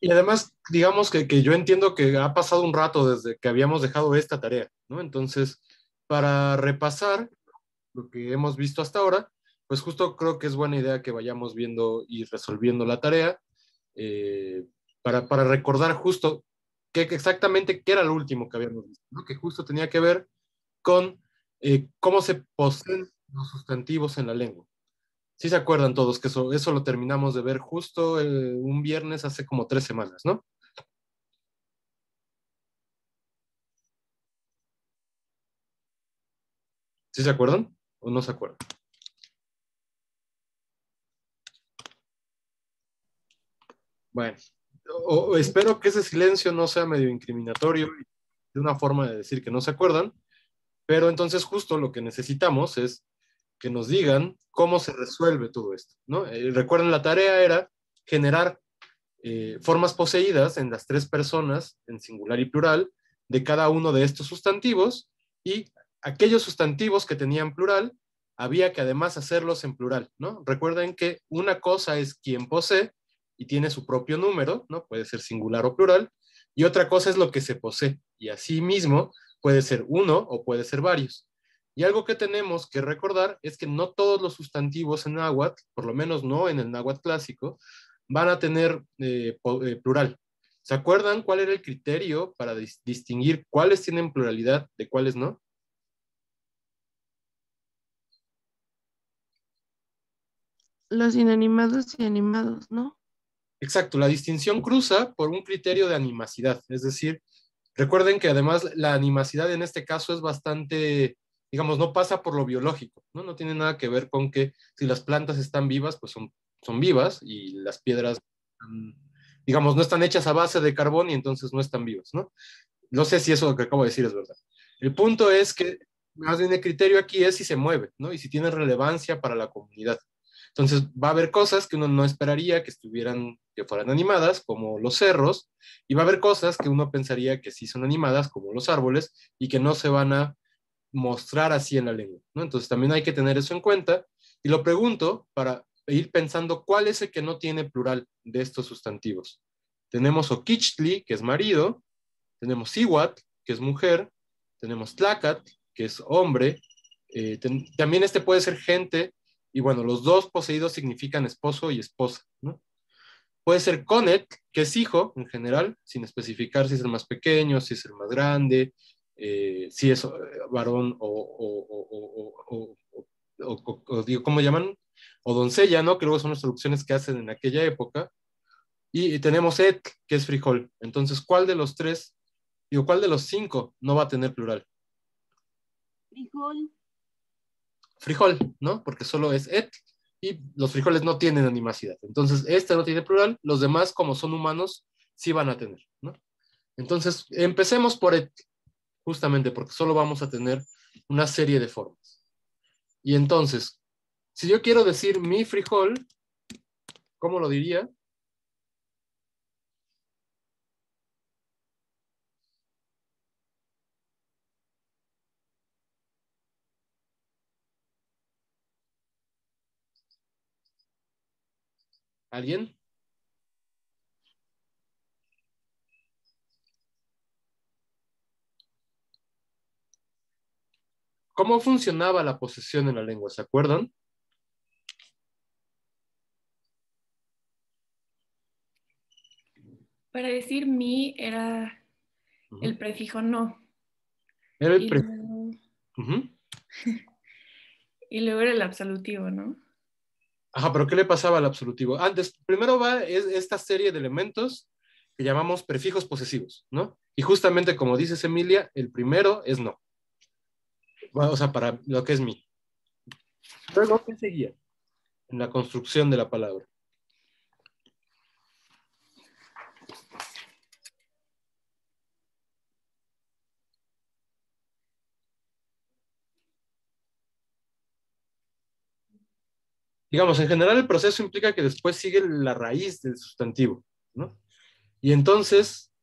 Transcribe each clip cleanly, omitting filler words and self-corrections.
Y además, digamos que yo entiendo que ha pasado un rato desde que habíamos dejado esta tarea, ¿no? Entonces, para repasar lo que hemos visto hasta ahora, pues justo creo que es buena idea que vayamos viendo y resolviendo la tarea eh, para recordar justo exactamente qué era lo último que habíamos visto, ¿no? Que justo tenía que ver con cómo se poseen los sustantivos en la lengua. Sí se acuerdan todos que eso lo terminamos de ver justo un viernes hace como 3 semanas, ¿no? ¿Sí se acuerdan o no se acuerdan? Bueno, espero que ese silencio no sea medio incriminatorio y de una forma de decir que no se acuerdan, pero entonces justo lo que necesitamos es que nos digan cómo se resuelve todo esto, ¿no? Recuerden, la tarea era generar formas poseídas en las tres personas, en singular y plural, de cada uno de estos sustantivos, y aquellos sustantivos que tenían plural, había que además hacerlos en plural, ¿no? Recuerden que una cosa es quien posee y tiene su propio número, ¿no? Puede ser singular o plural, y otra cosa es lo que se posee, y así mismo puede ser uno o puede ser varios. Y algo que tenemos que recordar es que no todos los sustantivos en náhuatl, por lo menos no en el náhuatl clásico, van a tener plural. ¿Se acuerdan cuál era el criterio para distinguir cuáles tienen pluralidad de cuáles no? Los inanimados y animados, ¿no? Exacto, la distinción cruza por un criterio de animacidad, es decir, recuerden que además la animacidad en este caso es bastante, digamos, no pasa por lo biológico, ¿no? No tiene nada que ver con que si las plantas están vivas, pues son vivas y las piedras, digamos, no están hechas a base de carbón y entonces no están vivas, ¿no? No sé si eso que acabo de decir es verdad. El punto es que más bien el criterio aquí es si se mueve, ¿no? Y si tiene relevancia para la comunidad. Entonces va a haber cosas que uno no esperaría que estuvieran, que fueran animadas, como los cerros, y va a haber cosas que uno pensaría que sí son animadas, como los árboles, y que no se van a mostrar así en la lengua, ¿no? Entonces también hay que tener eso en cuenta, y lo pregunto para ir pensando cuál es el que no tiene plural de estos sustantivos. Tenemos Oquichtli, que es marido, tenemos Siwat, que es mujer, tenemos Tlacat, que es hombre, también este puede ser gente, y bueno, los dos poseídos significan esposo y esposa, ¿no? Puede ser Conet, que es hijo en general, sin especificar si es el más pequeño, si es el más grande, si es varón o digo, ¿cómo llaman? O doncella, ¿no? Que luego son las traducciones que hacen en aquella época. Y tenemos et, que es frijol. Entonces, ¿cuál de los tres, digo, cuál de los cinco no va a tener plural? Frijol. Frijol, ¿no? Porque solo es et y los frijoles no tienen animacidad. Entonces, este no tiene plural, los demás, como son humanos, sí van a tener, ¿no? Entonces, empecemos por et, justamente porque solo vamos a tener una serie de formas. Y entonces, si yo quiero decir mi frijol, ¿cómo lo diría? ¿Alguien? ¿Cómo funcionaba la posesión en la lengua? ¿Se acuerdan? Para decir mi era Uh -huh. el prefijo no. Era el Y luego, uh -huh. y luego era el absolutivo, ¿no? Ajá, pero ¿qué le pasaba al absolutivo? Antes, primero va esta serie de elementos que llamamos prefijos posesivos, ¿no? Y justamente como dices, Emilia, el primero es no. Bueno, o sea, para lo que es mi. Luego, ¿qué seguía en la construcción de la palabra? Digamos, en general el proceso implica que después sigue la raíz del sustantivo, ¿no? Y entonces,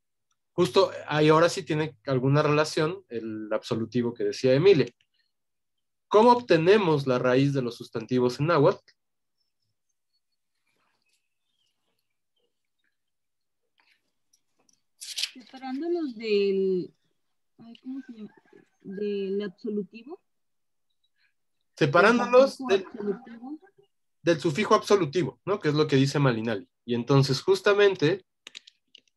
justo ahí ahora sí tiene alguna relación el absolutivo que decía Emilia. ¿Cómo obtenemos la raíz de los sustantivos en náhuatl? Separándolos del, ay, ¿cómo se llama? Del absolutivo. Separándolos Del sufijo absolutivo. del sufijo absolutivo, ¿no? Que es lo que dice Malinali. Y entonces, justamente,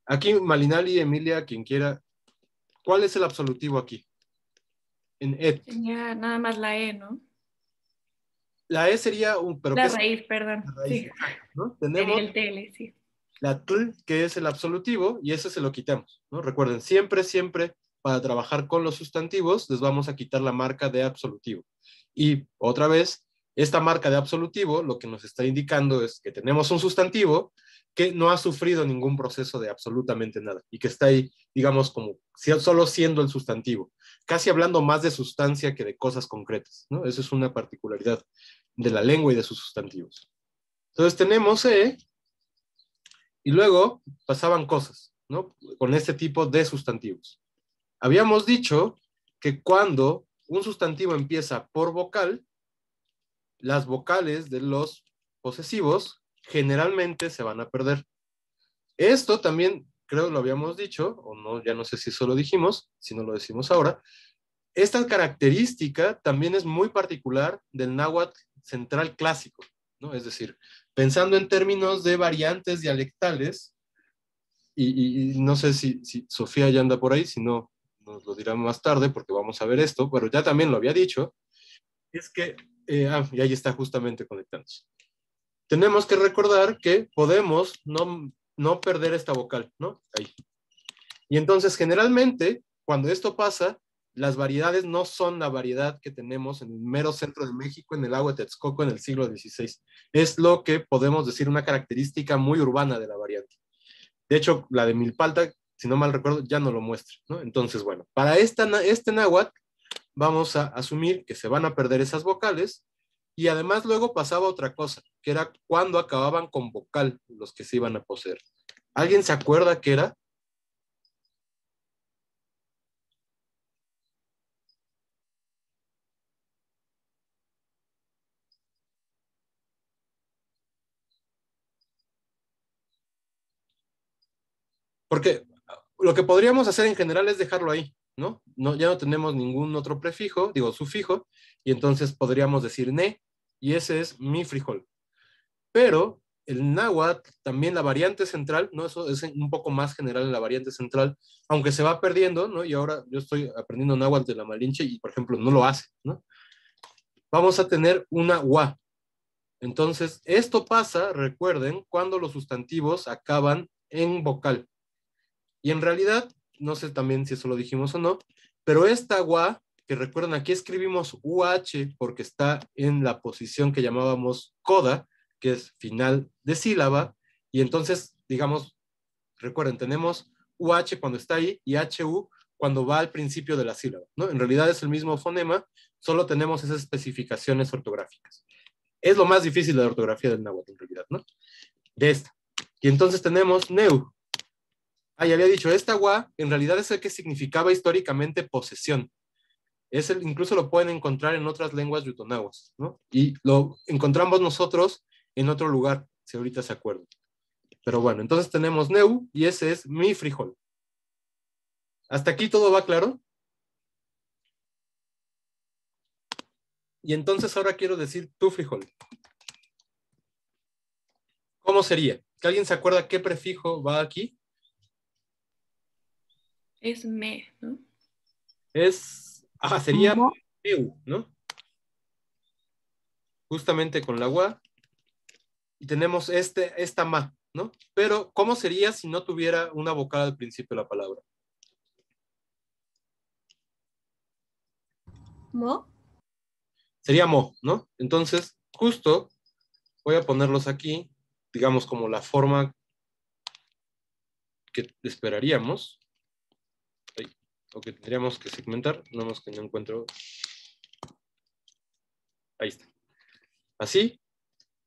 aquí Malinali, Emilia, quien quiera, ¿cuál es el absolutivo aquí? En et. Tenía nada más la E, ¿no? La E sería un, pero ¿qué La es? raíz, perdón. La raíz, Sí. exacto, ¿no? Sería Tenemos el TL, sí. la tl, que es el absolutivo, y ese se lo quitamos, ¿no? Recuerden, siempre, siempre, para trabajar con los sustantivos, les vamos a quitar la marca de absolutivo. Y otra vez, esta marca de absolutivo lo que nos está indicando es que tenemos un sustantivo que no ha sufrido ningún proceso de absolutamente nada y que está ahí, digamos, como solo siendo el sustantivo, casi hablando más de sustancia que de cosas concretas, ¿no? Eso es una particularidad de la lengua y de sus sustantivos. Entonces tenemos y luego pasaban cosas, ¿no? Con este tipo de sustantivos. Habíamos dicho que cuando un sustantivo empieza por vocal, las vocales de los posesivos generalmente se van a perder. Esto también, creo lo habíamos dicho, o no, ya no sé si eso lo dijimos, si no lo decimos ahora. Esta característica también es muy particular del náhuatl central clásico, ¿no? Es decir, pensando en términos de variantes dialectales, y no sé si Sofía ya anda por ahí, si no, nos lo dirá más tarde porque vamos a ver esto, pero ya también lo había dicho, es que, y ahí está justamente conectándose. Tenemos que recordar que podemos no perder esta vocal, ¿no? Ahí. Y entonces, generalmente, cuando esto pasa, las variedades no son la variedad que tenemos en el mero centro de México, en el agua de Texcoco en el siglo XVI. Es lo que podemos decir una característica muy urbana de la variante. De hecho, la de Milpalta, si no mal recuerdo, ya no lo muestra, ¿no? Entonces, bueno, para este náhuatl vamos a asumir que se van a perder esas vocales y además luego pasaba otra cosa, que era cuando acababan con vocal los que se iban a poseer. ¿Alguien se acuerda qué era? Porque lo que podríamos hacer en general es dejarlo ahí, ¿no? Ya no tenemos ningún otro prefijo, digo sufijo, y entonces podríamos decir ne, y ese es mi frijol. Pero el náhuatl, también la variante central, ¿no? Eso es un poco más general en la variante central, aunque se va perdiendo, ¿no? Y ahora yo estoy aprendiendo náhuatl de la Malinche y, por ejemplo, no lo hace, ¿no? Vamos a tener una wa. Entonces, esto pasa, recuerden, cuando los sustantivos acaban en vocal. Y en realidad, no sé también si eso lo dijimos o no, pero esta wa, que recuerden, aquí escribimos UH porque está en la posición que llamábamos coda, que es final de sílaba, y entonces, digamos, recuerden, tenemos UH cuando está ahí y HU cuando va al principio de la sílaba, ¿no? En realidad es el mismo fonema, solo tenemos esas especificaciones ortográficas. Es lo más difícil de la ortografía del náhuatl, en realidad, ¿no? De esta. Y entonces tenemos neu. Ya había dicho, esta wa en realidad es el que significaba históricamente posesión. Incluso lo pueden encontrar en otras lenguas yutonahuas, ¿no? Y lo encontramos nosotros en otro lugar, si ahorita se acuerdan. Pero bueno, entonces tenemos neu y ese es mi frijol. ¿Hasta aquí todo va claro? Y entonces ahora quiero decir tu frijol. ¿Cómo sería? ¿Que alguien se acuerda qué prefijo va aquí? Es me, ¿no? Sería eu, ¿no? Justamente con la wa. Y tenemos esta ma, ¿no? Pero, ¿cómo sería si no tuviera una vocal al principio de la palabra? ¿Mo? Sería mo, ¿no? Entonces, justo voy a ponerlos aquí, digamos como la forma que esperaríamos, o que tendríamos que segmentar, no más que no encuentro. Ahí está. Así,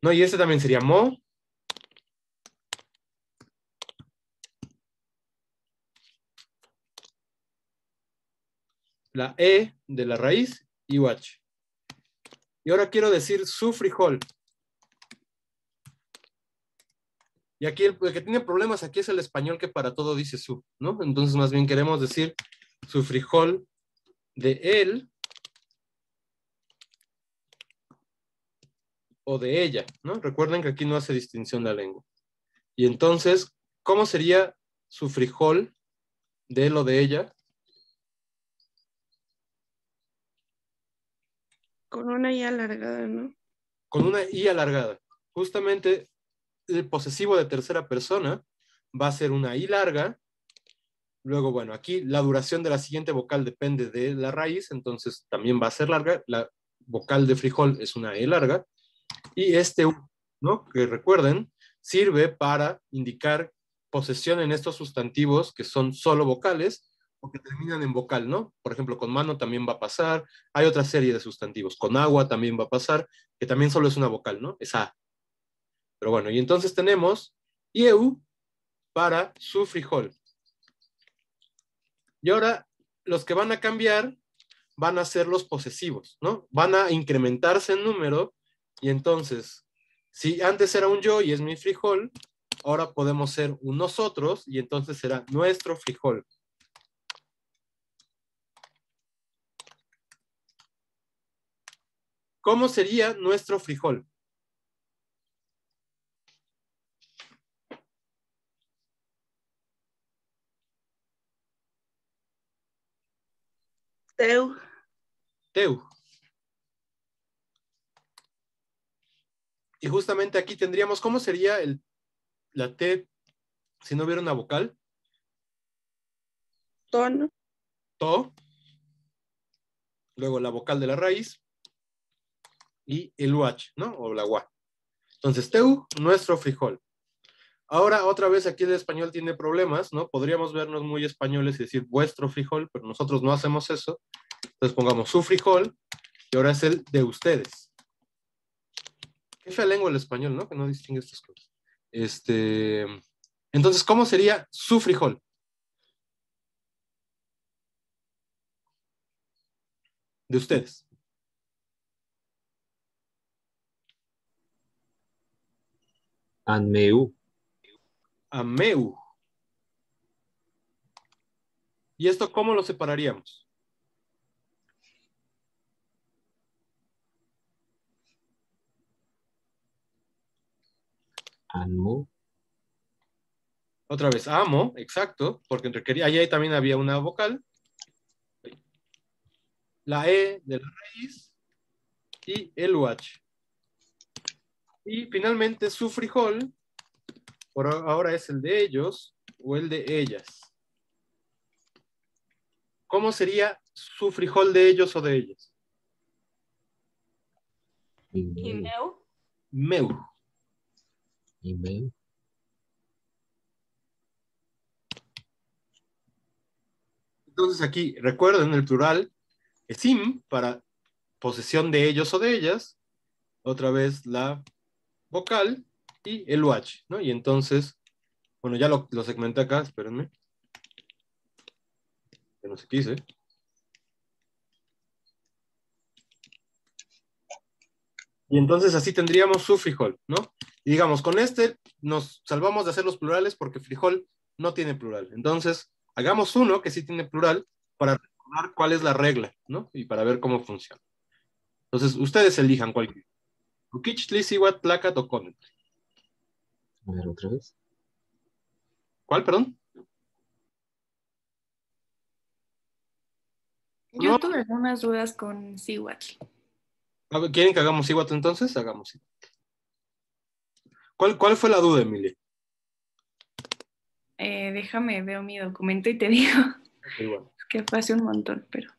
¿no? Y este también sería mo. La E de la raíz y UH. Y ahora quiero decir su frijol. Y aquí el que tiene problemas aquí es el español que para todo dice su, ¿no? Entonces más bien queremos decir su frijol de él o de ella, ¿no? Recuerden que aquí no hace distinción la lengua. Y entonces, ¿cómo sería su frijol de él o de ella? Con una I alargada, ¿no? Con una I alargada. Justamente el posesivo de tercera persona va a ser una I larga. Luego, bueno, aquí la duración de la siguiente vocal depende de la raíz, entonces también va a ser larga. La vocal de frijol es una E larga. Y este U, ¿no? Que recuerden, sirve para indicar posesión en estos sustantivos que son solo vocales o que terminan en vocal, ¿no? Por ejemplo, con mano también va a pasar. Hay otra serie de sustantivos. Con agua también va a pasar, que también solo es una vocal, ¿no? Es A. Pero bueno, y entonces tenemos IEU para su frijol. Y ahora los que van a cambiar van a ser los posesivos, ¿no? Van a incrementarse en número y entonces, si antes era un yo y es mi frijol, ahora podemos ser un nosotros y entonces será nuestro frijol. ¿Cómo sería nuestro frijol? Teu. Teu. Y justamente aquí tendríamos, ¿cómo sería la T si no hubiera una vocal? Tono. To. Luego la vocal de la raíz. Y el UH, ¿no? O la UA. Entonces, teu, nuestro frijol. Ahora, otra vez aquí el español tiene problemas, ¿no? Podríamos vernos muy españoles y decir vuestro frijol, pero nosotros no hacemos eso. Entonces pongamos su frijol y ahora es el de ustedes. Qué fea lengua el español, ¿no? Que no distingue estas cosas. Entonces, ¿cómo sería su frijol? De ustedes. Anmeu. Ameu. ¿Y esto cómo lo separaríamos? Anmu. Otra vez, amo, exacto, porque ahí también había una vocal. La E de la raíz y el UH. Y finalmente su frijol, por ahora es el de ellos o el de ellas. ¿Cómo sería su frijol de ellos o de ellas? Imeu. Meu. Imeu. Entonces aquí, recuerden el plural, es im para posesión de ellos o de ellas. Otra vez la vocal y el UH, ¿no? Y entonces, bueno, ya lo segmenté acá, espérenme. Que no se quise. Y entonces así tendríamos su frijol, ¿no? Y digamos, con este nos salvamos de hacer los plurales porque frijol no tiene plural. Entonces, hagamos uno que sí tiene plural para recordar cuál es la regla, ¿no? Y para ver cómo funciona. Entonces, ustedes elijan cualquier. Ukichtli, Siwat, Tlacat o Conet. A ver, otra vez. ¿Cuál, perdón? Yo No, tuve algunas dudas con Cihuatl. a ver, ¿quieren que hagamos Siwat entonces? Hagamos Siwat. ¿Cuál fue la duda, Emilia? Déjame, veo mi documento y te digo Okay, bueno. que fue hace un montón, pero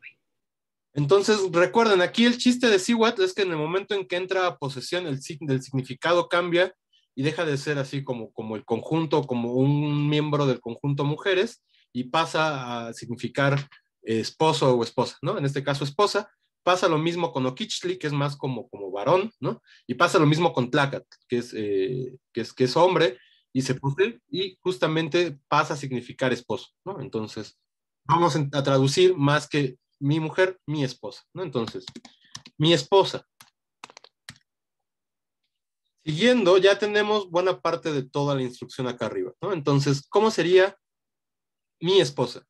Entonces, recuerden, aquí el chiste de Siwat es que en el momento en que entra a posesión, del significado cambia y deja de ser así como el conjunto, como un miembro del conjunto mujeres, y pasa a significar esposo o esposa, ¿no? En este caso, esposa. Pasa lo mismo con Okichtli, que es más como varón, ¿no? Y pasa lo mismo con Tlacat, que es hombre, y se posee, y justamente pasa a significar esposo, ¿no? Entonces, vamos a traducir más que mi mujer, mi esposa, ¿no? Entonces, mi esposa. Siguiendo, ya tenemos buena parte de toda la instrucción acá arriba, ¿no? Entonces, ¿cómo sería mi esposa?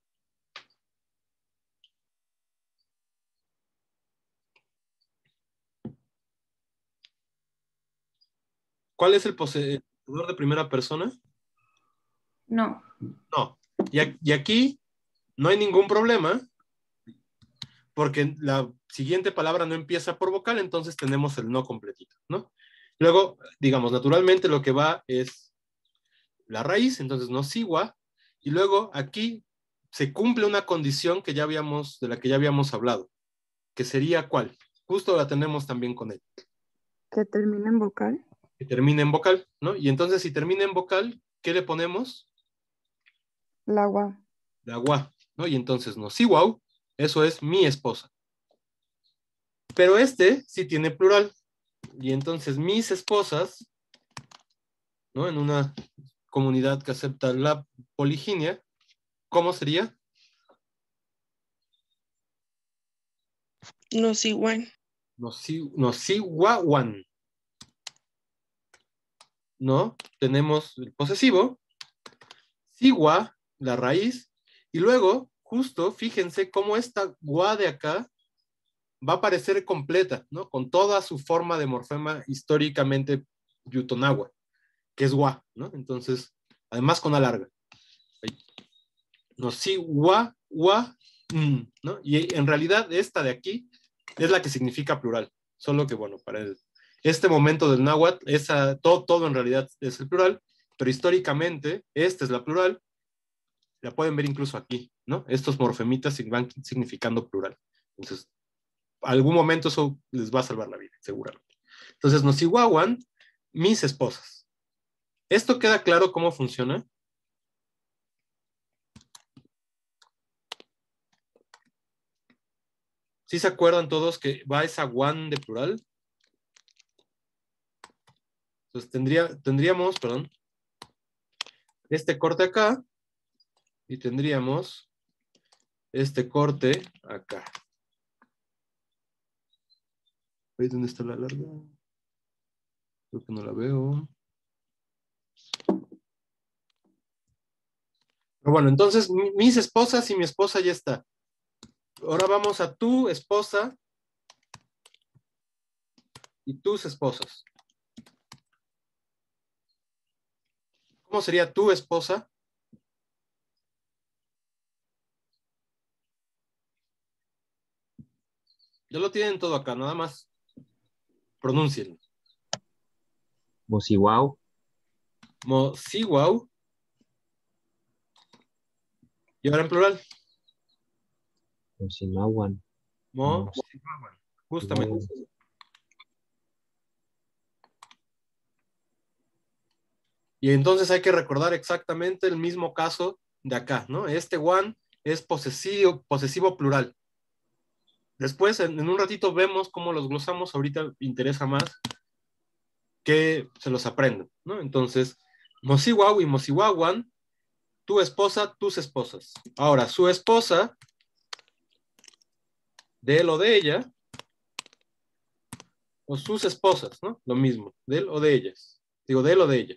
¿Cuál es el poseedor de primera persona? No. No. Y aquí no hay ningún problema, porque la siguiente palabra no empieza por vocal, entonces tenemos el no completito, ¿no? Luego, digamos, naturalmente lo que va es la raíz, entonces no sigua, y luego aquí se cumple una condición que ya habíamos, de la que ya habíamos hablado, que sería ¿cuál? Justo la tenemos también con él. Que termina en vocal. Que termine en vocal, ¿no? Y entonces si termina en vocal, ¿qué le ponemos? La gua. La gua, ¿no? Y entonces no siwau, eso es mi esposa. Pero este sí tiene plural, y entonces mis esposas, ¿no? En una comunidad que acepta la poliginia, ¿cómo sería? Nosiwan. Nosiwawan. ¿No? Tenemos el posesivo, sigua, la raíz, y luego, justo, fíjense cómo esta gua de acá va a aparecer completa, ¿no? Con toda su forma de morfema históricamente yutonagua, que es gua, ¿no? Entonces, además con A larga. No, sí, gua, gua, ¿no? Y en realidad esta de aquí es la que significa plural, solo que, bueno, para este momento del náhuatl, todo en realidad es el plural, pero históricamente esta es la plural, la pueden ver incluso aquí, ¿no? Estos morfemitas van significando plural. Entonces, algún momento eso les va a salvar la vida, seguramente. Entonces, nosihuahuan, mis esposas. ¿Esto queda claro cómo funciona? ¿Sí se acuerdan todos que va esa guan de plural? Entonces tendríamos, perdón, este corte acá y tendríamos este corte acá. ¿Veis dónde está la larga? Creo que no la veo. Pero bueno, entonces mis esposas y mi esposa ya está. Ahora vamos a tu esposa y tus esposas. ¿Cómo sería tu esposa? Ya lo tienen todo acá, nada más pronúncienlo. Mosiwau. Mosiwau. Y ahora en plural. Mosimawan. Mosiwawan. Justamente. Y entonces hay que recordar exactamente el mismo caso de acá, ¿no? Este one es posesivo plural. Después, en un ratito, vemos cómo los glosamos. Ahorita interesa más que se los aprendan, ¿no? Entonces, mosiwau y mosiwawan, tu esposa, tus esposas. Ahora, su esposa, de él o de ella, o sus esposas, ¿no? Lo mismo, de él o de ellas. Digo, de él o de ella.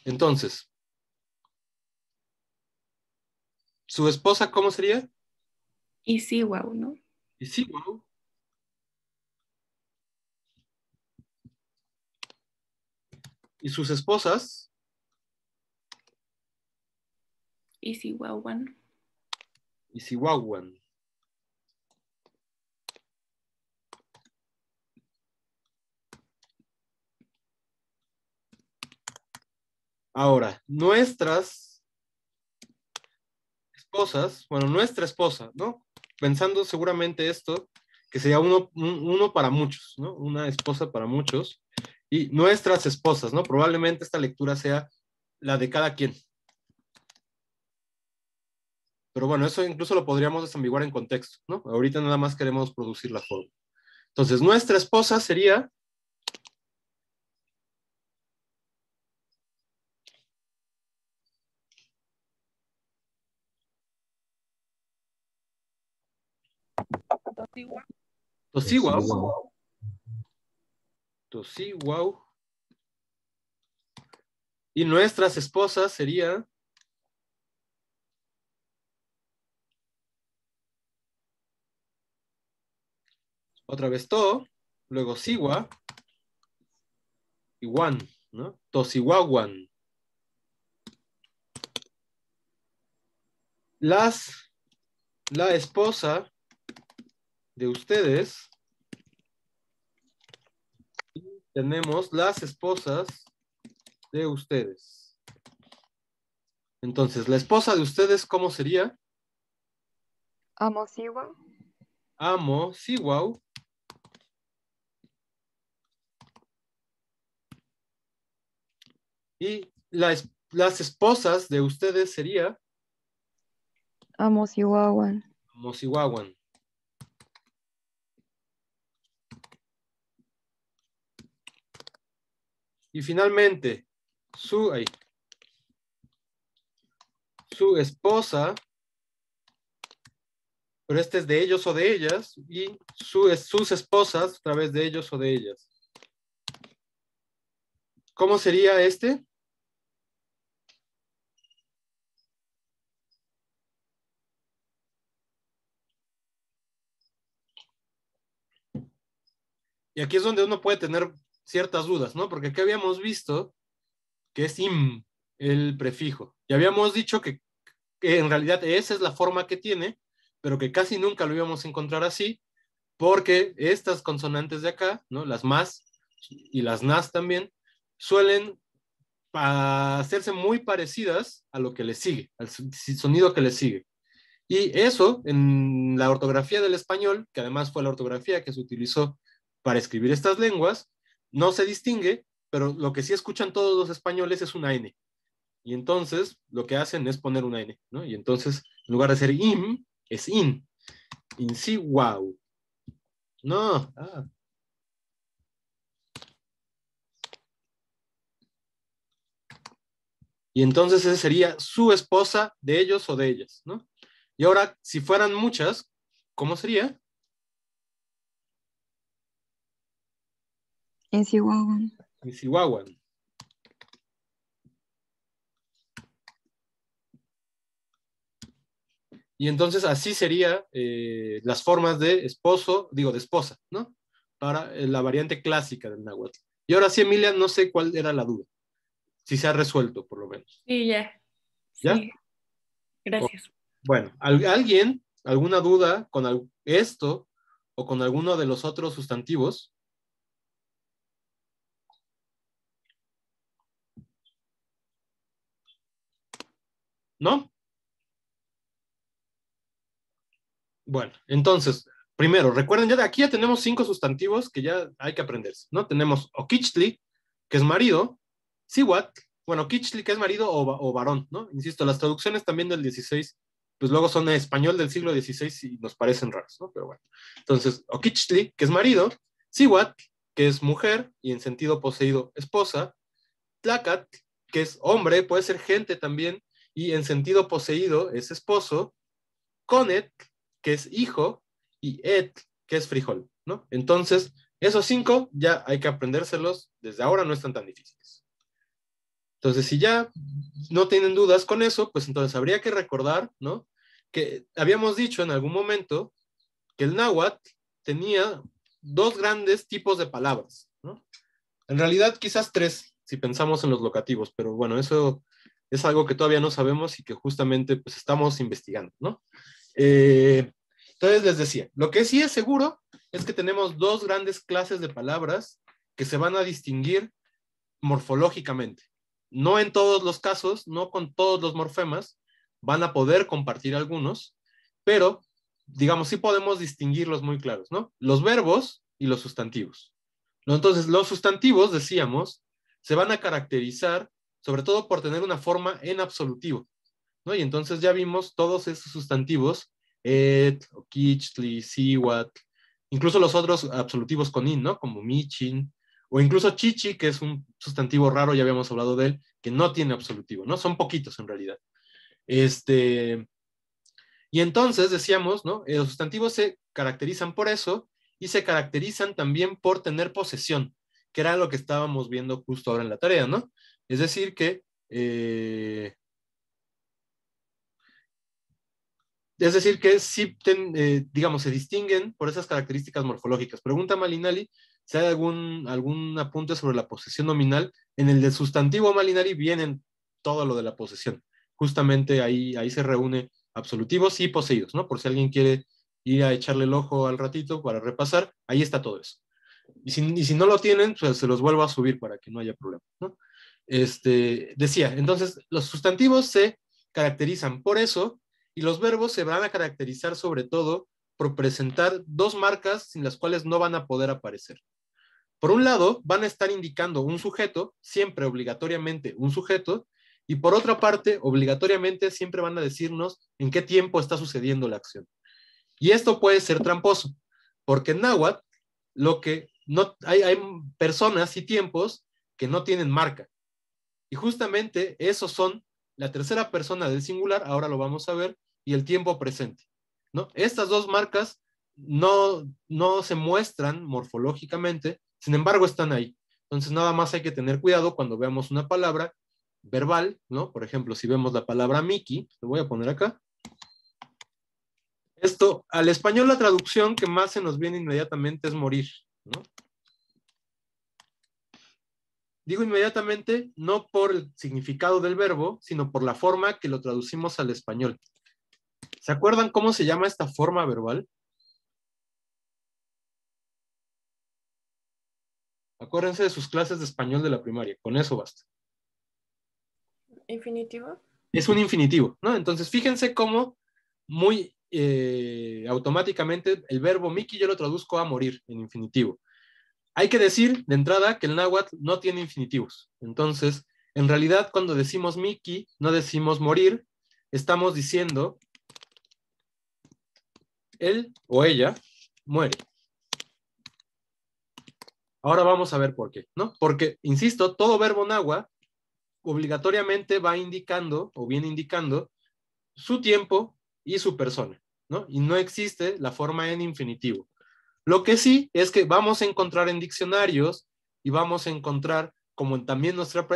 Entonces, ¿su esposa cómo sería? Y sí, wow, ¿no? Y sí, wow. ¿Y sus esposas? Y sí, wow, one. Y si wawan. Ahora, nuestras esposas, bueno, nuestra esposa, ¿no? Pensando seguramente esto, que sería uno para muchos, ¿no? Una esposa para muchos. Y nuestras esposas, ¿no? Probablemente esta lectura sea la de cada quien. Pero bueno, eso incluso lo podríamos desambiguar en contexto, ¿no? Ahorita nada más queremos producir la forma. Entonces, nuestra esposa sería Tosiwau. Mosiwau. Tosiwau. Y nuestras esposas sería otra vez to, luego siwa y wan, ¿no? Tosiwawan. La esposa de ustedes, y tenemos las esposas de ustedes. Entonces, la esposa de ustedes, ¿cómo sería? Amo siwa. Amo, siwau. Y las esposas de ustedes sería Amo siwawan. mosiwawan. Y finalmente, su esposa, pero este es de ellos o de ellas, y sus esposas, a través de ellos o de ellas. ¿Cómo sería este? Y aquí es donde uno puede tener ciertas dudas, ¿no? Porque aquí habíamos visto que es im, el prefijo. Y habíamos dicho que en realidad esa es la forma que tiene, pero que casi nunca lo íbamos a encontrar así, porque estas consonantes de acá, ¿no? Las más y las nas también, suelen hacerse muy parecidas a lo que le sigue, al sonido que le sigue. Y eso, en la ortografía del español, que además fue la ortografía que se utilizó para escribir estas lenguas, no se distingue, pero lo que sí escuchan todos los españoles es una N. Y entonces lo que hacen es poner una N, ¿no? Y entonces, en lugar de ser im, es in. In si wow. No. Y entonces esa sería su esposa de ellos o de ellas, ¿no? Y ahora, si fueran muchas, ¿cómo sería? En siwawan. In siwawan. Y entonces así sería las formas de esposo, digo, de esposa, ¿no? Para la variante clásica del náhuatl. Y ahora sí, Emilia, no sé cuál era la duda. Si se ha resuelto, por lo menos. Sí, ya. ¿Ya? Sí. Gracias. Bueno, ¿alguien, alguna duda con esto o con alguno de los otros sustantivos? ¿No? Bueno, entonces, primero, recuerden, ya de aquí ya tenemos 5 sustantivos que ya hay que aprenderse, ¿no? Tenemos Oquichtli, que es marido, Siwat, bueno, Oquichtli, que es marido o varón, ¿no? Insisto, las traducciones también del 16, pues luego son en español del siglo XVI y nos parecen raros, ¿no? Pero bueno, entonces, Oquichtli, que es marido, Siwat, que es mujer y en sentido poseído esposa, Tlacat, que es hombre, puede ser gente también y en sentido poseído es esposo, Conet, que es hijo, y et, que es frijol, ¿no? Entonces, esos 5 ya hay que aprendérselos, desde ahora no están tan difíciles. Entonces, si ya no tienen dudas con eso, pues entonces habría que recordar, ¿no? Que habíamos dicho en algún momento que el náhuatl tenía 2 grandes tipos de palabras, ¿no? En realidad, quizás 3, si pensamos en los locativos, pero bueno, eso es algo que todavía no sabemos y que justamente pues estamos investigando, ¿no? Entonces les decía, lo que sí es seguro es que tenemos 2 grandes clases de palabras que se van a distinguir morfológicamente. No en todos los casos, no con todos los morfemas, van a poder compartir algunos, pero digamos, sí podemos distinguirlos muy claros, ¿no? Los verbos y los sustantivos. ¿No? Entonces, los sustantivos, decíamos, se van a caracterizar sobre todo por tener una forma en absolutivo, ¿no? Y entonces ya vimos todos esos sustantivos, et, oquichtli, siwat, incluso los otros absolutivos con in, ¿no? Como michin, o incluso chichi, que es un sustantivo raro, ya habíamos hablado de él, que no tiene absolutivo, ¿no? Son poquitos en realidad. Y entonces decíamos, ¿no? Los sustantivos se caracterizan por eso y se caracterizan también por tener posesión, que era lo que estábamos viendo justo ahora en la tarea, ¿no? Es decir que, sí, digamos, se distinguen por esas características morfológicas. Pregunta Malinali si hay algún apunte sobre la posesión nominal. En el del sustantivo Malinali vienen todo lo de la posesión. Justamente ahí se reúne absolutivos y poseídos, ¿no? Por si alguien quiere ir a echarle el ojo al ratito para repasar, ahí está todo eso. Y si no lo tienen, pues se los vuelvo a subir para que no haya problema, ¿no? Decía, entonces, los sustantivos se caracterizan por eso, y los verbos se van a caracterizar sobre todo por presentar dos marcas sin las cuales no van a poder aparecer. Por un lado, van a estar indicando un sujeto, siempre obligatoriamente un sujeto, y por otra parte, obligatoriamente siempre van a decirnos en qué tiempo está sucediendo la acción. Y esto puede ser tramposo, porque en náhuatl hay personas y tiempos que no tienen marca. Y justamente esos son la tercera persona del singular, ahora lo vamos a ver, y el tiempo presente, ¿no? Estas dos marcas no se muestran morfológicamente, sin embargo están ahí. Entonces nada más hay que tener cuidado cuando veamos una palabra verbal, ¿no? Por ejemplo, si vemos la palabra Mickey, lo voy a poner acá. Esto, al español la traducción que más se nos viene inmediatamente es morir, ¿no? Digo inmediatamente, no por el significado del verbo, sino por la forma que lo traducimos al español. ¿Se acuerdan cómo se llama esta forma verbal? Acuérdense de sus clases de español de la primaria, con eso basta. ¿Infinitivo? Es un infinitivo, ¿no? Entonces, fíjense cómo muy automáticamente el verbo Mickey yo lo traduzco a morir en infinitivo. Hay que decir de entrada que el náhuatl no tiene infinitivos. Entonces, en realidad, cuando decimos Mickey, no decimos morir, estamos diciendo él o ella muere. Ahora vamos a ver por qué, ¿no? Porque, insisto, todo verbo náhuatl obligatoriamente va indicando o viene indicando su tiempo y su persona, ¿no? Y no existe la forma en infinitivo. Lo que sí es que vamos a encontrar en diccionarios y vamos a encontrar, como también nuestra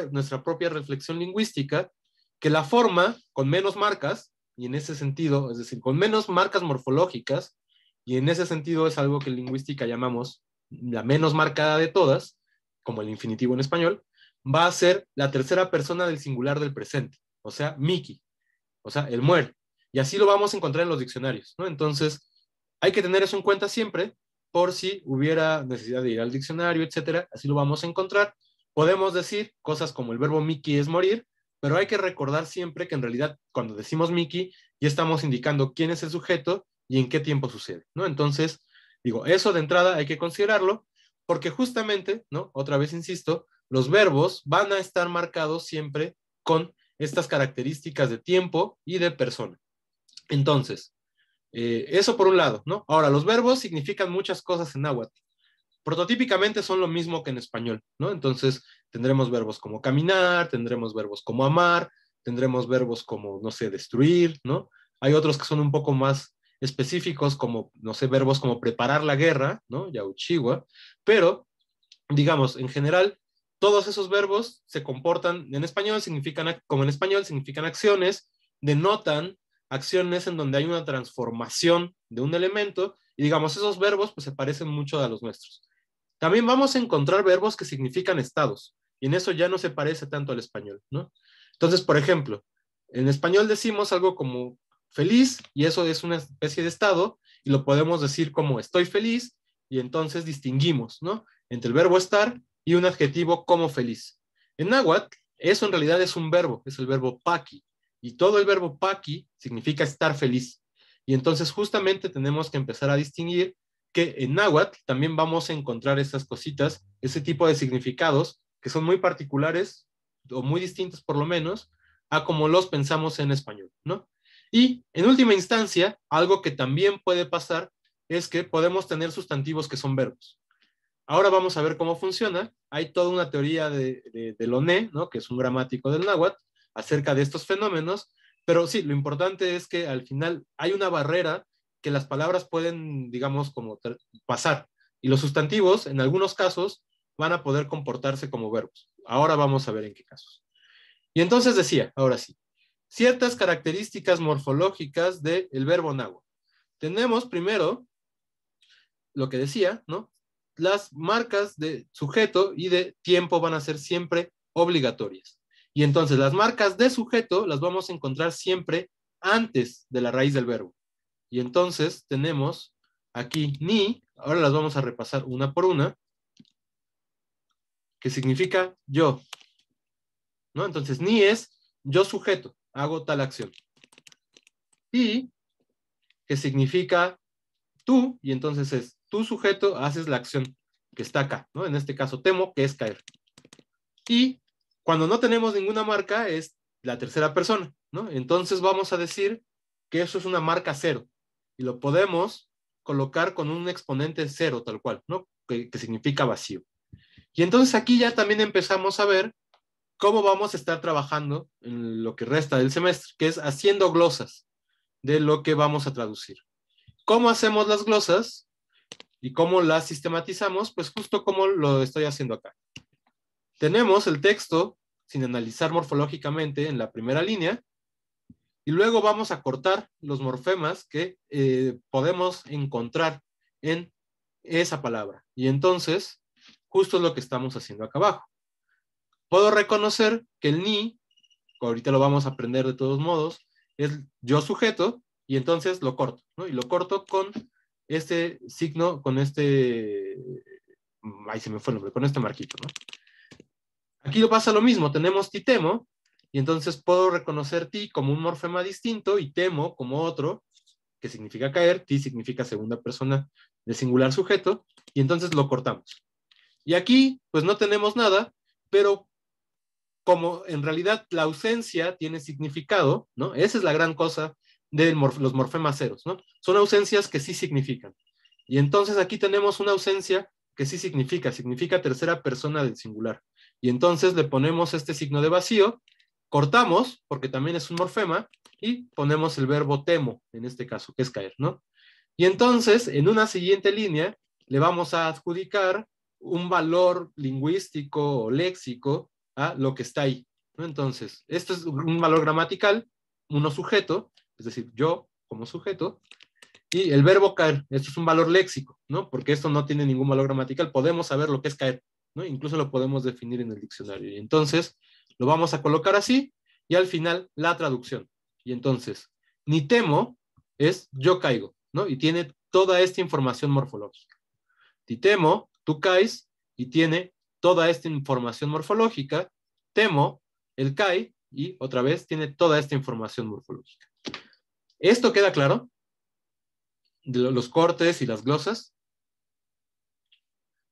propia reflexión lingüística, que la forma con menos marcas, y en ese sentido, es decir, con menos marcas morfológicas, y en ese sentido es algo que en lingüística llamamos la menos marcada de todas, como el infinitivo en español, va a ser la tercera persona del singular del presente, o sea, Mickey, o sea, el muere. Y así lo vamos a encontrar en los diccionarios, ¿no? Entonces, hay que tener eso en cuenta siempre, por si hubiera necesidad de ir al diccionario, etcétera, así lo vamos a encontrar. Podemos decir cosas como el verbo Mickey es morir, pero hay que recordar siempre que en realidad cuando decimos Mickey ya estamos indicando quién es el sujeto y en qué tiempo sucede, ¿no? Entonces, digo, eso de entrada hay que considerarlo, porque justamente, ¿no? Otra vez insisto, los verbos van a estar marcados siempre con estas características de tiempo y de persona. Entonces, eso por un lado, ¿no? Ahora, los verbos significan muchas cosas en náhuatl. Prototípicamente son lo mismo que en español, ¿no? Entonces, tendremos verbos como caminar, tendremos verbos como amar, tendremos verbos como, no sé, destruir, ¿no? Hay otros que son un poco más específicos, como, no sé, verbos como preparar la guerra, ¿no? Yauchigua, pero, digamos, en general, todos esos verbos se comportan, en español significan, como en español significan acciones, denotan acciones en donde hay una transformación de un elemento, y digamos, esos verbos pues se parecen mucho a los nuestros. También vamos a encontrar verbos que significan estados, y en eso ya no se parece tanto al español, ¿no? Entonces, por ejemplo, en español decimos algo como feliz, y eso es una especie de estado, y lo podemos decir como estoy feliz, y entonces distinguimos, ¿no? Entre el verbo estar y un adjetivo como feliz. En náhuatl, eso en realidad es un verbo, es el verbo paqui, y todo el verbo paqui significa estar feliz. Y entonces justamente tenemos que empezar a distinguir que en náhuatl también vamos a encontrar esas cositas, ese tipo de significados que son muy particulares o muy distintos por lo menos a como los pensamos en español, ¿no? Y en última instancia, algo que también puede pasar es que podemos tener sustantivos que son verbos. Ahora vamos a ver cómo funciona. Hay toda una teoría de Loné, ¿no? Que es un gramático del náhuatl, acerca de estos fenómenos, pero sí, lo importante es que al final hay una barrera que las palabras pueden, digamos, como pasar, y los sustantivos, en algunos casos, van a poder comportarse como verbos. Ahora vamos a ver en qué casos. Y entonces decía, ahora sí, ciertas características morfológicas del verbo náhuatl. Tenemos primero lo que decía, ¿no? Las marcas de sujeto y de tiempo van a ser siempre obligatorias. Y entonces las marcas de sujeto las vamos a encontrar siempre antes de la raíz del verbo. Y entonces tenemos aquí ni, ahora las vamos a repasar una por una, que significa yo, ¿no? Entonces ni es yo sujeto, hago tal acción. Y que significa tú, y entonces es tú sujeto, haces la acción que está acá, ¿no? En este caso temo, que es caer. Y cuando no tenemos ninguna marca es la tercera persona, ¿no? Entonces vamos a decir que eso es una marca cero y lo podemos colocar con un exponente cero tal cual, ¿no? Que significa vacío. Y entonces aquí ya también empezamos a ver cómo vamos a estar trabajando en lo que resta del semestre, que es haciendo glosas de lo que vamos a traducir. ¿Cómo hacemos las glosas y cómo las sistematizamos? Pues justo como lo estoy haciendo acá. Tenemos el texto sin analizar morfológicamente en la primera línea y luego vamos a cortar los morfemas que podemos encontrar en esa palabra. Y entonces, justo es lo que estamos haciendo acá abajo. Puedo reconocer que el ni, ahorita lo vamos a aprender de todos modos, es yo sujeto y entonces lo corto, ¿no? Y lo corto con este signo, con este, ahí se me fue el nombre, con este marquito, ¿no? Aquí lo pasa lo mismo, tenemos ti temo, y entonces puedo reconocer ti como un morfema distinto y temo como otro, que significa caer, ti significa segunda persona de singular sujeto, y entonces lo cortamos. Y aquí, pues no tenemos nada, pero como en realidad la ausencia tiene significado, ¿no? Esa es la gran cosa de los morfemas ceros, ¿no? Son ausencias que sí significan. Y entonces aquí tenemos una ausencia que sí significa tercera persona del singular. Y entonces le ponemos este signo de vacío, cortamos, porque también es un morfema, y ponemos el verbo temo, en este caso, que es caer, ¿no? Y entonces, en una siguiente línea, le vamos a adjudicar un valor lingüístico o léxico a lo que está ahí, ¿no? Entonces, esto es un valor gramatical, uno sujeto, es decir, yo como sujeto, y el verbo caer, esto es un valor léxico, ¿no? Porque esto no tiene ningún valor gramatical, podemos saber lo que es caer, ¿no? Incluso lo podemos definir en el diccionario. Y entonces, lo vamos a colocar así, y al final, la traducción. Y entonces, ni temo es yo caigo, ¿no? Y tiene toda esta información morfológica. Ti temo, tú caes, y tiene toda esta información morfológica. Temo, él cae, y otra vez tiene toda esta información morfológica. ¿Esto queda claro? De los cortes y las glosas.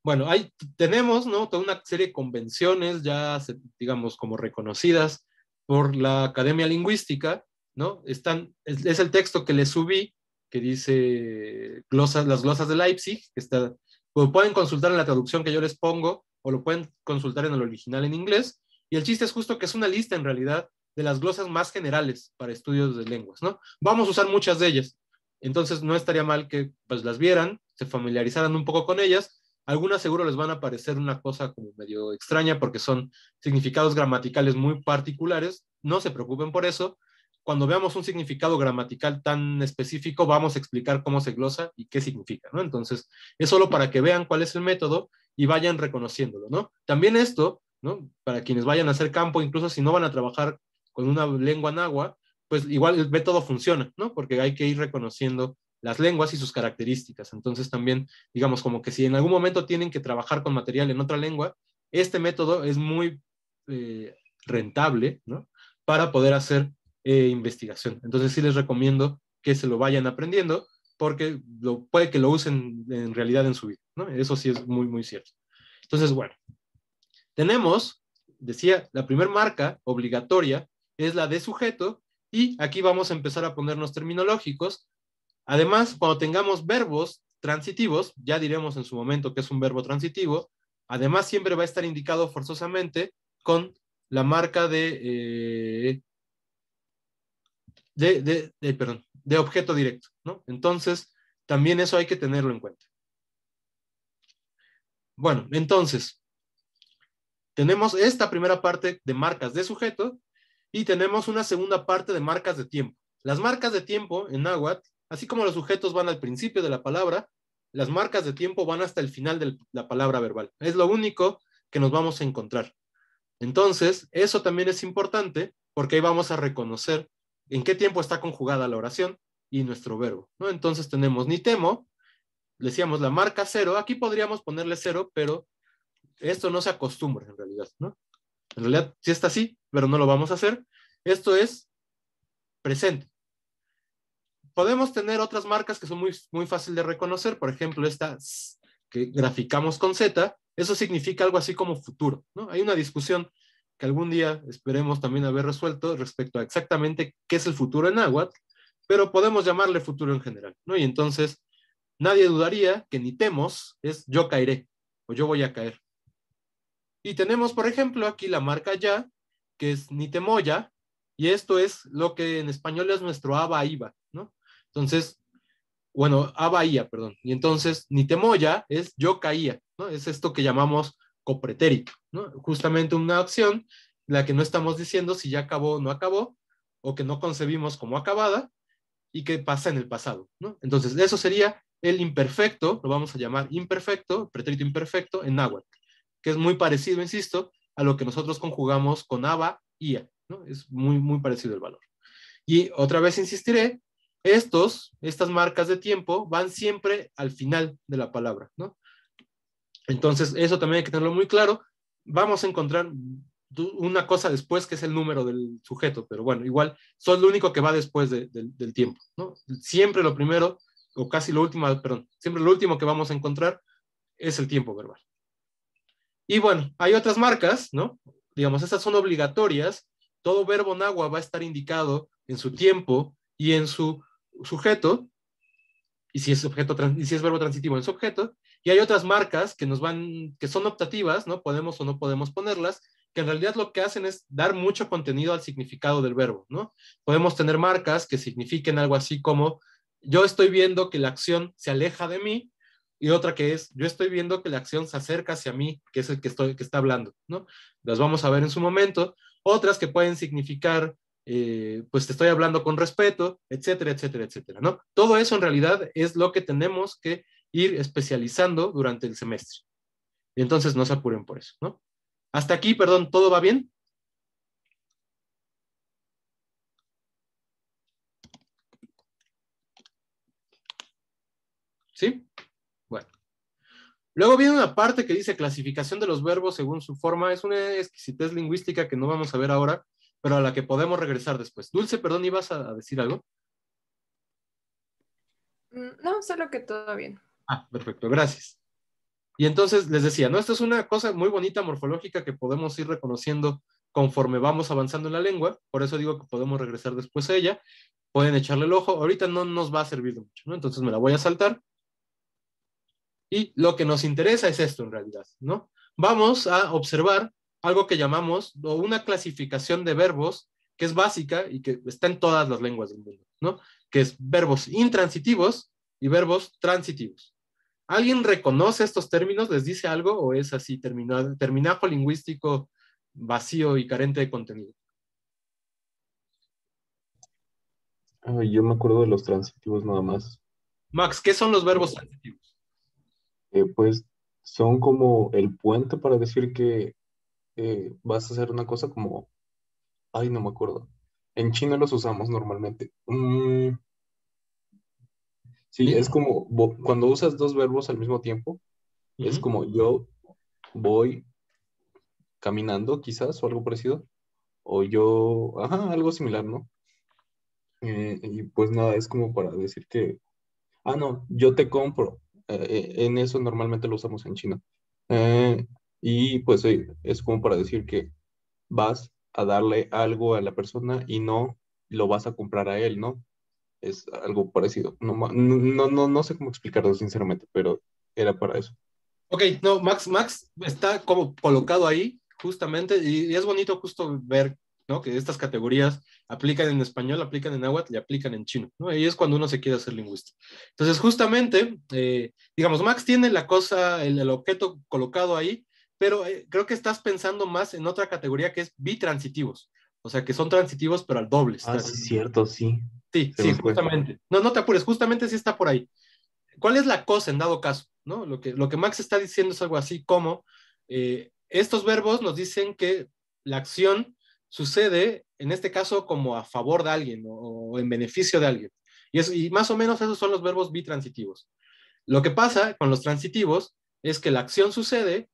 Bueno, ahí tenemos, ¿no? Toda una serie de convenciones ya, digamos, como reconocidas por la Academia Lingüística, ¿no? Es el texto que le subí, que dice las glosas de Leipzig, que está, lo pueden consultar en la traducción que yo les pongo, o lo pueden consultar en el original en inglés, y el chiste es justo que es una lista, en realidad, de las glosas más generales para estudios de lenguas, ¿no? Vamos a usar muchas de ellas, entonces no estaría mal que pues las vieran, se familiarizaran un poco con ellas. Algunas seguro les van a parecer una cosa como medio extraña porque son significados gramaticales muy particulares. No se preocupen por eso. Cuando veamos un significado gramatical tan específico, vamos a explicar cómo se glosa y qué significa, ¿no? Entonces, es solo para que vean cuál es el método y vayan reconociéndolo, ¿no? También esto, ¿no? Para quienes vayan a hacer campo, incluso si no van a trabajar con una lengua náhuatl, pues igual el método funciona, ¿no? Porque hay que ir reconociendo las lenguas y sus características. Entonces también, digamos, como que si en algún momento tienen que trabajar con material en otra lengua, este método es muy rentable, ¿no? Para poder hacer investigación. Entonces sí les recomiendo que se lo vayan aprendiendo porque puede que lo usen en realidad en su vida, ¿no? Eso sí es muy, muy cierto. Entonces, bueno, tenemos, decía, la primera marca obligatoria es la de sujeto y aquí vamos a empezar a ponernos terminológicos. Además, cuando tengamos verbos transitivos, ya diremos en su momento que es un verbo transitivo, además siempre va a estar indicado forzosamente con la marca de objeto directo, ¿no? Entonces, también eso hay que tenerlo en cuenta. Bueno, entonces, tenemos esta primera parte de marcas de sujeto Y tenemos una segunda parte de marcas de tiempo. Las marcas de tiempo en náhuatl, así como los sujetos van al principio de la palabra, las marcas de tiempo van hasta el final de la palabra verbal. Es lo único que nos vamos a encontrar. Entonces, eso también es importante porque ahí vamos a reconocer en qué tiempo está conjugada la oración y nuestro verbo, ¿no? Entonces tenemos ni temo, decíamos la marca 0, aquí podríamos ponerle 0, pero esto no se acostumbra en realidad, ¿no? En realidad sí está así, pero no lo vamos a hacer. Esto es presente. Podemos tener otras marcas que son muy fácil de reconocer, por ejemplo esta que graficamos con Z, eso significa algo así como futuro, ¿no? Hay una discusión que algún día esperemos también haber resuelto respecto a exactamente qué es el futuro en náhuatl, pero podemos llamarle futuro en general, ¿no? Y entonces nadie dudaría que ni temos es yo caeré o yo voy a caer. Y tenemos, por ejemplo, aquí la marca ya, que es ni temoya, y esto es lo que en español es nuestro aba iba, ¿no? Entonces, bueno, aba ia, perdón. Y entonces, ni temoya es yo caía, ¿no? Es esto que llamamos copretérito, ¿no? Justamente una acción, la que no estamos diciendo si ya acabó o no acabó, o que no concebimos como acabada, y que pasa en el pasado, ¿no? Entonces, eso sería el imperfecto, lo vamos a llamar imperfecto, pretérito imperfecto en náhuatl, que es muy parecido, insisto, a lo que nosotros conjugamos con aba, ia, ¿no? Es muy parecido el valor. Y otra vez insistiré, estas marcas de tiempo van siempre al final de la palabra, ¿no? Entonces, eso también hay que tenerlo muy claro. Vamos a encontrar una cosa después que es el número del sujeto, pero bueno, igual, son lo único que va después del tiempo, ¿no? Siempre lo primero, o casi lo último, perdón, siempre lo último que vamos a encontrar es el tiempo verbal. Y bueno, hay otras marcas, ¿no? Digamos, estas son obligatorias. Todo verbo náhuatl va a estar indicado en su tiempo y en su sujeto, y si es verbo transitivo en su objeto, y hay otras marcas que son optativas, ¿no? Podemos o no podemos ponerlas, que en realidad lo que hacen es dar mucho contenido al significado del verbo, ¿no? Podemos tener marcas que signifiquen algo así como, yo estoy viendo que la acción se aleja de mí, y otra que es, yo estoy viendo que la acción se acerca hacia mí, que es el que está hablando, ¿no? Las vamos a ver en su momento. Otras que pueden significar, pues te estoy hablando con respeto, etcétera, etcétera, etcétera, ¿no? Todo eso en realidad es lo que tenemos que ir especializando durante el semestre. Y entonces no se apuren por eso, ¿no? Hasta aquí, perdón, ¿todo va bien? ¿Sí? Bueno. Luego viene una parte que dice clasificación de los verbos según su forma. Es una exquisitez lingüística que no vamos a ver ahora, pero a la que podemos regresar después. Dulce, perdón, ¿ibas a decir algo? No, solo que todo bien. Ah, perfecto, gracias. Y entonces les decía, ¿no? Esto es una cosa muy bonita morfológica que podemos ir reconociendo conforme vamos avanzando en la lengua. Por eso digo que podemos regresar después a ella. Pueden echarle el ojo. Ahorita no nos va a servir de mucho, ¿no? Entonces me la voy a saltar. Y lo que nos interesa es esto en realidad, ¿no? Vamos a observar algo que llamamos una clasificación de verbos que es básica y que está en todas las lenguas del mundo, ¿no? Que es verbos intransitivos y verbos transitivos. ¿Alguien reconoce estos términos? ¿Les dice algo o es así, terminajo lingüístico vacío y carente de contenido? Yo me acuerdo de los transitivos nada más. Max, ¿qué son los verbos transitivos? Pues son como el puente para decir que vas a hacer una cosa como... Ay, no me acuerdo. En China los usamos normalmente. Sí, ¿Sí? es como cuando usas dos verbos al mismo tiempo, es como yo voy caminando quizás o algo parecido, o yo, ajá, algo similar, ¿no? Y pues nada, es como para decir que, no, yo te compro. En eso normalmente lo usamos en China. Y pues es como para decir que vas a darle algo a la persona y no lo vas a comprar a él, ¿no? Es algo parecido. No sé cómo explicarlo sinceramente, pero era para eso. Ok, no, Max está como colocado ahí, justamente, y es bonito justo ver, ¿no? Que estas categorías aplican en español, aplican en náhuatl y aplican en chino, ¿no? Y es cuando uno se quiere hacer lingüista. Entonces, justamente, digamos, Max tiene la cosa, el objeto colocado ahí, pero creo que estás pensando más en otra categoría que es bitransitivos. O sea, que son transitivos, pero al doble. Ah, sí, cierto, sí. Sí, Se sí, me fue. justamente. No, no te apures, justamente sí está por ahí. ¿Cuál es la cosa en dado caso? ¿No? Lo que Max está diciendo es algo así como estos verbos nos dicen que la acción sucede, en este caso, como a favor de alguien o en beneficio de alguien. Y más o menos esos son los verbos bitransitivos. Lo que pasa con los transitivos es que la acción sucede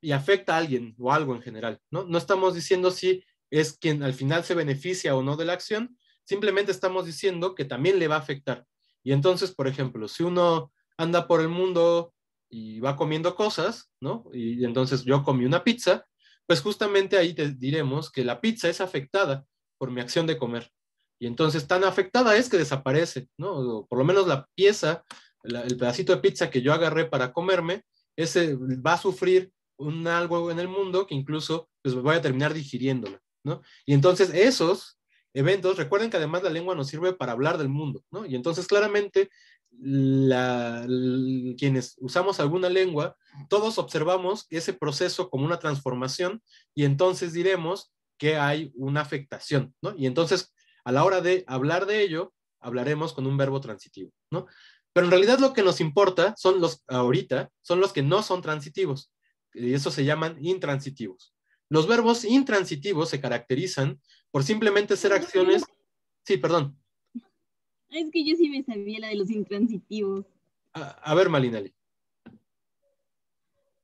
y afecta a alguien o algo en general, ¿no? No estamos diciendo si es quien al final se beneficia o no de la acción, simplemente estamos diciendo que también le va a afectar. Y entonces, por ejemplo, si uno anda por el mundo y va comiendo cosas, ¿no? Y entonces yo comí una pizza, pues justamente ahí te diremos que la pizza es afectada por mi acción de comer. Y entonces tan afectada es que desaparece, ¿no? O por lo menos la pieza, el pedacito de pizza que yo agarré para comerme, ese va a sufrir algo en el mundo que incluso pues voy a terminar digiriéndola, ¿no? Y entonces esos eventos, recuerden que además la lengua nos sirve para hablar del mundo, ¿no? Y entonces claramente quienes usamos alguna lengua, todos observamos ese proceso como una transformación y entonces diremos que hay una afectación, ¿no? Y entonces a la hora de hablar de ello, hablaremos con un verbo transitivo, ¿no? Pero en realidad lo que nos importa son ahorita, son los que no son transitivos y eso se llaman intransitivos. Los verbos intransitivos se caracterizan por simplemente ser acciones. Sí, perdón. Es que yo sí me sabía la de los intransitivos. A ver, Malinali.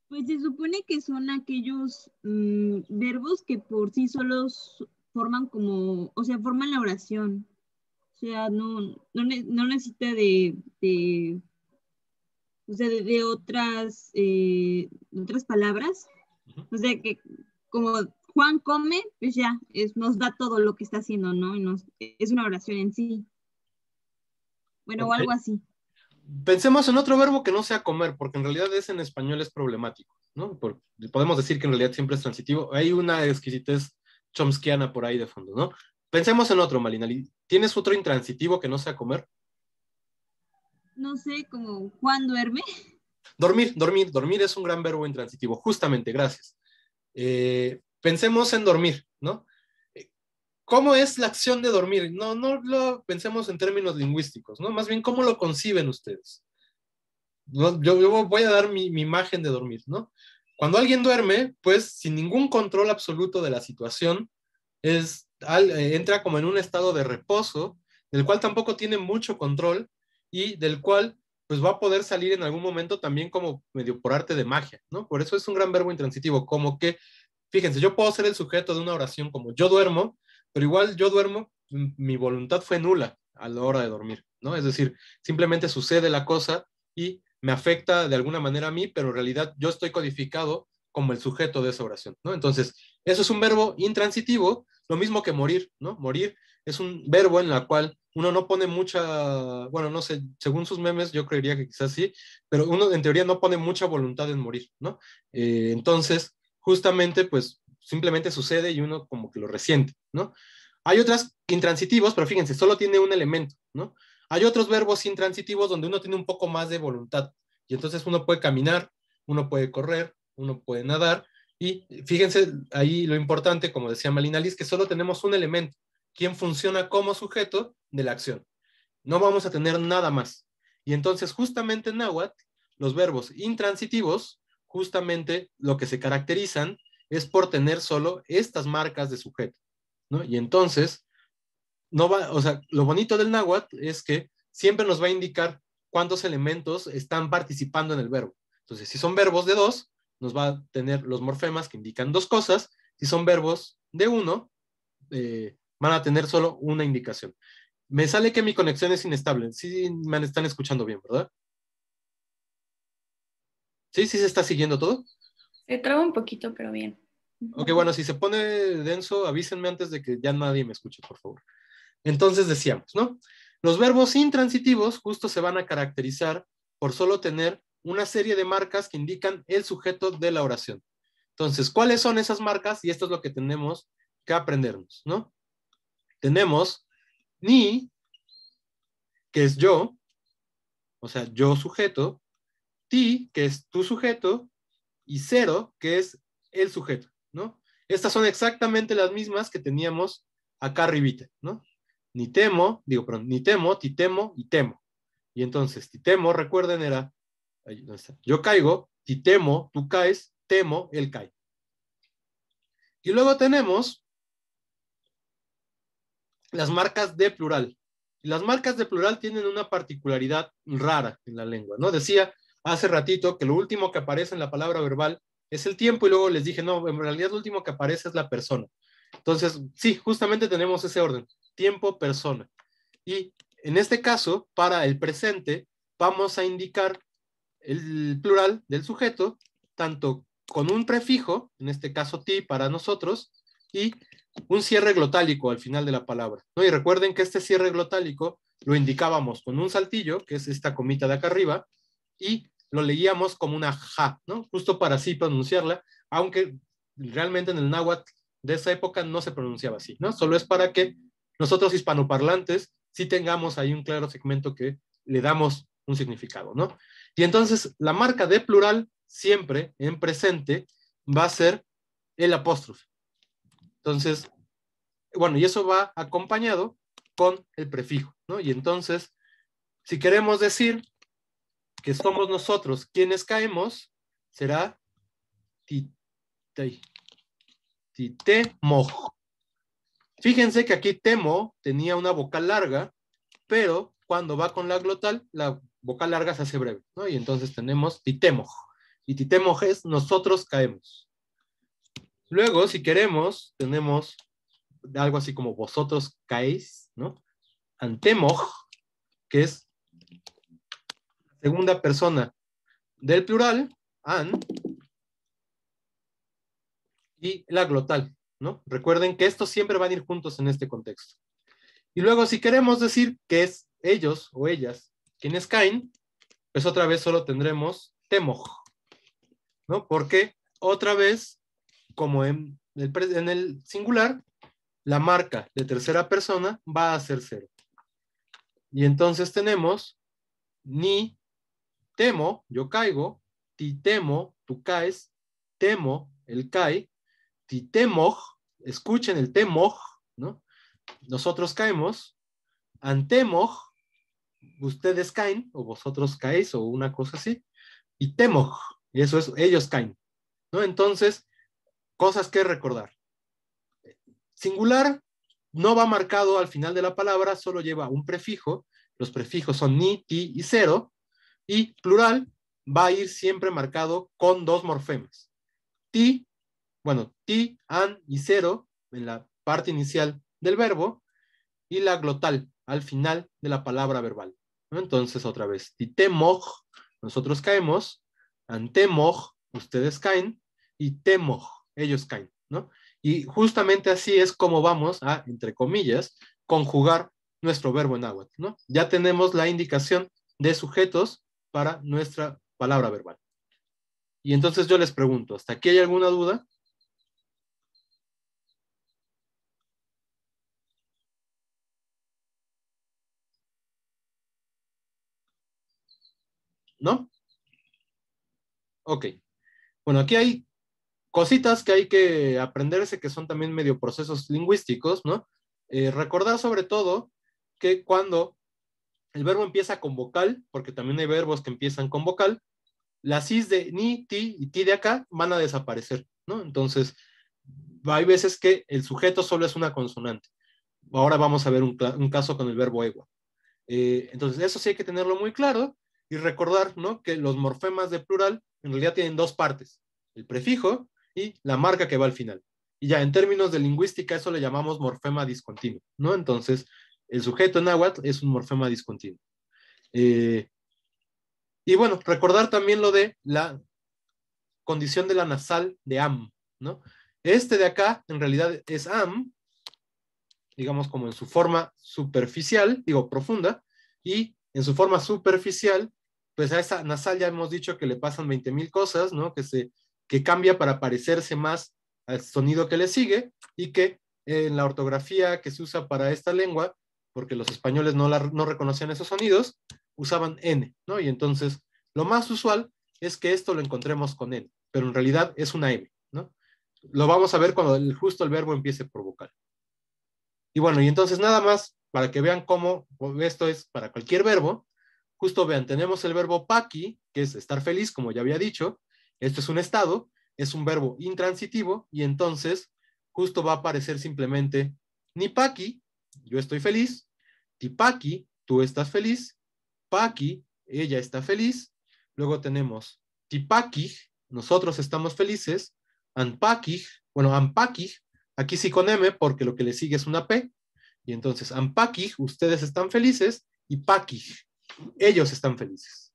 Pues se supone que son aquellos verbos que por sí solos forman como, o sea, forman la oración. O sea, no necesita o sea, de otras palabras. O sea, que como Juan come, pues ya, nos da todo lo que está haciendo, ¿no? Es una oración en sí. Bueno, o Okay. algo así. Pensemos en otro verbo que no sea comer, porque en realidad ese en español es problemático, ¿no? Podemos decir que en realidad siempre es transitivo. Hay una exquisitez chomskiana por ahí de fondo, ¿no? Pensemos en otro, Malinali. ¿Tienes otro intransitivo que no sea comer? No sé, como Juan duerme. Dormir es un gran verbo intransitivo, justamente, gracias. Pensemos en dormir, ¿no? ¿Cómo es la acción de dormir? No lo pensemos en términos lingüísticos, ¿no? Más bien, ¿cómo lo conciben ustedes? Yo voy a dar mi imagen de dormir, ¿no? Cuando alguien duerme, pues sin ningún control absoluto de la situación, entra como en un estado de reposo, del cual tampoco tiene mucho control y del cual pues va a poder salir en algún momento también como medio por arte de magia, ¿no? Por eso es un gran verbo intransitivo, como que, fíjense, yo puedo ser el sujeto de una oración como yo duermo, pero igual yo duermo, mi voluntad fue nula a la hora de dormir, ¿no? Es decir, simplemente sucede la cosa y me afecta de alguna manera a mí, pero en realidad yo estoy codificado como el sujeto de esa oración, ¿no? Entonces, eso es un verbo intransitivo, lo mismo que morir, ¿no? Morir es un verbo en el cual uno no pone mucha, bueno, no sé, según sus memes yo creería que quizás sí, pero uno en teoría no pone mucha voluntad en morir, ¿no? Entonces, justamente, pues simplemente sucede y uno como que lo resiente, ¿no? Hay otras intransitivos, pero fíjense, solo tiene un elemento, ¿no? Hay otros verbos intransitivos donde uno tiene un poco más de voluntad y entonces uno puede caminar, uno puede correr, uno puede nadar y fíjense ahí lo importante, como decía Malina Liz, que solo tenemos un elemento, quien funciona como sujeto de la acción. No vamos a tener nada más. Y entonces justamente en náhuatl, los verbos intransitivos, justamente lo que se caracterizan es por tener solo estas marcas de sujeto, ¿no? Y entonces no va, o sea, lo bonito del náhuatl es que siempre nos va a indicar cuántos elementos están participando en el verbo. Entonces, si son verbos de dos, nos va a tener los morfemas que indican dos cosas. Si son verbos de uno, van a tener solo una indicación. Me sale que mi conexión es inestable. Sí me están escuchando bien, ¿verdad? Sí, sí se está siguiendo todo. Se traba un poquito, pero bien. Ok, bueno, si se pone denso, avísenme antes de que ya nadie me escuche, por favor. Entonces decíamos, ¿no? Los verbos intransitivos justo se van a caracterizar por solo tener una serie de marcas que indican el sujeto de la oración. Entonces, ¿cuáles son esas marcas? Y esto es lo que tenemos que aprendernos, ¿no? Tenemos ni, que es yo, o sea, yo sujeto, ti, que es tu sujeto, y cero, que es el sujeto, ¿no? Estas son exactamente las mismas que teníamos acá arribita, ¿no? Ni temo, ti temo y temo. Y entonces, ti temo, recuerden, era, ahí, ¿dónde está? Yo caigo, ti temo, tú caes, temo, él cae. Y luego tenemos las marcas de plural. Y las marcas de plural tienen una particularidad rara en la lengua, ¿no? Decía hace ratito que lo último que aparece en la palabra verbal es el tiempo y luego les dije, no, en realidad lo último que aparece es la persona. Entonces, sí, justamente tenemos ese orden, tiempo, persona. Y en este caso, para el presente, vamos a indicar el plural del sujeto, tanto con un prefijo, en este caso ti para nosotros, y un cierre glotálico al final de la palabra, ¿no? Y recuerden que este cierre glotálico lo indicábamos con un saltillo, que es esta comita de acá arriba, y lo leíamos como una ja, ¿no? Justo para así pronunciarla, aunque realmente en el náhuatl de esa época no se pronunciaba así, ¿no? Solo es para que nosotros hispanoparlantes sí tengamos ahí un claro segmento que le damos un significado, ¿no? Y entonces la marca de plural siempre en presente va a ser el apóstrofe. Entonces, bueno, y eso va acompañado con el prefijo, ¿no? Y entonces, si queremos decir que somos nosotros quienes caemos, será titemo. Fíjense que aquí temo tenía una vocal larga, pero cuando va con la glotal, la vocal larga se hace breve, ¿no? Y entonces tenemos titemo. Y titemo es nosotros caemos. Luego, si queremos, tenemos algo así como vosotros caéis, ¿no? Antemoj, que es la segunda persona del plural, an, y la glotal, ¿no? Recuerden que estos siempre van a ir juntos en este contexto. Y luego, si queremos decir que es ellos o ellas quienes caen, pues otra vez solo tendremos temoj, ¿no? Porque otra vez, como en el singular, la marca de tercera persona va a ser 0. Y entonces tenemos ni temo, yo caigo, ti temo, tú caes, temo, él cae, ti temoj, escuchen el temoj, ¿no? Nosotros caemos, antemoj, ustedes caen, o vosotros caéis, o una cosa así, y temoj, y eso es, ellos caen, ¿no? Entonces, cosas que recordar. Singular no va marcado al final de la palabra, solo lleva un prefijo, los prefijos son ni, ti y 0, y plural va a ir siempre marcado con 2 morfemas. Ti, bueno, ti, an y 0 en la parte inicial del verbo, y la glotal al final de la palabra verbal, ¿no? Entonces, otra vez, titemoj, nosotros caemos, antemoj, ustedes caen, y temoj, ellos caen, ¿no? Y justamente así es como vamos a, entre comillas, conjugar nuestro verbo en náhuatl, ¿no? Ya tenemos la indicación de sujetos para nuestra palabra verbal. Y entonces yo les pregunto, ¿hasta aquí hay alguna duda? ¿No? Ok. Bueno, aquí hay cositas que hay que aprenderse que son también medio procesos lingüísticos, ¿no? Recordar sobre todo que cuando el verbo empieza con vocal, porque también hay verbos que empiezan con vocal, las is de ni, ti y ti de acá van a desaparecer, ¿no? Entonces, hay veces que el sujeto solo es una consonante. Ahora vamos a ver un caso con el verbo egua. Entonces, eso sí hay que tenerlo muy claro y recordar, ¿no? Que los morfemas de plural en realidad tienen 2 partes, el prefijo y la marca que va al final. Y ya en términos de lingüística eso le llamamos morfema discontinuo, ¿no? Entonces, el sujeto en náhuatl es un morfema discontinuo. Y bueno, recordar también lo de la condición de la nasal de am, ¿no? Este de acá en realidad es am, digamos como en su forma superficial, digo profunda, y en su forma superficial, pues a esa nasal ya hemos dicho que le pasan 20,000 cosas, ¿no? Que cambia para parecerse más al sonido que le sigue, y que en la ortografía que se usa para esta lengua, porque los españoles no reconocían esos sonidos, usaban N, ¿no? Y entonces lo más usual es que esto lo encontremos con N, pero en realidad es una M, ¿no? lo vamos a ver cuando justo el verbo empiece por vocal. Y bueno, y entonces nada más, para que vean cómo esto es para cualquier verbo, justo vean, tenemos el verbo paqui, que es estar feliz, como ya había dicho. Esto es un estado, es un verbo intransitivo, y entonces justo va a aparecer simplemente ni paqui, yo estoy feliz, tipaqui, tú estás feliz, paqui, ella está feliz. Luego tenemos tipaqui, nosotros estamos felices, anpaqui, bueno, ampaqui, aquí sí con M, porque lo que le sigue es una P, y entonces ampaqui, ustedes están felices, y paqui, ellos están felices.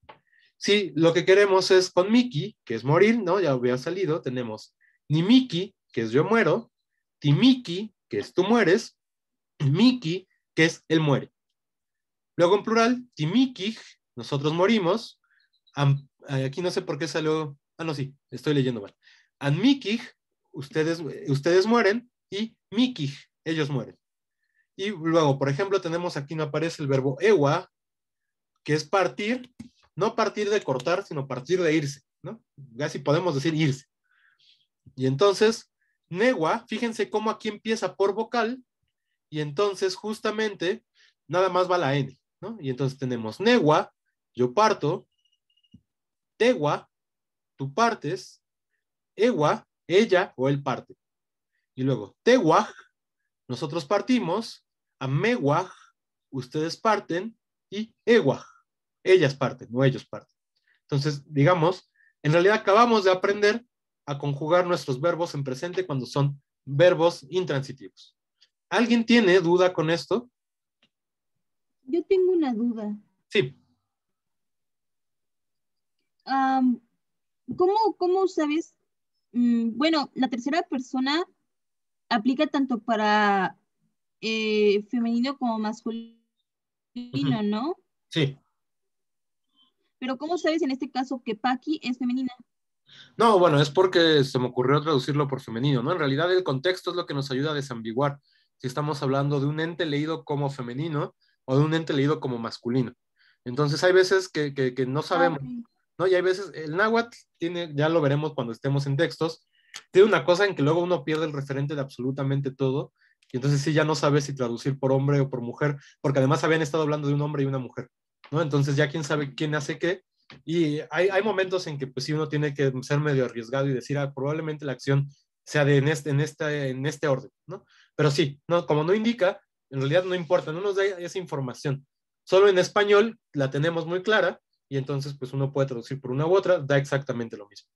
Sí, lo que queremos es con Miki, que es morir, ¿no? Ya había salido, tenemos Nimiki, que es yo muero, Timiki, que es tú mueres, Miki, que es él muere. Luego en plural, Timiki, nosotros morimos, aquí no sé por qué salió, no, sí, estoy leyendo mal. Anmiki, ustedes mueren, y Miki, ellos mueren. Y luego, por ejemplo, tenemos aquí no aparece el verbo ewa, que es partir, no partir de cortar, sino partir de irse, ¿no? Casi podemos decir irse. Y entonces, newa, fíjense cómo aquí empieza por vocal, y entonces justamente nada más va la N, ¿no? Y entonces tenemos newa, yo parto, tewa, tú partes, ewa, ella o él parte. Y luego, tewa, nosotros partimos, amewa, ustedes parten, y ewa, ellas parten o ellos parten. Entonces, digamos, en realidad acabamos de aprender a conjugar nuestros verbos en presente cuando son verbos intransitivos. ¿Alguien tiene duda con esto? Yo tengo una duda. Sí. ¿Cómo sabes? Bueno, la tercera persona aplica tanto para femenino como masculino, ¿no? Sí. Pero ¿cómo sabes en este caso que Paqui es femenina? No, bueno, es porque se me ocurrió traducirlo por femenino, ¿no? En realidad el contexto es lo que nos ayuda a desambiguar si estamos hablando de un ente leído como femenino o de un ente leído como masculino. Entonces hay veces que no sabemos, Okay. ¿no? Y hay veces, el náhuatl tiene, ya lo veremos cuando estemos en textos, tiene una cosa en que luego uno pierde el referente de absolutamente todo, y entonces sí ya no sabe si traducir por hombre o por mujer, porque además habían estado hablando de un hombre y una mujer, ¿no? Entonces ya quién sabe quién hace qué, y hay momentos en que pues sí uno tiene que ser medio arriesgado y decir, probablemente la acción sea de en este orden, ¿no? Pero sí, no, como no indica, en realidad no importa, no nos da esa información. Solo en español la tenemos muy clara, y entonces pues uno puede traducir por una u otra, da exactamente lo mismo.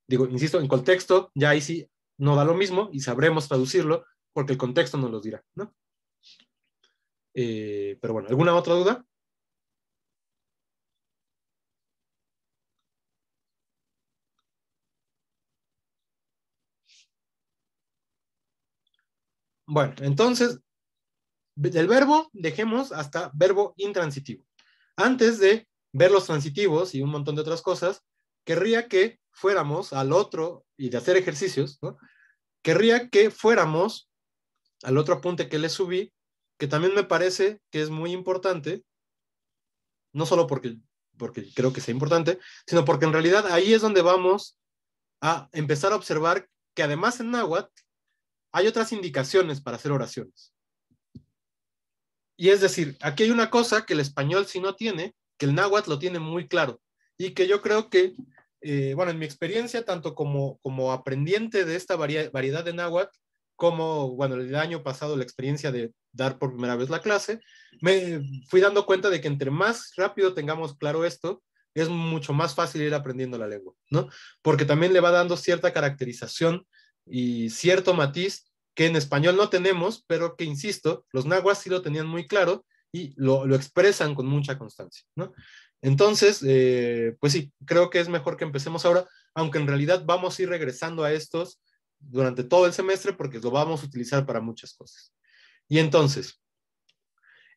Digo, insisto, en contexto, ya ahí sí no da lo mismo y sabremos traducirlo porque el contexto nos lo dirá, ¿no? Pero bueno, ¿alguna otra duda? Bueno, entonces, del verbo dejemos hasta verbo intransitivo. Antes de ver los transitivos y un montón de otras cosas, querría que fuéramos al otro, y de hacer ejercicios, ¿no? Querría que fuéramos al otro apunte que les subí, que también me parece que es muy importante, no solo porque creo que sea importante, sino porque en realidad ahí es donde vamos a empezar a observar que además en náhuatl hay otras indicaciones para hacer oraciones. Y es decir, aquí hay una cosa que el español sí no tiene, que el náhuatl lo tiene muy claro, y que yo creo que, bueno, en mi experiencia, tanto como aprendiente de esta variedad de náhuatl, como, bueno, el año pasado la experiencia de dar por primera vez la clase, me fui dando cuenta de que entre más rápido tengamos claro esto, es mucho más fácil ir aprendiendo la lengua, ¿no? Porque también le va dando cierta caracterización y cierto matiz que en español no tenemos, pero que, insisto, los nahuas sí lo tenían muy claro y lo expresan con mucha constancia, ¿no? Entonces, pues sí, creo que es mejor que empecemos ahora, aunque en realidad vamos a ir regresando a estos durante todo el semestre porque lo vamos a utilizar para muchas cosas. Y entonces,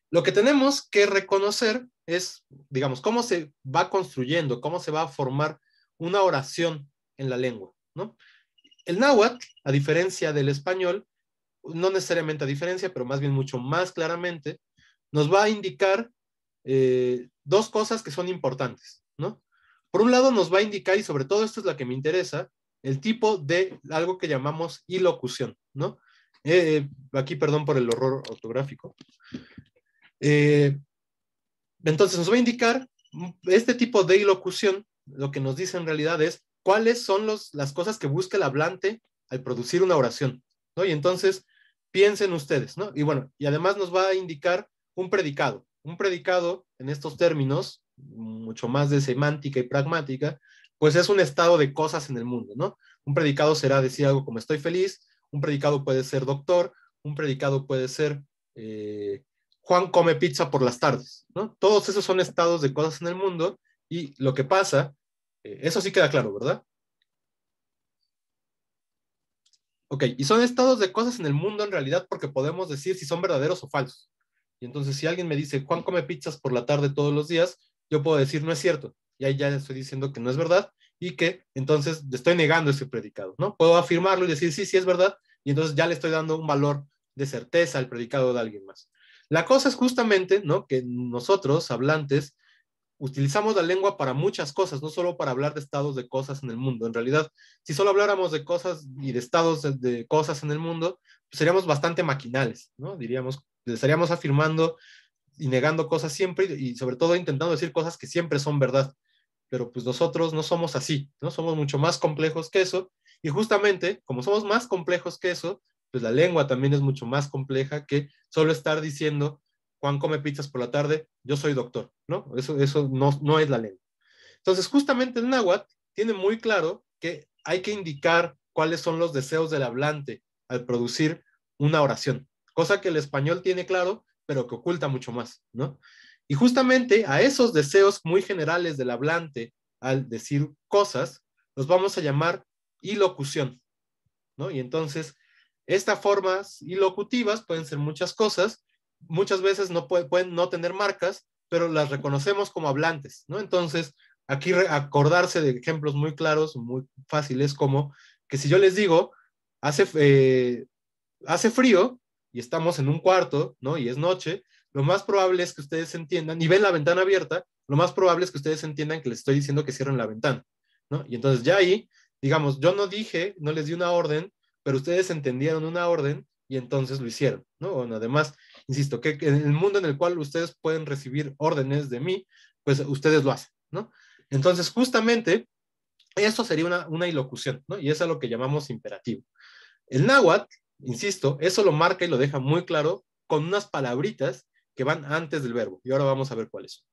lo que tenemos que reconocer es, digamos, cómo se va construyendo, cómo se va a formar una oración en la lengua, ¿no? El náhuatl, a diferencia del español, no necesariamente a diferencia, pero más bien mucho más claramente, nos va a indicar dos cosas que son importantes, ¿no? Por un lado nos va a indicar, y sobre todo esto es la que me interesa, el tipo de algo que llamamos ilocución, ¿no? Aquí, perdón por el horror ortográfico. Entonces nos va a indicar este tipo de ilocución. Lo que nos dice en realidad es cuáles son las cosas que busca el hablante al producir una oración, ¿no? Y entonces piensen ustedes, ¿no? Y bueno, y además nos va a indicar un predicado. Un predicado, en estos términos, mucho más de semántica y pragmática, pues es un estado de cosas en el mundo, ¿no? Un predicado será decir algo como estoy feliz, un predicado puede ser doctor, un predicado puede ser Juan come pizza por las tardes, ¿no? Todos esos son estados de cosas en el mundo y lo que pasa, eso sí queda claro, ¿verdad? Ok, y son estados de cosas en el mundo en realidad porque podemos decir si son verdaderos o falsos. Y entonces si alguien me dice, Juan come pizzas por la tarde todos los días, yo puedo decir, no es cierto. Y ahí ya estoy diciendo que no es verdad y que entonces le estoy negando ese predicado, ¿no? Puedo afirmarlo y decir, sí, sí es verdad, y entonces ya le estoy dando un valor de certeza al predicado de alguien más. La cosa es justamente, ¿no? Que nosotros, hablantes, utilizamos la lengua para muchas cosas, no solo para hablar de estados de cosas en el mundo. En realidad, si solo habláramos de cosas y de estados de cosas en el mundo, pues seríamos bastante maquinales, ¿no? Diríamos, estaríamos afirmando y negando cosas siempre y sobre todo intentando decir cosas que siempre son verdad. Pero pues nosotros no somos así, ¿no? Somos mucho más complejos que eso y justamente como somos más complejos que eso, pues la lengua también es mucho más compleja que solo estar diciendo Juan come pizzas por la tarde, yo soy doctor, ¿no? Eso no es la lengua. Entonces, justamente el náhuatl tiene muy claro que hay que indicar cuáles son los deseos del hablante al producir una oración, cosa que el español tiene claro, pero que oculta mucho más, ¿no? Y justamente a esos deseos muy generales del hablante al decir cosas, los vamos a llamar ilocución, ¿no? Y entonces, estas formas ilocutivas pueden ser muchas cosas, muchas veces no pueden no tener marcas, pero las reconocemos como hablantes, ¿no? Entonces, aquí acordarse de ejemplos muy claros, muy fáciles, como que si yo les digo, hace frío y estamos en un cuarto, ¿no? Y es noche, lo más probable es que ustedes entiendan, y ven la ventana abierta, lo más probable es que ustedes entiendan que les estoy diciendo que cierren la ventana, ¿no? Y entonces ya ahí, digamos, yo no dije, no les di una orden, pero ustedes entendieron una orden y entonces lo hicieron, ¿no? Bueno, además, insisto, que en el mundo en el cual ustedes pueden recibir órdenes de mí, pues ustedes lo hacen, ¿no? Entonces, justamente, eso sería una ilocución, ¿no? Y eso es lo que llamamos imperativo. El náhuatl, insisto, eso lo marca y lo deja muy claro con unas palabritas que van antes del verbo. Y ahora vamos a ver cuáles son.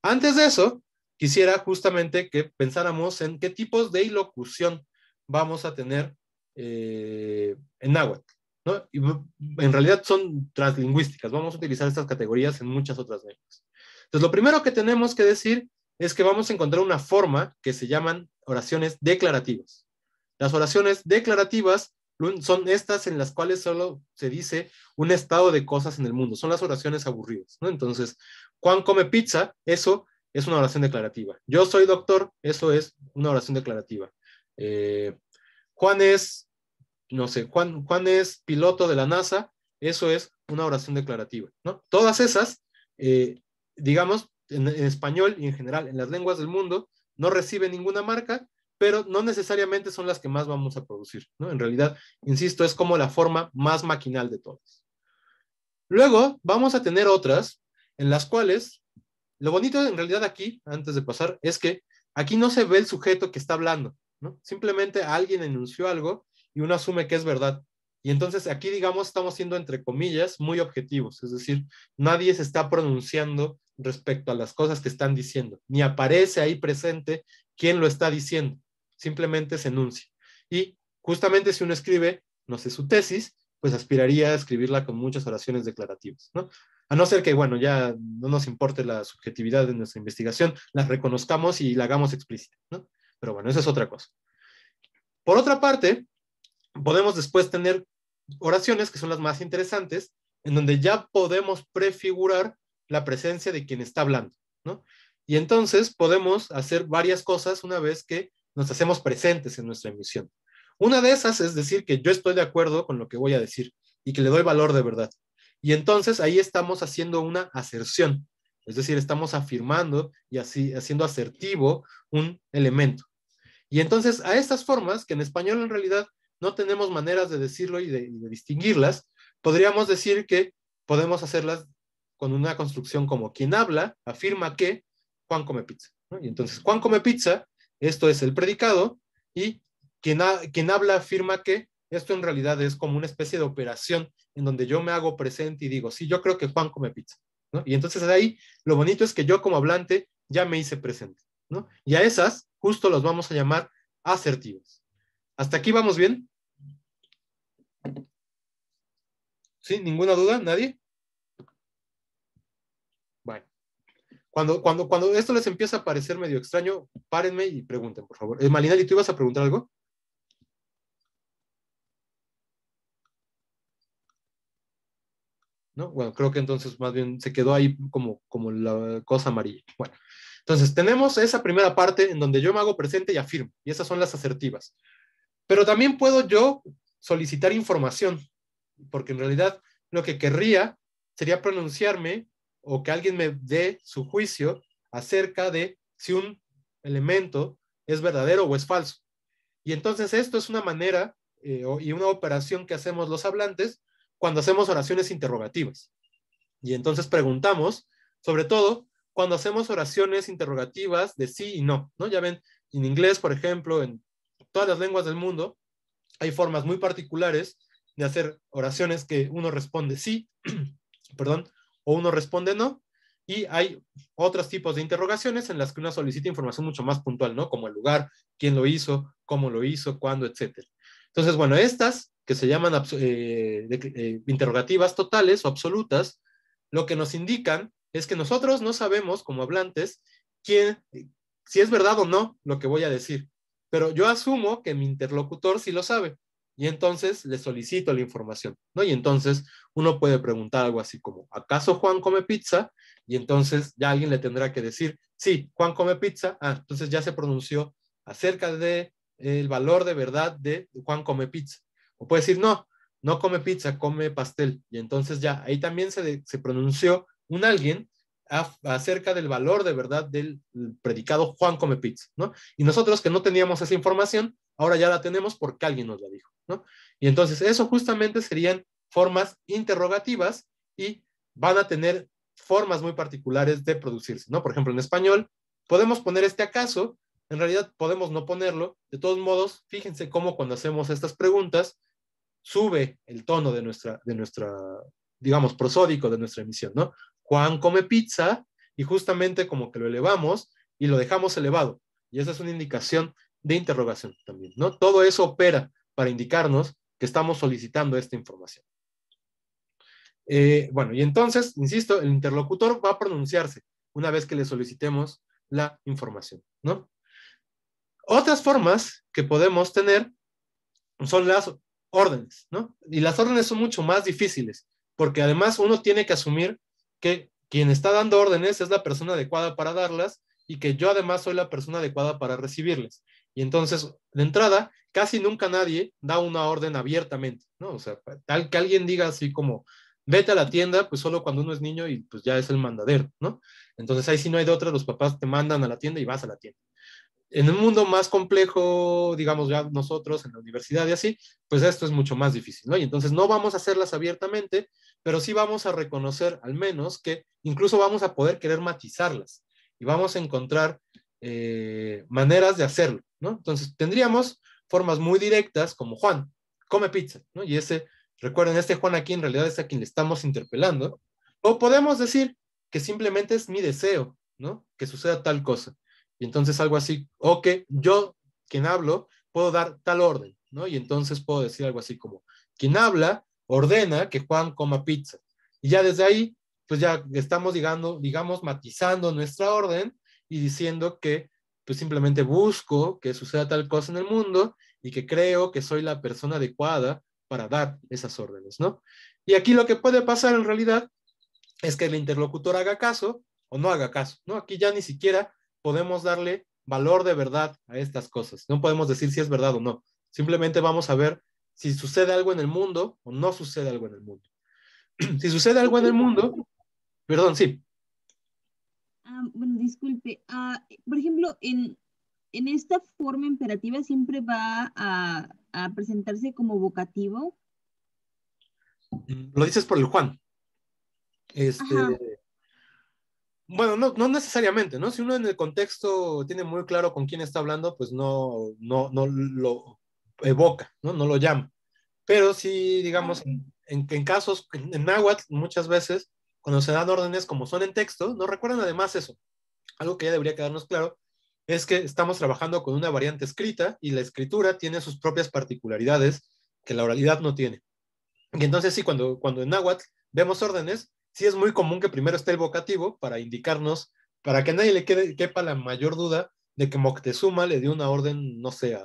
Antes de eso, quisiera justamente que pensáramos en qué tipos de ilocución vamos a tener en náhuatl, ¿no? Y en realidad son translingüísticas. Vamos a utilizar estas categorías en muchas otras lenguas. Entonces, lo primero que tenemos que decir es que vamos a encontrar una forma que se llaman oraciones declarativas. Las oraciones declarativas son estas en las cuales solo se dice un estado de cosas en el mundo. Son las oraciones aburridas, ¿no? Entonces, Juan come pizza, eso es una oración declarativa. Yo soy doctor, eso es una oración declarativa. Juan es, no sé, Juan es piloto de la NASA, eso es una oración declarativa, ¿no? Todas esas, digamos, en español y en general en las lenguas del mundo, no reciben ninguna marca, pero no necesariamente son las que más vamos a producir, ¿no? En realidad, insisto, es como la forma más maquinal de todas. Luego vamos a tener otras en las cuales, lo bonito en realidad aquí, antes de pasar, es que aquí no se ve el sujeto que está hablando, ¿no? Simplemente alguien enunció algo y uno asume que es verdad. Y entonces aquí, digamos, estamos siendo, entre comillas, muy objetivos, es decir, nadie se está pronunciando respecto a las cosas que están diciendo, ni aparece ahí presente quién lo está diciendo, simplemente se enuncia. Y justamente si uno escribe, no sé, su tesis, pues aspiraría a escribirla con muchas oraciones declarativas, ¿no? A no ser que, bueno, ya no nos importe la subjetividad de nuestra investigación, la reconozcamos y la hagamos explícita, ¿no? Pero bueno, esa es otra cosa. Por otra parte, podemos después tener oraciones que son las más interesantes, en donde ya podemos prefigurar la presencia de quien está hablando, ¿no? Y entonces podemos hacer varias cosas una vez que nos hacemos presentes en nuestra emisión. Una de esas es decir que yo estoy de acuerdo con lo que voy a decir y que le doy valor de verdad. Y entonces ahí estamos haciendo una aserción, es decir, estamos afirmando y así haciendo asertivo un elemento. Y entonces a estas formas, que en español en realidad no tenemos maneras de decirlo y de distinguirlas, podríamos decir que podemos hacerlas con una construcción como quien habla afirma que Juan come pizza, ¿no? Y entonces Juan come pizza, esto es el predicado, y quien habla afirma que esto en realidad es como una especie de operación en donde yo me hago presente y digo, sí, yo creo que Juan come pizza, ¿no? Y entonces de ahí lo bonito es que yo como hablante ya me hice presente, ¿no? Y a esas justo los vamos a llamar asertivas. ¿Hasta aquí vamos bien? ¿Sí? ¿Ninguna duda? ¿Nadie? Bueno. Cuando esto les empieza a parecer medio extraño, párenme y pregunten, por favor. Malinali, ¿tú ibas a preguntar algo? ¿No? Bueno, creo que entonces más bien se quedó ahí como la cosa amarilla. Bueno, entonces tenemos esa primera parte en donde yo me hago presente y afirmo, y esas son las asertivas. Pero también puedo yo solicitar información, porque en realidad lo que querría sería pronunciarme o que alguien me dé su juicio acerca de si un elemento es verdadero o es falso. Y entonces esto es una manera y una operación que hacemos los hablantes cuando hacemos oraciones interrogativas. Y entonces preguntamos, sobre todo cuando hacemos oraciones interrogativas de sí y no, ¿no? Ya ven, en inglés, por ejemplo, en todas las lenguas del mundo, hay formas muy particulares de hacer oraciones que uno responde sí, perdón, o uno responde no, y hay otros tipos de interrogaciones en las que uno solicita información mucho más puntual, ¿no? Como el lugar, quién lo hizo, cuándo, etcétera. Entonces, bueno, estas que se llaman interrogativas totales o absolutas, lo que nos indican es que nosotros no sabemos, como hablantes, si es verdad o no lo que voy a decir, pero yo asumo que mi interlocutor sí lo sabe, y entonces le solicito la información, ¿no? Y entonces uno puede preguntar algo así como, ¿acaso Juan come pizza? Y entonces ya alguien le tendrá que decir, sí, Juan come pizza. Ah, entonces ya se pronunció acerca de el valor de verdad de Juan come pizza. O puede decir, no, no come pizza, come pastel. Y entonces ya ahí también se pronunció un alguien acerca del valor de verdad del predicado Juan come pizza, ¿no? Y nosotros que no teníamos esa información, ahora ya la tenemos porque alguien nos la dijo, ¿no? Y entonces eso justamente serían formas interrogativas y van a tener formas muy particulares de producirse, ¿no? Por ejemplo, en español podemos poner este acaso, en realidad podemos no ponerlo, de todos modos, fíjense cómo cuando hacemos estas preguntas sube el tono de nuestra digamos, prosódico de nuestra emisión, ¿no? Juan come pizza y justamente como que lo elevamos y lo dejamos elevado. Y esa es una indicación de interrogación también, ¿no? Todo eso opera para indicarnos que estamos solicitando esta información. Bueno, y entonces, insisto, el interlocutor va a pronunciarse una vez que le solicitemos la información, ¿no? Otras formas que podemos tener son las órdenes, ¿no? Y las órdenes son mucho más difíciles, porque además uno tiene que asumir que quien está dando órdenes es la persona adecuada para darlas y que yo además soy la persona adecuada para recibirlas. Y entonces, de entrada, casi nunca nadie da una orden abiertamente, ¿no? O sea, tal que alguien diga así como, vete a la tienda, pues solo cuando uno es niño y pues ya es el mandadero, ¿no? Entonces ahí sí no hay de otra, los papás te mandan a la tienda y vas a la tienda. En un mundo más complejo, digamos ya nosotros en la universidad y así, pues esto es mucho más difícil, ¿no? Y entonces no vamos a hacerlas abiertamente, pero sí vamos a reconocer al menos que incluso vamos a poder querer matizarlas y vamos a encontrar maneras de hacerlo, ¿no? Entonces tendríamos formas muy directas como Juan, come pizza, ¿no? Y recuerden, este Juan aquí en realidad es a quien le estamos interpelando. O podemos decir que simplemente es mi deseo, ¿no? Que suceda tal cosa. Y entonces algo así, o que yo, quien hablo, puedo dar tal orden, ¿no? Y entonces puedo decir algo así como, quien habla, ordena que Juan coma pizza. Y ya desde ahí, pues ya estamos, digamos, matizando nuestra orden y diciendo que, pues simplemente busco que suceda tal cosa en el mundo y que creo que soy la persona adecuada para dar esas órdenes, ¿no? Y aquí lo que puede pasar en realidad es que el interlocutor haga caso o no haga caso, ¿no? Aquí ya ni siquiera podemos darle valor de verdad a estas cosas. No podemos decir si es verdad o no. Simplemente vamos a ver si sucede algo en el mundo o no sucede algo en el mundo. Si sucede algo en el mundo, perdón, sí. Bueno, disculpe. Por ejemplo, en en esta forma imperativa siempre va a presentarse como vocativo. Lo dices por el Juan. Ajá. Bueno, no necesariamente, ¿no? Si uno en el contexto tiene muy claro con quién está hablando, pues no lo evoca, ¿no? No lo llama. Pero sí, digamos, en casos, en náhuatl, muchas veces, cuando se dan órdenes como son en texto, nos recuerdan además eso. Algo que ya debería quedarnos claro es que estamos trabajando con una variante escrita y la escritura tiene sus propias particularidades que la oralidad no tiene. Y entonces sí, cuando en náhuatl vemos órdenes, sí es muy común que primero esté el vocativo para indicarnos, para que a nadie le quepa la mayor duda de que Moctezuma le dio una orden, no sé,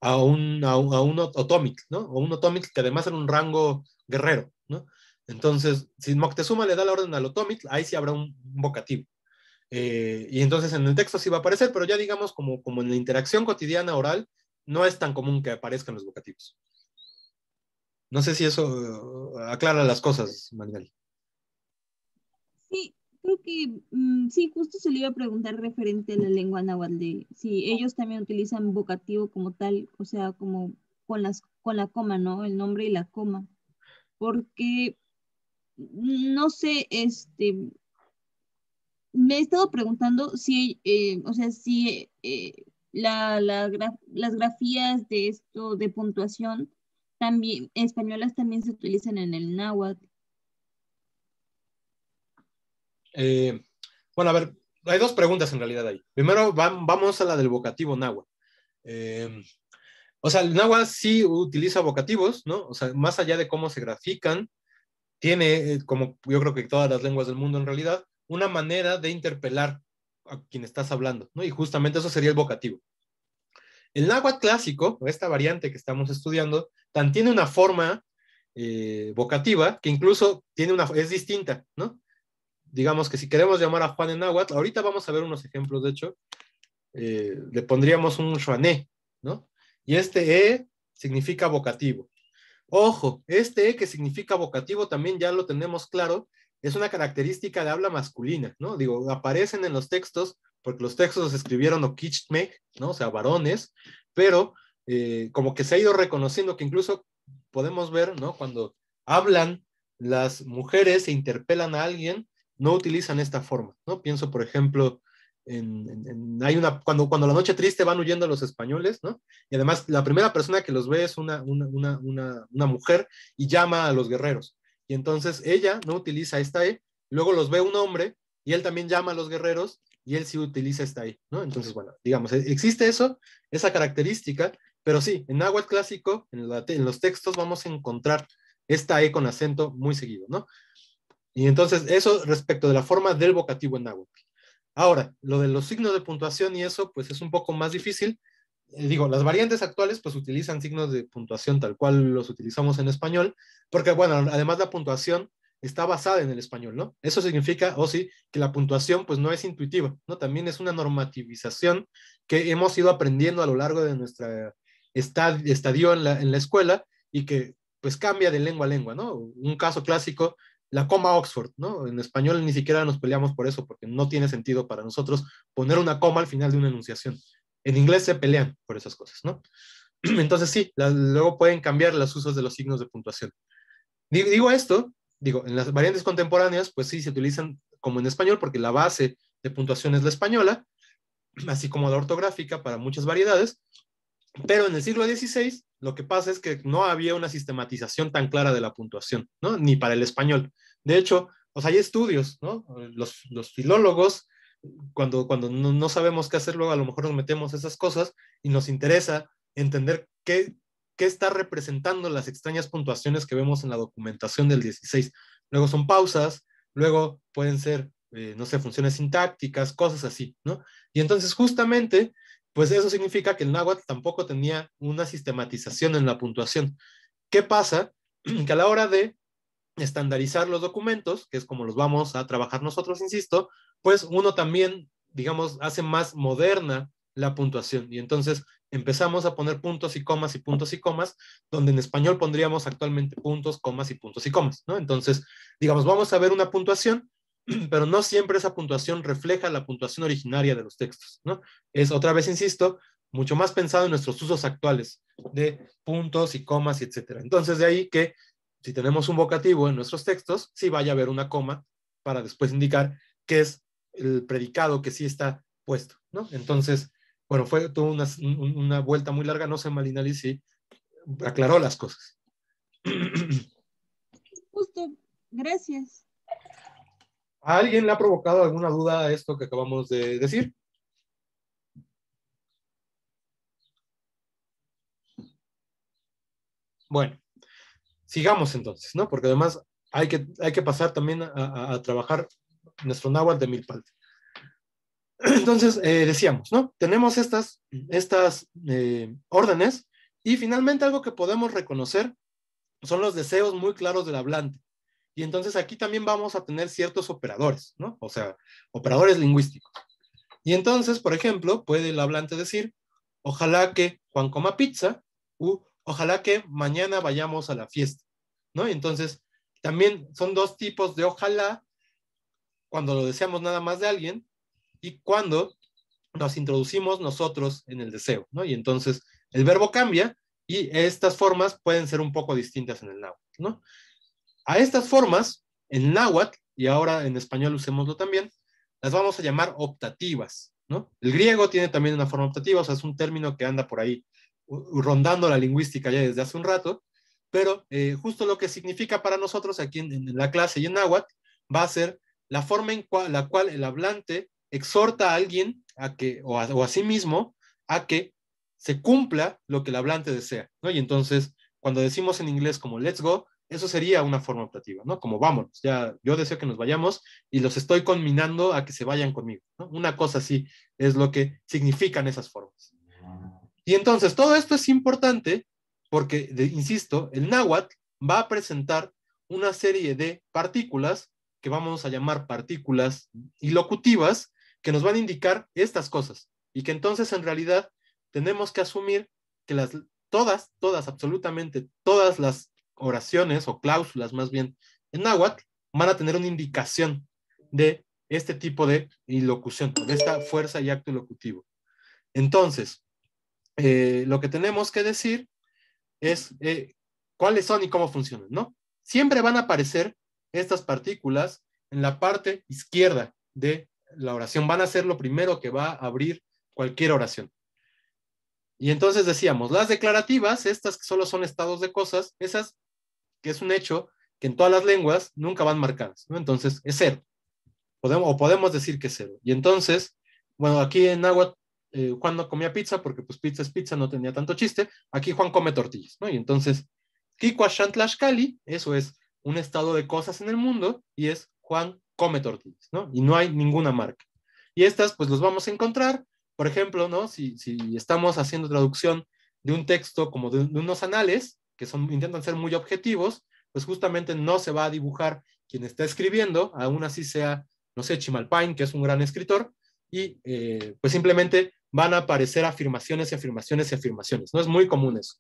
a un otomil, ¿no? O un otomil que además era un rango guerrero, ¿no? Entonces, si Moctezuma le da la orden al otomil, ahí sí habrá un vocativo. Y entonces en el texto sí va a aparecer, pero ya digamos como en la interacción cotidiana oral, no es tan común que aparezcan los vocativos. No sé si eso aclara las cosas, Marinel. Sí, creo que sí, justo se le iba a preguntar referente a la lengua náhuatl, de si ellos también utilizan vocativo como tal, o sea, como con la coma, ¿no? El nombre y la coma. Porque, no sé, me he estado preguntando si, o sea, si las grafías de esto, de puntuación, también, españolas también se utilizan en el náhuatl. Bueno, a ver, hay dos preguntas en realidad ahí. Primero, vamos a la del vocativo náhuatl. O sea, el náhuatl sí utiliza vocativos, ¿no? O sea, más allá de cómo se grafican, tiene, como yo creo que todas las lenguas del mundo en realidad, una manera de interpelar a quien estás hablando, ¿no? Y justamente eso sería el vocativo. El náhuatl clásico, o esta variante que estamos estudiando, tiene una forma vocativa que incluso es distinta, ¿no? Digamos que si queremos llamar a Juan en náhuatl, ahorita vamos a ver unos ejemplos, de hecho, le pondríamos un Xuané, ¿no? Y este E significa vocativo. Ojo, este E que significa vocativo también ya lo tenemos claro, es una característica de habla masculina, ¿no? Digo, aparecen en los textos, porque los textos los escribieron Oquichtmec, ¿no? O sea, varones, pero como que se ha ido reconociendo que incluso podemos ver, ¿no? Cuando hablan las mujeres e interpelan a alguien, no utilizan esta forma, ¿no? Pienso, por ejemplo, cuando la noche triste van huyendo los españoles, ¿no? Y además la primera persona que los ve es una mujer y llama a los guerreros. Y entonces ella no utiliza esta E, luego los ve un hombre y él también llama a los guerreros y él sí utiliza esta E, ¿no? Entonces, bueno, digamos, existe esa característica, pero sí, en náhuatl clásico, en los textos vamos a encontrar esta E con acento muy seguido, ¿no? Y entonces eso respecto de la forma del vocativo en náhuatl. Ahora, lo de los signos de puntuación y eso, pues es un poco más difícil. Digo, las variantes actuales pues utilizan signos de puntuación tal cual los utilizamos en español, porque bueno, además la puntuación está basada en el español, ¿no? Eso significa, o sí, que la puntuación pues no es intuitiva, ¿no? También es una normativización que hemos ido aprendiendo a lo largo de nuestra estadio en la escuela y que pues cambia de lengua a lengua, ¿no? Un caso clásico, la coma Oxford, ¿no? En español ni siquiera nos peleamos por eso, porque no tiene sentido para nosotros poner una coma al final de una enunciación. En inglés se pelean por esas cosas, ¿no? Entonces sí, luego pueden cambiar los usos de los signos de puntuación. Digo esto, en las variantes contemporáneas, pues sí se utilizan como en español, porque la base de puntuación es la española, así como la ortográfica para muchas variedades, pero en el siglo XVI lo que pasa es que no había una sistematización tan clara de la puntuación, ¿no? Ni para el español. De hecho, o sea, hay estudios, ¿no? Los filólogos, cuando no sabemos qué hacer, luego a lo mejor nos metemos esas cosas y nos interesa entender qué está representando las extrañas puntuaciones que vemos en la documentación del 16. Luego son pausas, luego pueden ser, no sé, funciones sintácticas, cosas así, ¿no? Y entonces justamente pues eso significa que el náhuatl tampoco tenía una sistematización en la puntuación. ¿Qué pasa? Que a la hora de estandarizar los documentos, que es como los vamos a trabajar nosotros, insisto, pues uno también, digamos, hace más moderna la puntuación. Y entonces empezamos a poner puntos y comas, donde en español pondríamos actualmente puntos, comas y puntos y comas, ¿no? Entonces, digamos, vamos a ver una puntuación pero no siempre esa puntuación refleja la puntuación originaria de los textos, ¿no? Es, otra vez insisto, mucho más pensado en nuestros usos actuales de puntos y comas y etcétera. Entonces, de ahí que si tenemos un vocativo en nuestros textos, sí vaya a haber una coma para después indicar qué es el predicado que sí está puesto, ¿no? Entonces, bueno, fue toda una vuelta muy larga, no sé, Malinali, si aclaró las cosas. Justo, gracias. ¿A alguien le ha provocado alguna duda a esto que acabamos de decir? Bueno, sigamos entonces, ¿no? Porque además hay que pasar también a trabajar nuestro náhuatl de milpalte. Entonces, decíamos, ¿no? Tenemos estas órdenes y finalmente algo que podemos reconocer son los deseos muy claros del hablante. Y entonces aquí también vamos a tener ciertos operadores, ¿no? O sea, operadores lingüísticos. Y entonces, por ejemplo, puede el hablante decir, ojalá que Juan coma pizza, u ojalá que mañana vayamos a la fiesta, ¿no? Y entonces, también son dos tipos de ojalá cuando lo deseamos nada más de alguien y cuando nos introducimos nosotros en el deseo, ¿no? Y entonces el verbo cambia y estas formas pueden ser un poco distintas en el náhuatl, ¿no? A estas formas, en náhuatl, y ahora en español usémoslo también, las vamos a llamar optativas, ¿no? El griego tiene también una forma optativa, o sea, es un término que anda por ahí rondando la lingüística ya desde hace un rato, pero justo lo que significa para nosotros aquí en la clase y en náhuatl va a ser la forma en la cual el hablante exhorta a alguien a que, o a sí mismo, a que se cumpla lo que el hablante desea, ¿no? Y entonces, cuando decimos en inglés como let's go, eso sería una forma optativa, ¿no? Como vámonos, ya yo deseo que nos vayamos y los estoy conminando a que se vayan conmigo, ¿no? Una cosa así es lo que significan esas formas. Y entonces, todo esto es importante porque, insisto, el náhuatl va a presentar una serie de partículas que vamos a llamar partículas ilocutivas que nos van a indicar estas cosas y que entonces en realidad tenemos que asumir que todas, absolutamente todas las oraciones o cláusulas más bien en náhuatl van a tener una indicación de este tipo de ilocución, de esta fuerza y acto ilocutivo. Entonces, lo que tenemos que decir es cuáles son y cómo funcionan, ¿no? Siempre van a aparecer estas partículas en la parte izquierda de la oración. Van a ser lo primero que va a abrir cualquier oración. Y entonces decíamos, las declarativas, estas que solo son estados de cosas, esas que es un hecho que en todas las lenguas nunca van marcadas, ¿no? Entonces es cero. Podemos decir que es cero. Y entonces, bueno, aquí en náhuatl Juan no comía pizza porque pues pizza es pizza, no tenía tanto chiste. Aquí Juan come tortillas, ¿no? Y entonces, Kikuashantlashkali, eso es un estado de cosas en el mundo y es Juan come tortillas, ¿no? Y no hay ninguna marca. Y estas pues los vamos a encontrar, por ejemplo, ¿no? Si estamos haciendo traducción de un texto como de unos anales, que intentan ser muy objetivos, pues justamente no se va a dibujar quien está escribiendo, aún así sea, no sé, Chimalpain, que es un gran escritor, y pues simplemente van a aparecer afirmaciones y afirmaciones y afirmaciones, ¿no? Es muy común eso.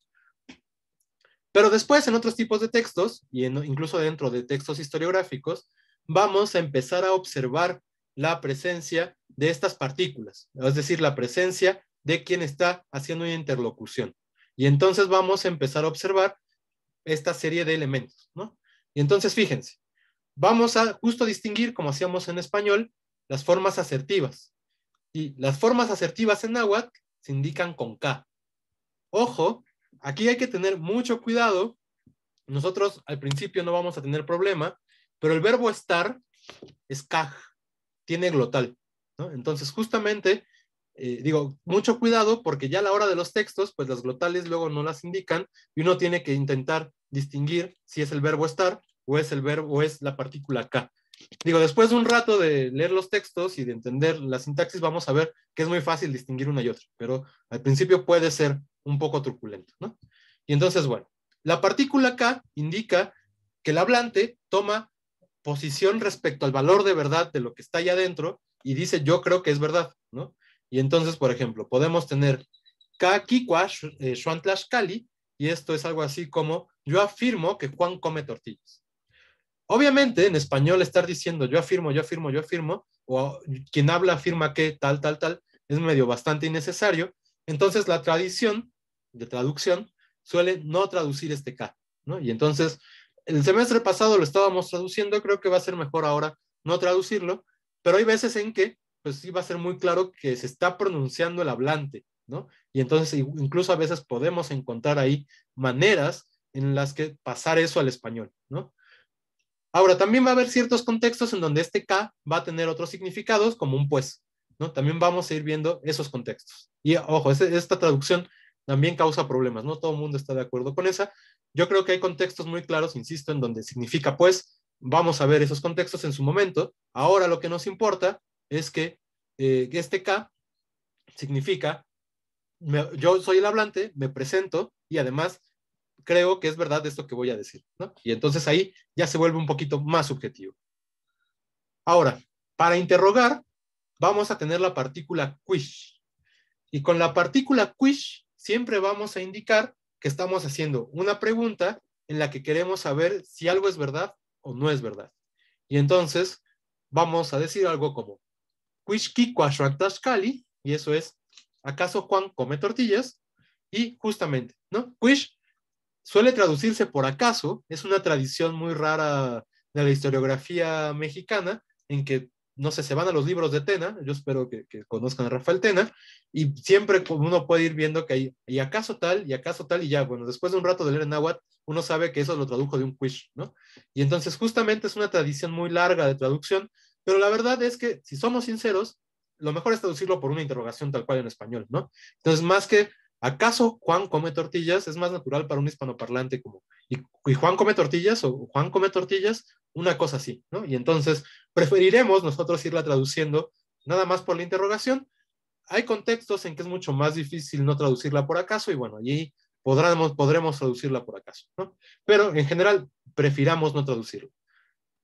Pero después en otros tipos de textos, y incluso dentro de textos historiográficos, vamos a empezar a observar la presencia de estas partículas, es decir, la presencia de quien está haciendo una interlocución. Y entonces vamos a empezar a observar esta serie de elementos, ¿no? Y entonces fíjense, vamos a justo distinguir, como hacíamos en español, las formas asertivas. Y las formas asertivas en náhuatl se indican con K. Ojo, aquí hay que tener mucho cuidado. Nosotros al principio no vamos a tener problema, pero el verbo estar es kaj, tiene glotal, ¿no? Entonces justamente, digo, mucho cuidado porque ya a la hora de los textos, pues las glotales luego no las indican y uno tiene que intentar distinguir si es el verbo estar o es el verbo o es la partícula K. Digo, después de un rato de leer los textos y de entender la sintaxis, vamos a ver que es muy fácil distinguir una y otra, pero al principio puede ser un poco truculento, ¿no? Y entonces, bueno, la partícula K indica que el hablante toma posición respecto al valor de verdad de lo que está allá adentro y dice, yo creo que es verdad, ¿no? Y entonces, por ejemplo, podemos tener K kikua shuantlashkali, y esto es algo así como, yo afirmo que Juan come tortillas. Obviamente, en español estar diciendo yo afirmo, yo afirmo, yo afirmo, o quien habla afirma que tal, tal, tal, es medio bastante innecesario. Entonces, la tradición de traducción suele no traducir este K, ¿no? Y entonces, el semestre pasado lo estábamos traduciendo, creo que va a ser mejor ahora no traducirlo, pero hay veces en que, pues sí va a ser muy claro que se está pronunciando el hablante, ¿no? Y entonces, incluso a veces podemos encontrar ahí maneras en las que pasar eso al español, ¿no? Ahora, también va a haber ciertos contextos en donde este K va a tener otros significados, como un pues, ¿no? También vamos a ir viendo esos contextos. Y ojo, esta traducción también causa problemas, no todo el mundo está de acuerdo con esa. Yo creo que hay contextos muy claros, insisto, en donde significa pues, vamos a ver esos contextos en su momento. Ahora lo que nos importa es que este K significa, yo soy el hablante, me presento y además creo que es verdad esto que voy a decir, ¿no? Y entonces ahí ya se vuelve un poquito más subjetivo. Ahora, para interrogar, vamos a tener la partícula quish. Y con la partícula quish siempre vamos a indicar que estamos haciendo una pregunta en la que queremos saber si algo es verdad o no es verdad. Y entonces vamos a decir algo como quish ki kwashrantashkali, y eso es, ¿acaso Juan come tortillas? Y justamente, ¿no? Quish suele traducirse por acaso, es una tradición muy rara de la historiografía mexicana, en que, no sé, se van a los libros de Tena, yo espero que conozcan a Rafael Tena, y siempre uno puede ir viendo que hay, y acaso tal, y ya, bueno, después de un rato de leer en náhuatl, uno sabe que eso lo tradujo de un quish, ¿no? Y entonces justamente es una tradición muy larga de traducción, pero la verdad es que, si somos sinceros, lo mejor es traducirlo por una interrogación tal cual en español, ¿no? Entonces, más que ¿acaso Juan come tortillas? Es más natural para un hispanoparlante como, ¿y Juan come tortillas? ¿O Juan come tortillas? Una cosa así, ¿no? Y entonces preferiremos nosotros irla traduciendo nada más por la interrogación. Hay contextos en que es mucho más difícil no traducirla por acaso y bueno, allí podremos traducirla por acaso, ¿no? Pero en general prefiramos no traducirlo.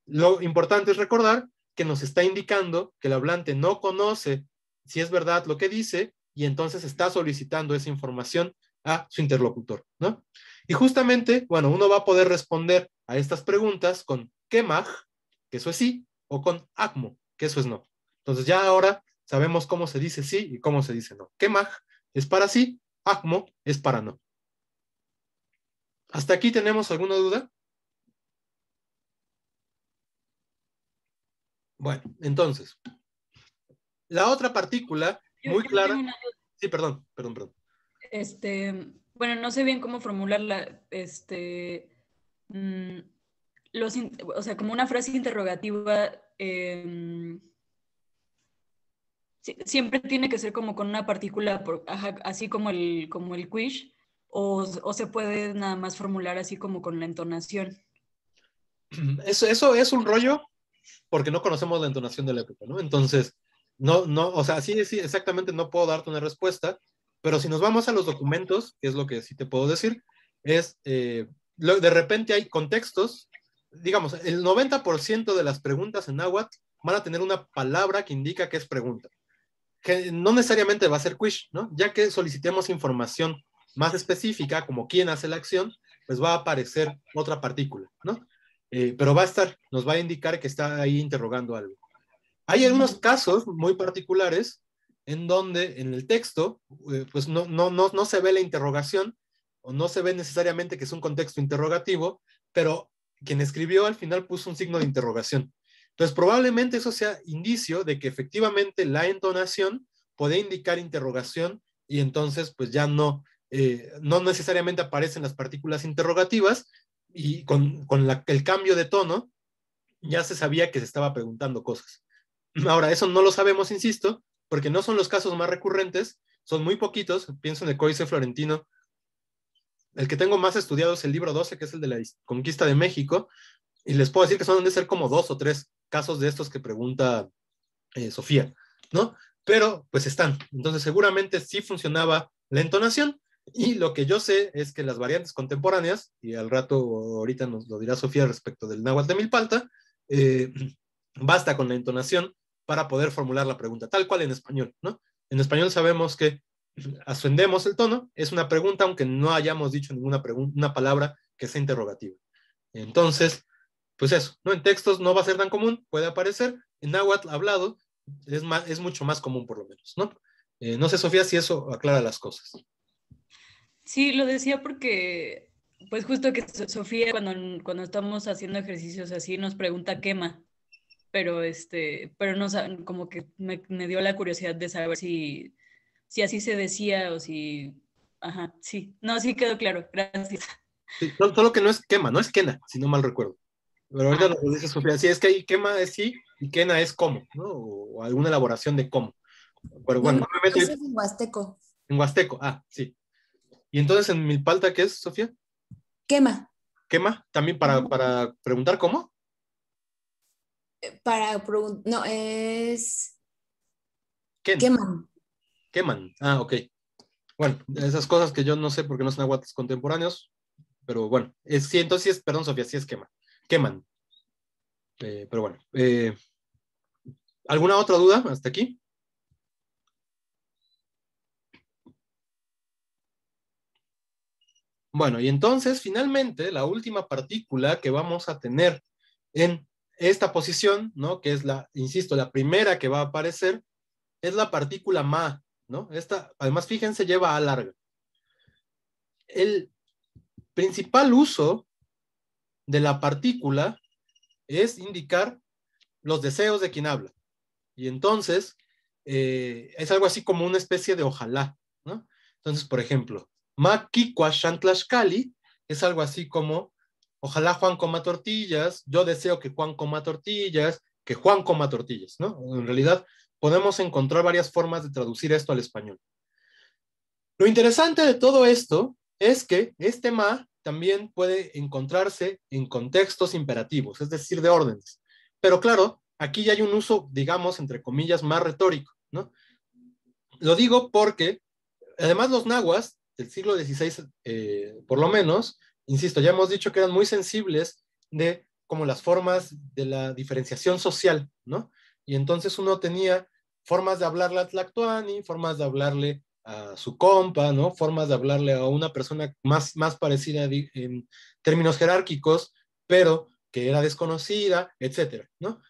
Lo importante es recordar que nos está indicando que el hablante no conoce si es verdad lo que dice y entonces está solicitando esa información a su interlocutor, ¿no? Y justamente, bueno, uno va a poder responder a estas preguntas con kemaj, que eso es sí, o con akmo, que eso es no. Entonces ya ahora sabemos cómo se dice sí y cómo se dice no. Kemaj es para sí, akmo es para no. ¿Hasta aquí tenemos alguna duda? Bueno, entonces, la otra partícula muy clara. Tengo una duda. Sí, perdón. Bueno, no sé bien cómo formularla. O sea, como una frase interrogativa, siempre tiene que ser como con una partícula, así como el quish, o se puede nada más formular así como con la entonación. Eso es un rollo porque no conocemos la entonación de la época, ¿no? Entonces, no, o sea, sí, exactamente no puedo darte una respuesta, pero si nos vamos a los documentos, que es lo que sí te puedo decir, es, de repente hay contextos, digamos, el 90% de las preguntas en náhuatl van a tener una palabra que indica que es pregunta, que no necesariamente va a ser quish, ¿no? Ya que solicitemos información más específica, como quién hace la acción, pues va a aparecer otra partícula, ¿no? Pero nos va a indicar que está ahí interrogando algo. Hay algunos casos muy particulares en donde en el texto, pues no se ve la interrogación, o no se ve necesariamente que es un contexto interrogativo, pero quien escribió al final puso un signo de interrogación. Entonces, probablemente eso sea indicio de que efectivamente la entonación puede indicar interrogación y entonces, pues ya no necesariamente aparecen las partículas interrogativas y con el cambio de tono ya se sabía que se estaba preguntando cosas. Ahora, eso no lo sabemos, insisto, porque no son los casos más recurrentes, son muy poquitos. Pienso en el Códice Florentino. El que tengo más estudiado es el libro 12, que es el de la conquista de México, y les puedo decir que son de ser como 2 o 3 casos de estos que pregunta Sofía, ¿no? Pero pues están. Entonces seguramente sí funcionaba la entonación, y lo que yo sé es que las variantes contemporáneas, y al rato ahorita nos lo dirá Sofía respecto del náhuatl de Milpalta, basta con la entonación para poder formular la pregunta, tal cual en español, ¿no? En español sabemos que ascendemos el tono, es una pregunta, aunque no hayamos dicho una palabra que sea interrogativa. Entonces, pues eso, ¿no? En textos no va a ser tan común, puede aparecer, en náhuatl hablado es mucho más común por lo menos, ¿no? No sé, Sofía, si eso aclara las cosas. Sí, lo decía porque, pues justo que Sofía cuando estamos haciendo ejercicios así nos pregunta quema, pero no como que me dio la curiosidad de saber si así se decía o si, ajá, sí, no, sí quedó claro, gracias. Sí, solo que no es quema, no es quena, si no mal recuerdo. Pero ahorita lo dice Sofía, sí, es que ahí quema es sí y quena es cómo, ¿no? O alguna elaboración de cómo. Pero bueno, No, no me meto eso es en huasteco. en huasteco, sí. Y entonces en milpalta, ¿qué es, Sofía? Quema. ¿Quema? También para preguntar cómo. No, es ¿Quién? queman. Queman. Ok. Bueno, esas cosas que yo no sé porque no son náhuatl contemporáneos, pero bueno, sí, entonces sí es, perdón, Sofía, sí es quema. Queman. Pero bueno, ¿alguna otra duda hasta aquí? Bueno, y entonces finalmente la última partícula que vamos a tener en esta posición, ¿no? Que es insisto, la primera que va a aparecer, es la partícula ma, ¿no? Esta, además, fíjense, lleva a larga. El principal uso de la partícula es indicar los deseos de quien habla. Y entonces, es algo así como una especie de ojalá, ¿no? Entonces, por ejemplo, ma kikwa xantlaxcali es algo así como ojalá Juan coma tortillas, yo deseo que Juan coma tortillas, que Juan coma tortillas, ¿no? En realidad, podemos encontrar varias formas de traducir esto al español. Lo interesante de todo esto es que este ma también puede encontrarse en contextos imperativos, es decir, de órdenes. Pero claro, aquí ya hay un uso, digamos, entre comillas, más retórico, ¿no? Lo digo porque, además, los nahuas del siglo XVI, por lo menos, insisto, ya hemos dicho que eran muy sensibles de como las formas de la diferenciación social, ¿no? Y entonces uno tenía formas de hablarle a Tlactuani, formas de hablarle a su compa, ¿no? Formas de hablarle a una persona más parecida en términos jerárquicos, pero que era desconocida, etcétera, ¿no?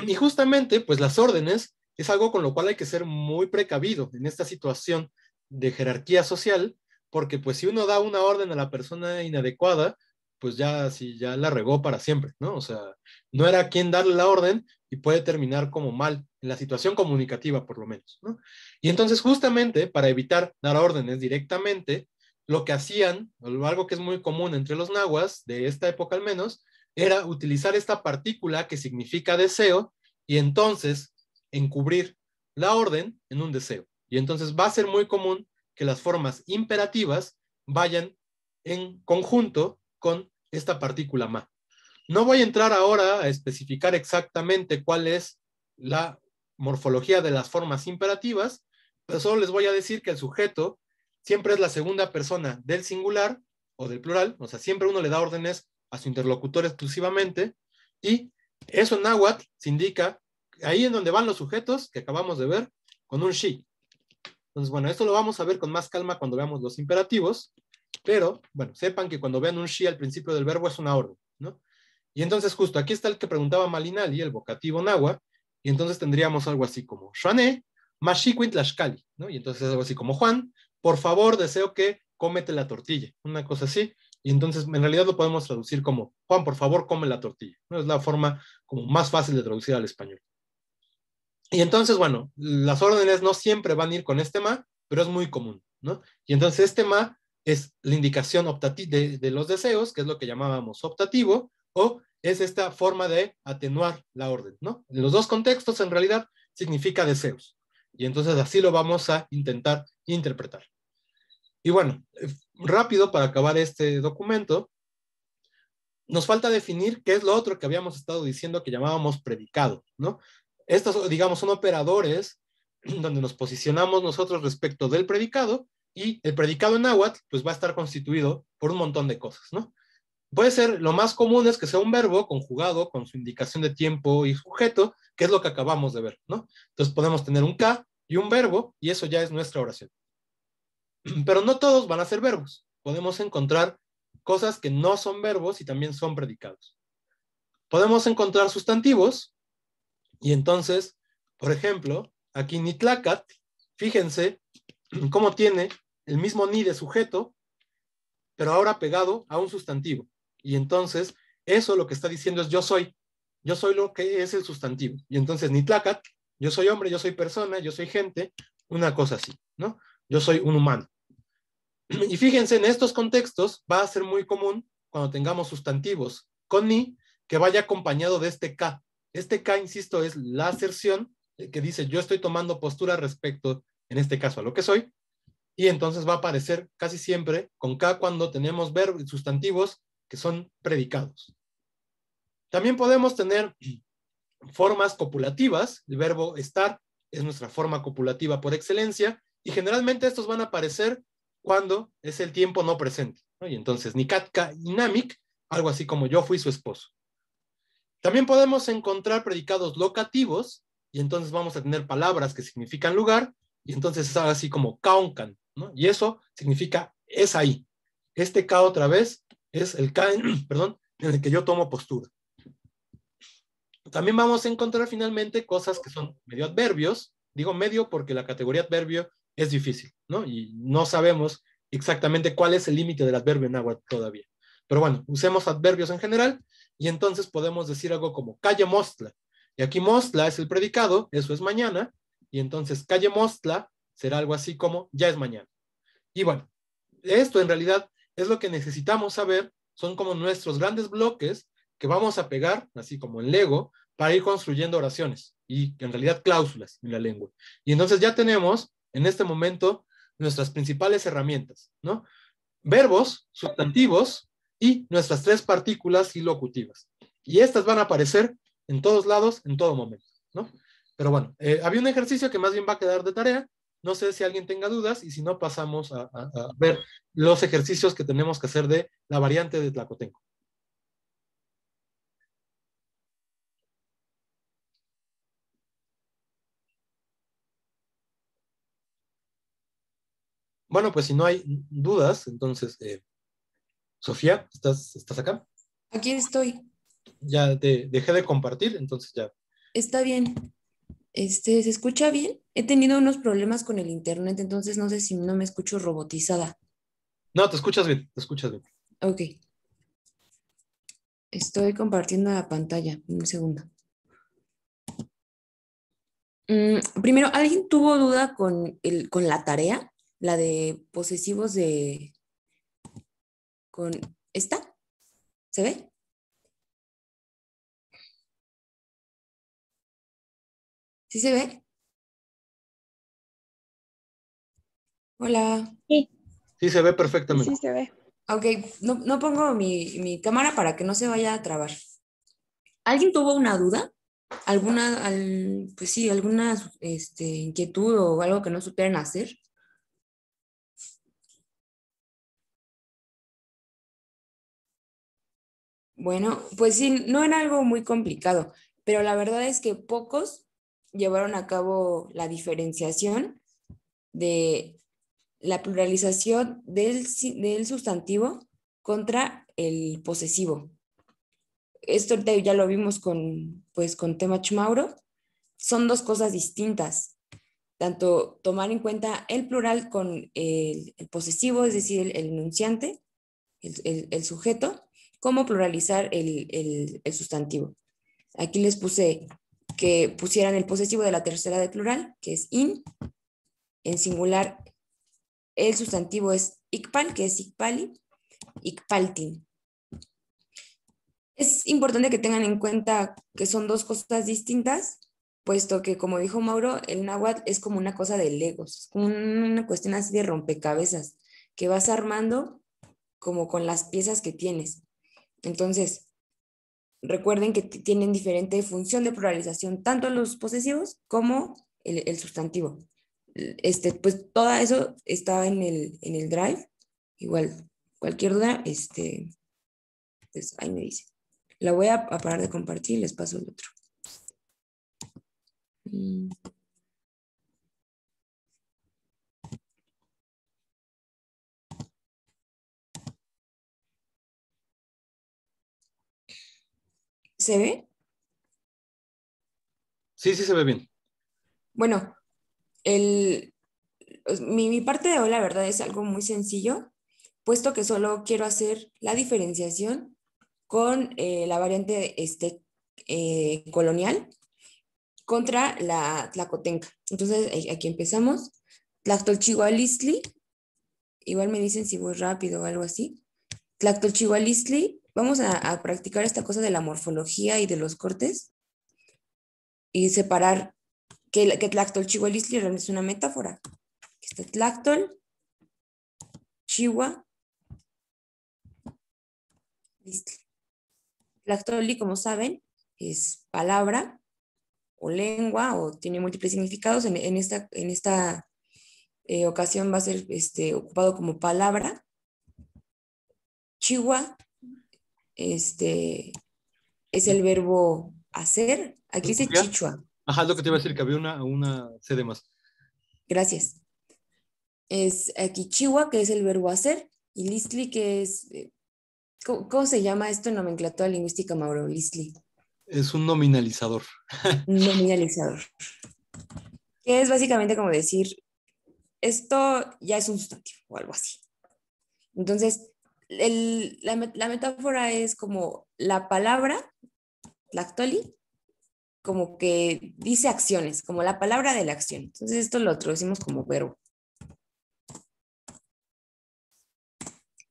Y justamente, pues las órdenes es algo con lo cual hay que ser muy precavido en esta situación de jerarquía social, porque pues si uno da una orden a la persona inadecuada, pues ya sí, ya la regó para siempre, ¿no? O sea, no era a quien darle la orden y puede terminar como mal, en la situación comunicativa por lo menos, ¿no? Y entonces justamente para evitar dar órdenes directamente, lo que hacían, algo que es muy común entre los nahuas, de esta época al menos, era utilizar esta partícula que significa deseo y entonces encubrir la orden en un deseo. Y entonces va a ser muy común que las formas imperativas vayan en conjunto con esta partícula ma. No voy a entrar ahora a especificar exactamente cuál es la morfología de las formas imperativas, pero solo les voy a decir que el sujeto siempre es la segunda persona del singular o del plural, o sea, siempre uno le da órdenes a su interlocutor exclusivamente, y eso en náhuatl se indica ahí en donde van los sujetos que acabamos de ver con un she. Entonces, bueno, esto lo vamos a ver con más calma cuando veamos los imperativos, pero, bueno, sepan que cuando vean un she al principio del verbo es una orden, ¿no? Y entonces justo aquí está el que preguntaba Malinali, el vocativo nahua, y entonces tendríamos algo así como Xuané, Mashiquin Tlaxcali, ¿no? Y entonces es algo así como Juan, por favor, deseo que cómete la tortilla, una cosa así, y entonces en realidad lo podemos traducir como Juan, por favor, come la tortilla, ¿no? Es la forma como más fácil de traducir al español. Y entonces, bueno, las órdenes no siempre van a ir con este ma, pero es muy común, ¿no? Y entonces este ma es la indicación de los deseos, que es lo que llamábamos optativo, o es esta forma de atenuar la orden, ¿no? En los dos contextos, en realidad, significa deseos. Y entonces así lo vamos a intentar interpretar. Y bueno, rápido para acabar este documento, nos falta definir qué es lo otro que habíamos estado diciendo que llamábamos predicado, ¿no? Estos, digamos, son operadores donde nos posicionamos nosotros respecto del predicado, y el predicado en náhuatl pues va a estar constituido por un montón de cosas, ¿no? Puede ser, lo más común es que sea un verbo conjugado con su indicación de tiempo y sujeto, que es lo que acabamos de ver, ¿no? Entonces podemos tener un K y un verbo, y eso ya es nuestra oración. Pero no todos van a ser verbos. Podemos encontrar cosas que no son verbos y también son predicados. podemos encontrar sustantivos y entonces, por ejemplo, aquí Nitlacat, fíjense cómo tiene el mismo ni de sujeto, pero ahora pegado a un sustantivo. Y entonces, eso lo que está diciendo es yo soy lo que es el sustantivo. Y entonces Nitlacat, yo soy hombre, yo soy persona, yo soy gente, una cosa así, ¿no? Yo soy un humano. Y fíjense, en estos contextos va a ser muy común cuando tengamos sustantivos con ni que vaya acompañado de este K. Este K, insisto, es la aserción que dice yo estoy tomando postura respecto, en este caso, a lo que soy, y entonces va a aparecer casi siempre con K cuando tenemos verbos, sustantivos que son predicados. También podemos tener formas copulativas. El verbo estar es nuestra forma copulativa por excelencia, y generalmente estos van a aparecer cuando es el tiempo no presente, ¿no? Y entonces, Nikatka y Namik, algo así como yo fui su esposo. También podemos encontrar predicados locativos, y entonces vamos a tener palabras que significan lugar, y entonces es algo así como kaonkan, ¿no? Y eso significa es ahí. Este K otra vez es el K, perdón, en el que yo tomo postura. También vamos a encontrar finalmente cosas que son medio adverbios. Digo medio porque la categoría adverbio es difícil, ¿no? Y no sabemos exactamente cuál es el límite del adverbio en náhuatl todavía. Pero bueno, usemos adverbios en general y entonces podemos decir algo como calle Mostla. Y aquí Mostla es el predicado, eso es mañana, y entonces calle Mostla será algo así como ya es mañana. Y bueno, esto en realidad es lo que necesitamos saber, son como nuestros grandes bloques que vamos a pegar, así como en Lego, para ir construyendo oraciones y en realidad cláusulas en la lengua. Y entonces ya tenemos en este momento nuestras principales herramientas, ¿no? Verbos, sustantivos y nuestras tres partículas y locutivas. Y estas van a aparecer en todos lados, en todo momento, ¿no? Pero bueno, había un ejercicio que más bien va a quedar de tarea. No sé si alguien tenga dudas y si no pasamos a ver los ejercicios que tenemos que hacer de la variante de Tlacotenco. Bueno, pues si no hay dudas, entonces, Sofía, ¿estás acá? Aquí estoy. Ya dejé de compartir, entonces ya. Está bien. ¿Se escucha bien? He tenido unos problemas con el internet, entonces no sé si no me escucho robotizada. No, te escuchas bien, te escuchas bien. Ok. Estoy compartiendo la pantalla. Un segundo. Primero, ¿alguien tuvo duda con la tarea? La de posesivos de... ¿Con esta? ¿Se ve? ¿Sí se ve? Hola. Sí, Sí, se ve sí, perfectamente. sí se ve. Ok, no pongo mi cámara para que no se vaya a trabar. ¿Alguien tuvo una duda? Pues sí, alguna inquietud o algo que no supieran hacer? Bueno, pues sí, no era algo muy complicado, pero la verdad es que pocos llevaron a cabo la diferenciación de la pluralización del sustantivo contra el posesivo. Esto ahorita ya lo vimos con Temach Mauro. Son dos cosas distintas. Tanto tomar en cuenta el plural con el posesivo, es decir, el enunciante, el sujeto, como pluralizar el sustantivo. Aquí les puse que pusieran el posesivo de la tercera de plural, que es in. En singular, el sustantivo es ikpal, que es ikpali, ikpaltin. Es importante que tengan en cuenta que son dos cosas distintas, puesto que, como dijo Mauro, el náhuatl es como una cosa de legos, es como una cuestión así de rompecabezas, que vas armando como con las piezas que tienes. Entonces, recuerden que tienen diferente función de pluralización, tanto los posesivos como el sustantivo. Pues todo eso está en el Drive. Igual, cualquier duda, pues ahí me dice. La voy a parar de compartir y les paso el otro. ¿Se ve? Sí, sí se ve bien. Bueno, mi parte de hoy, la verdad, es algo muy sencillo, puesto que solo quiero hacer la diferenciación con la variante colonial contra la tlacotenca. Entonces, aquí empezamos. Tlactolchihualistli, igual me dicen si voy rápido o algo así. Tlactolchihualistli, vamos a practicar esta cosa de la morfología y de los cortes y separar que Tlactolchihualistli realmente es una metáfora. Está Tlactol, Chihuahua, Listli. Tlactoli, como saben, es palabra o lengua o tiene múltiples significados. En esta ocasión va a ser ocupado como palabra. Chihuahua es el verbo hacer. Aquí dice ¿Sofía? chichua. Ajá, es lo que te iba a decir, que había una C de más. Gracias. Es aquí chihuahua, que es el verbo hacer, y listli, que es... ¿Cómo se llama esto en nomenclatura lingüística, Mauro? Listli. Es un nominalizador. Nominalizador. Que es básicamente como decir, esto ya es un sustantivo o algo así. Entonces, la metáfora es como la palabra, lactoli, como que dice acciones, como la palabra de la acción. Entonces, esto lo traducimos como verbo.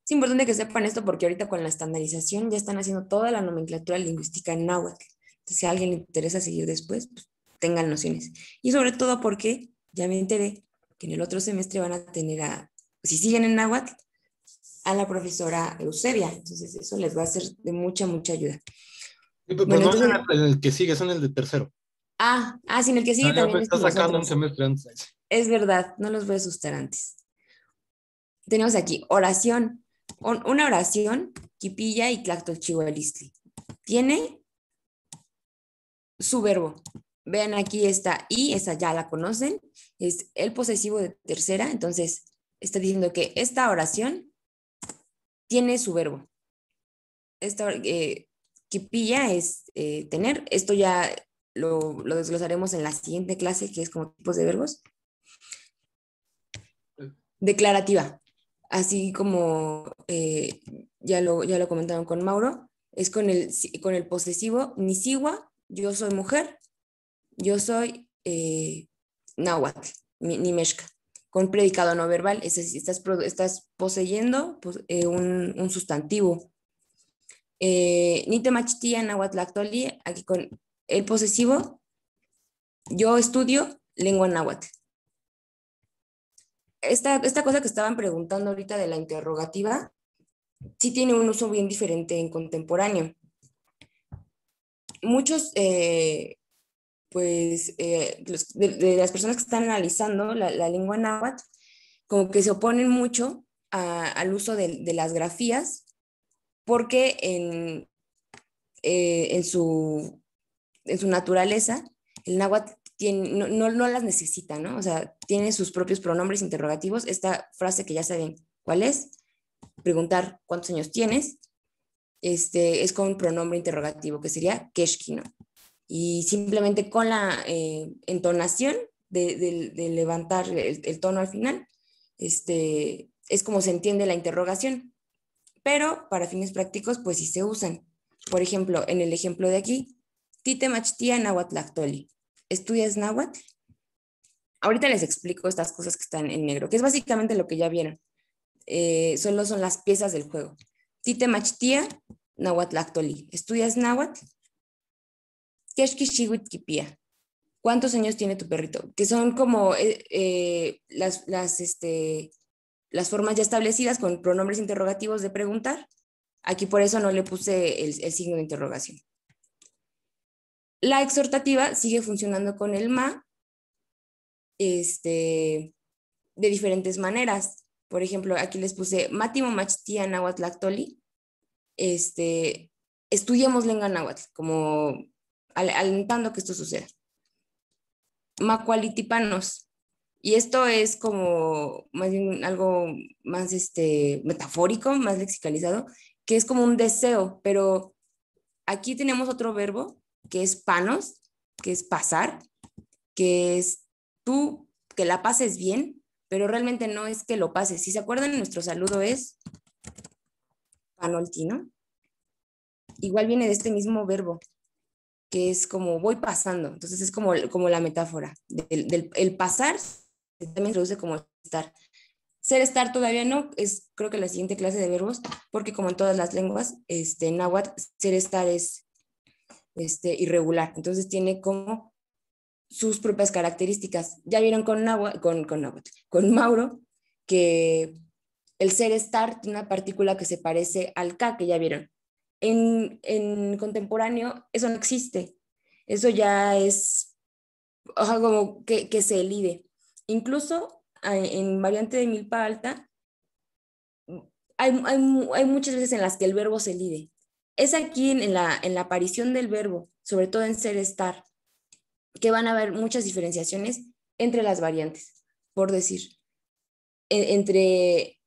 Es importante que sepan esto porque ahorita con la estandarización ya están haciendo toda la nomenclatura lingüística en náhuatl. Entonces, si a alguien le interesa seguir después, pues, tengan nociones. Y sobre todo porque ya me enteré que en el otro semestre van a tener si siguen en náhuatl, a la profesora Eusebia. Entonces, eso les va a ser de mucha, mucha ayuda. Sí, pero Bueno, no entonces, en el que sigue, es en el de tercero. sí, en el que sigue Ya me también es está con los sacando un otros. semestre antes. Es verdad, no los voy a asustar antes. Tenemos aquí oración. Una oración, kipilla y tlactolchihualistli. Tiene su verbo. Vean aquí está y, esa ya la conocen, es el posesivo de tercera, entonces está diciendo que esta oración tiene su verbo. Esta kipilla es tener, esto ya lo desglosaremos en la siguiente clase, que es como tipos de verbos. Declarativa, así como ya lo comentaron con Mauro, es con el posesivo nisiwa, yo soy mujer, yo soy náhuatl, nimeshka, con predicado no verbal, es decir, estás poseyendo un sustantivo. Nitemachtia náhuatl actoli, aquí con el posesivo, yo estudio lengua náhuatl. Esta cosa que estaban preguntando ahorita de la interrogativa, sí tiene un uso bien diferente en contemporáneo. Muchos, de las personas que están analizando la lengua náhuatl, como que se oponen mucho al uso de las grafías, porque en su naturaleza, el náhuatl no las necesita, ¿no? O sea, tiene sus propios pronombres interrogativos. Esta frase que ya saben cuál es, preguntar cuántos años tienes, es con un pronombre interrogativo, que sería keshki, ¿no? Y simplemente con la entonación de levantar el tono al final, es como se entiende la interrogación. Pero para fines prácticos, pues sí se usan. Por ejemplo, en el ejemplo de aquí, Tite Machtia Náhuatl Actoli. ¿Estudias náhuatl? Ahorita les explico estas cosas que están en negro, que es básicamente lo que ya vieron. Solo son las piezas del juego. Tite Machtia Náhuatl Actoli. ¿Estudias náhuatl? Keshkishiwit Kipia. ¿Cuántos años tiene tu perrito? Que son como las formas ya establecidas con pronombres interrogativos de preguntar. Aquí por eso no le puse el signo de interrogación. La exhortativa sigue funcionando con el ma, de diferentes maneras. Por ejemplo, aquí les puse Matimo Machtia Náhuatl Actoli. Estudiemos lengua náhuatl, como alentando que esto suceda. Macualitipanos. Y esto es como más bien algo más metafórico, más lexicalizado, que es como un deseo, pero aquí tenemos otro verbo que es panos, que es pasar, que es tú que la pases bien, pero realmente no es que lo pases. Si se acuerdan, nuestro saludo es panolti, ¿no? Igual viene de este mismo verbo, que es como voy pasando. Entonces es como la metáfora. El pasar también se traduce como estar. Ser estar todavía no, es creo que la siguiente clase de verbos, porque como en todas las lenguas, en náhuatl, ser estar es irregular. Entonces tiene como sus propias características. Ya vieron con Mauro, que el ser estar tiene una partícula que se parece al K, que ya vieron. En contemporáneo eso no existe. Eso ya es como que se elide. Incluso en variante de milpa alta hay muchas veces en las que el verbo se elide. Es aquí en la aparición del verbo, sobre todo en ser estar, que van a haber muchas diferenciaciones entre las variantes. Por decir, entre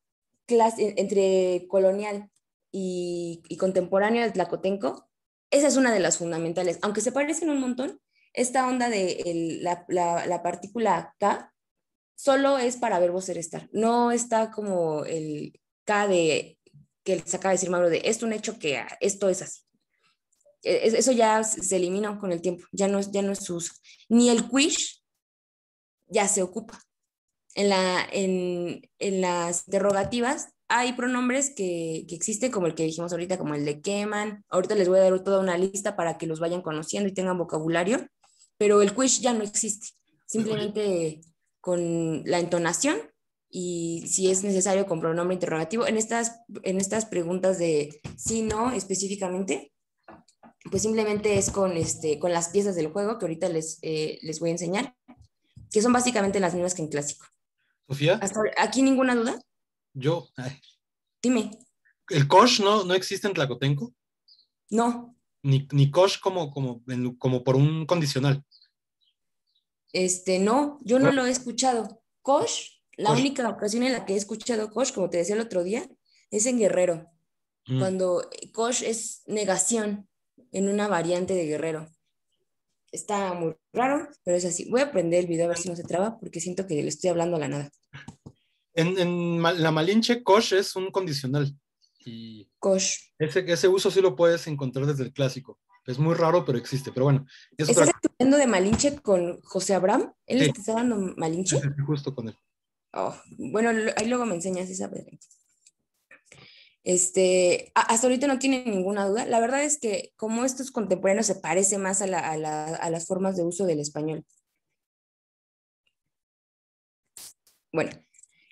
colonial y contemporáneo del tlacotenco, esa es una de las fundamentales. Aunque se parecen un montón, esta onda de la partícula K solo es para verbo ser estar. No está como el K de que les acaba de decir Mauro, de esto un hecho que esto es así. Eso ya se eliminó con el tiempo, ya no es su uso. Ni el quish ya se ocupa. En las interrogativas hay pronombres que existen, como el que dijimos ahorita, como el de queman. Ahorita les voy a dar toda una lista para que los vayan conociendo y tengan vocabulario, pero el quish ya no existe. Simplemente con la entonación y si es necesario con pronombre interrogativo. En estas preguntas de sí, no, específicamente, pues simplemente es con las piezas del juego que ahorita les voy a enseñar, que son básicamente las mismas que en clásico. Sofía, ¿Hasta aquí ninguna duda? Dime. ¿El kosh no existe en Tlacotenco? No. Ni kosh como por un condicional. No, yo no lo he escuchado. Kosh, la Kosh. única ocasión en la que he escuchado kosh, como te decía el otro día, es en Guerrero. Cuando kosh es negación en una variante de Guerrero. Está muy raro, pero es así. Voy a prender el video a ver si no se traba, porque siento que le estoy hablando a la nada. En la Malinche, kosh es un condicional. Y kosh. Ese uso sí lo puedes encontrar desde el clásico. Es muy raro, pero existe. Pero bueno. ¿Estás estudiando de Malinche con José Abraham? ¿Él sí. te está dando Malinche? Sí, justo con él. Oh, bueno, ahí luego me enseñas esa. Hasta ahorita no tiene ninguna duda. La verdad es que como estos contemporáneos se parece más a las formas de uso del español. Bueno,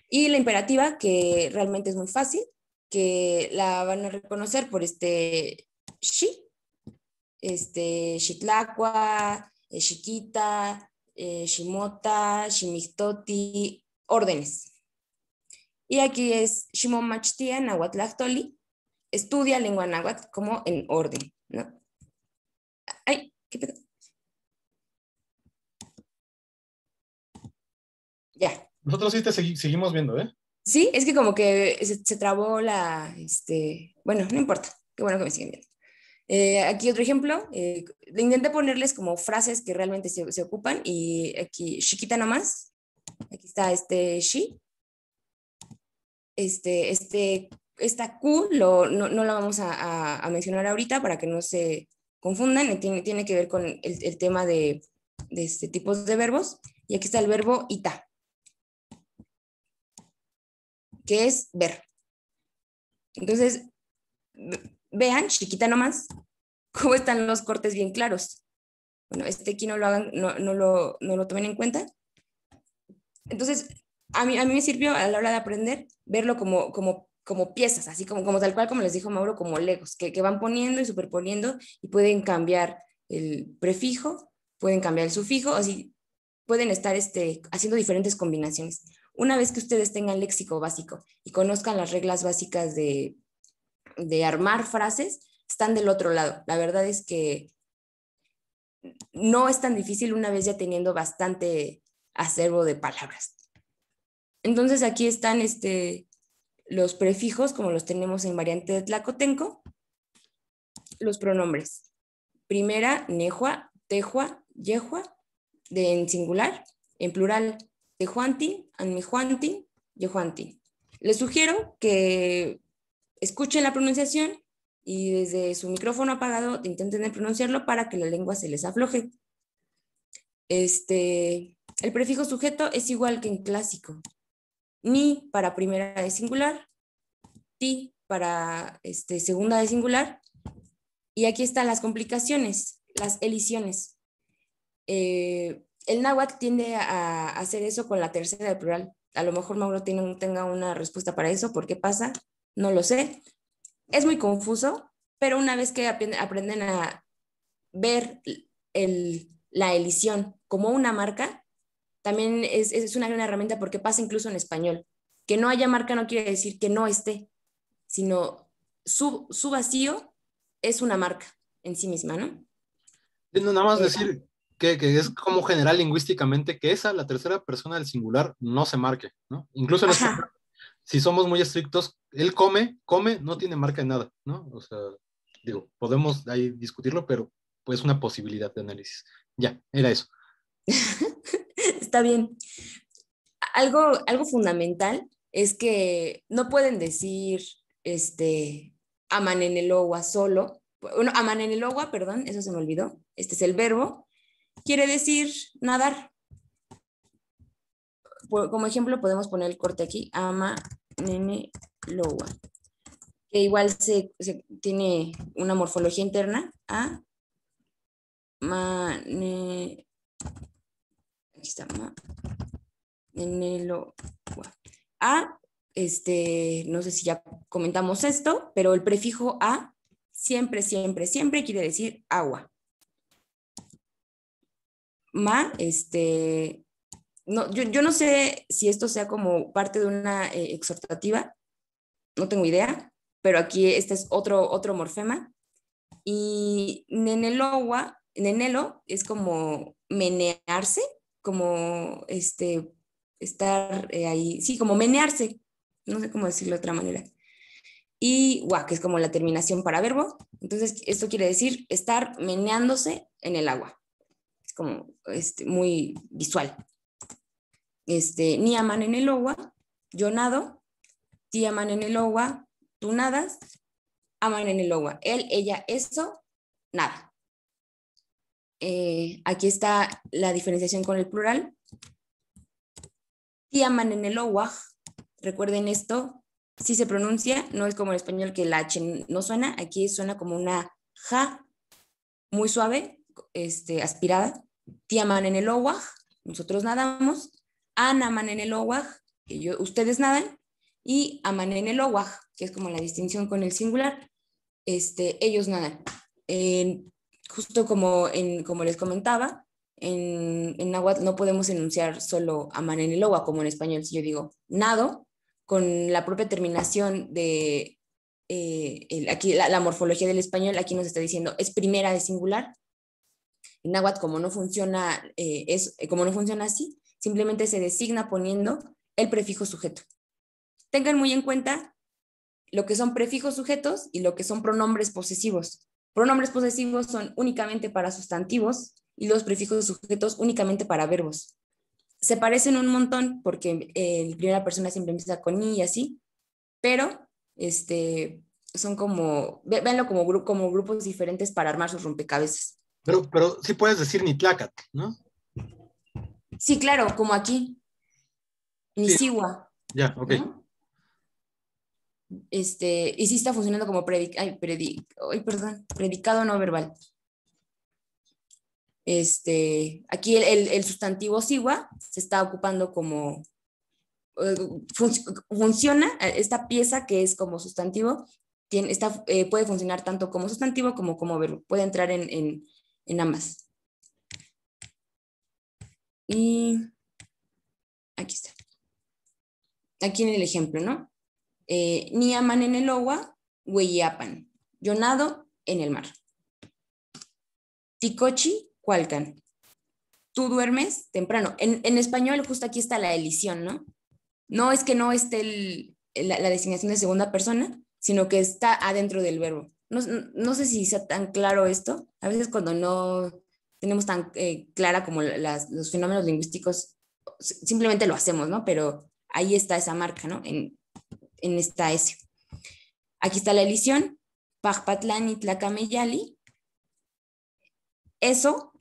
y la imperativa, que realmente es muy fácil, que la van a reconocer por shi, xitlacua, chiquita, shimota, shimistoti, órdenes. Y aquí es shimomachtia nahuatlactoli, estudia lengua náhuatl como en orden, ¿no? Ay, ¿qué pedo? Ya. Nosotros sí te seguimos viendo, ¿eh? Sí, es que como que se trabó bueno, no importa, qué bueno que me siguen viendo. Aquí otro ejemplo, intenté ponerles como frases que realmente se ocupan y aquí, chiquita nomás, aquí está shi, esta Q no la vamos a mencionar ahorita para que no se confundan, tiene que ver con el tema de tipos de verbos, y aquí está el verbo ita, que es ver. Entonces, vean, chiquita nomás, cómo están los cortes bien claros. Bueno, aquí no lo hagan, no lo tomen en cuenta. Entonces, a mí me sirvió a la hora de aprender verlo como piezas, así como tal cual, como les dijo Mauro, como legos, que van poniendo y superponiendo y pueden cambiar el prefijo, pueden cambiar el sufijo, así pueden estar haciendo diferentes combinaciones. Una vez que ustedes tengan léxico básico y conozcan las reglas básicas de armar frases, están del otro lado. La verdad es que no es tan difícil una vez ya teniendo bastante acervo de palabras. Entonces aquí están los prefijos como los tenemos en variante de tlacotenco. los pronombres. Primera, nejua, tejua, yehua, en singular. En plural, tejuantin, anmijuantin, yejuantin. Les sugiero que escuchen la pronunciación y desde su micrófono apagado intenten pronunciarlo para que la lengua se les afloje. El prefijo sujeto es igual que en clásico. Ni para primera de singular, ti para segunda de singular. Y aquí están las complicaciones, las elisiones. El náhuatl tiende a hacer eso con la tercera de plural. A lo mejor Mauro tenga una respuesta para eso. ¿Por qué pasa? No lo sé. Es muy confuso, pero una vez que aprenden a ver la elisión como una marca, también es una gran herramienta porque pasa incluso en español. Que no haya marca no quiere decir que no esté, sino su vacío es una marca en sí misma, ¿no? Nada más decir que es como general lingüísticamente que la tercera persona del singular no se marque, ¿no? Incluso en español, si somos muy estrictos, él come, no tiene marca en nada, ¿no? O sea, digo, podemos ahí discutirlo, pero pues una posibilidad de análisis. Ya, era eso. Está bien. Algo fundamental es que no pueden decir amanenelogua solo. Bueno, amanenelogua, perdón, eso se me olvidó. Este es el verbo. Quiere decir nadar. Como ejemplo podemos poner el corte aquí, amanenelogua, que igual se tiene una morfología interna. Aquí está, manenelogua. No sé si ya comentamos esto, pero el prefijo a siempre quiere decir agua. No, yo no sé si esto sea como parte de una exhortativa, no tengo idea, pero aquí este es otro morfema. Y nenelo es como menearse, como estar ahí, sí, como menearse, no sé cómo decirlo de otra manera. Y que es como la terminación para verbo. Entonces, esto quiere decir estar meneándose en el agua. Es como muy visual. Ni aman en el agua, yo nado. Ti aman en el agua, tú nadas. Aman en el agua, él, ella, eso, nada. Aquí está la diferenciación con el plural. Ti aman en el agua. Recuerden esto, si se pronuncia, no es como en español que la H no suena, aquí suena como una ja, muy suave, aspirada. Tiaman en el owaj, nosotros nadamos. Anaman en el owaj, ustedes nadan. Y aman en el owaj, que es como la distinción con el singular, ellos nadan. Justo como les comentaba, en náhuatl no podemos enunciar solo aman en el owaj, como en español, si yo digo nado, con la propia terminación de aquí la morfología del español, aquí nos está diciendo es primera de singular. En náhuatl, como no funciona así, simplemente se designa poniendo el prefijo sujeto. Tengan muy en cuenta lo que son prefijos sujetos y lo que son pronombres posesivos. Pronombres posesivos son únicamente para sustantivos y los prefijos sujetos únicamente para verbos. Se parecen un montón porque en primera persona siempre empieza con ni y así, pero son como, véanlo como grupos diferentes para armar sus rompecabezas. Pero sí puedes decir ni tlacat, ¿no? Sí, claro, como aquí. Ni sigua. Ya, ok. ¿no? Y sí está funcionando como predicado no verbal. Aquí el sustantivo sigua se está ocupando como funciona esta pieza que es como sustantivo, puede funcionar tanto como sustantivo como verbo, puede entrar en ambas. Y aquí está. Aquí en el ejemplo, ¿no? Ni aman en el agua, hueyapan. Yo nado en el mar. Ticochi, cualcan. Tú duermes temprano. En español, justo aquí está la elisión, ¿no? No es que no esté la designación de segunda persona, sino que está adentro del verbo. no sé si sea tan claro esto. A veces cuando no tenemos tan clara como los fenómenos lingüísticos, simplemente lo hacemos, ¿no? Pero ahí está esa marca, ¿no? En esta S. Aquí está la elisión. Pajpatlani tlacameyali. Eso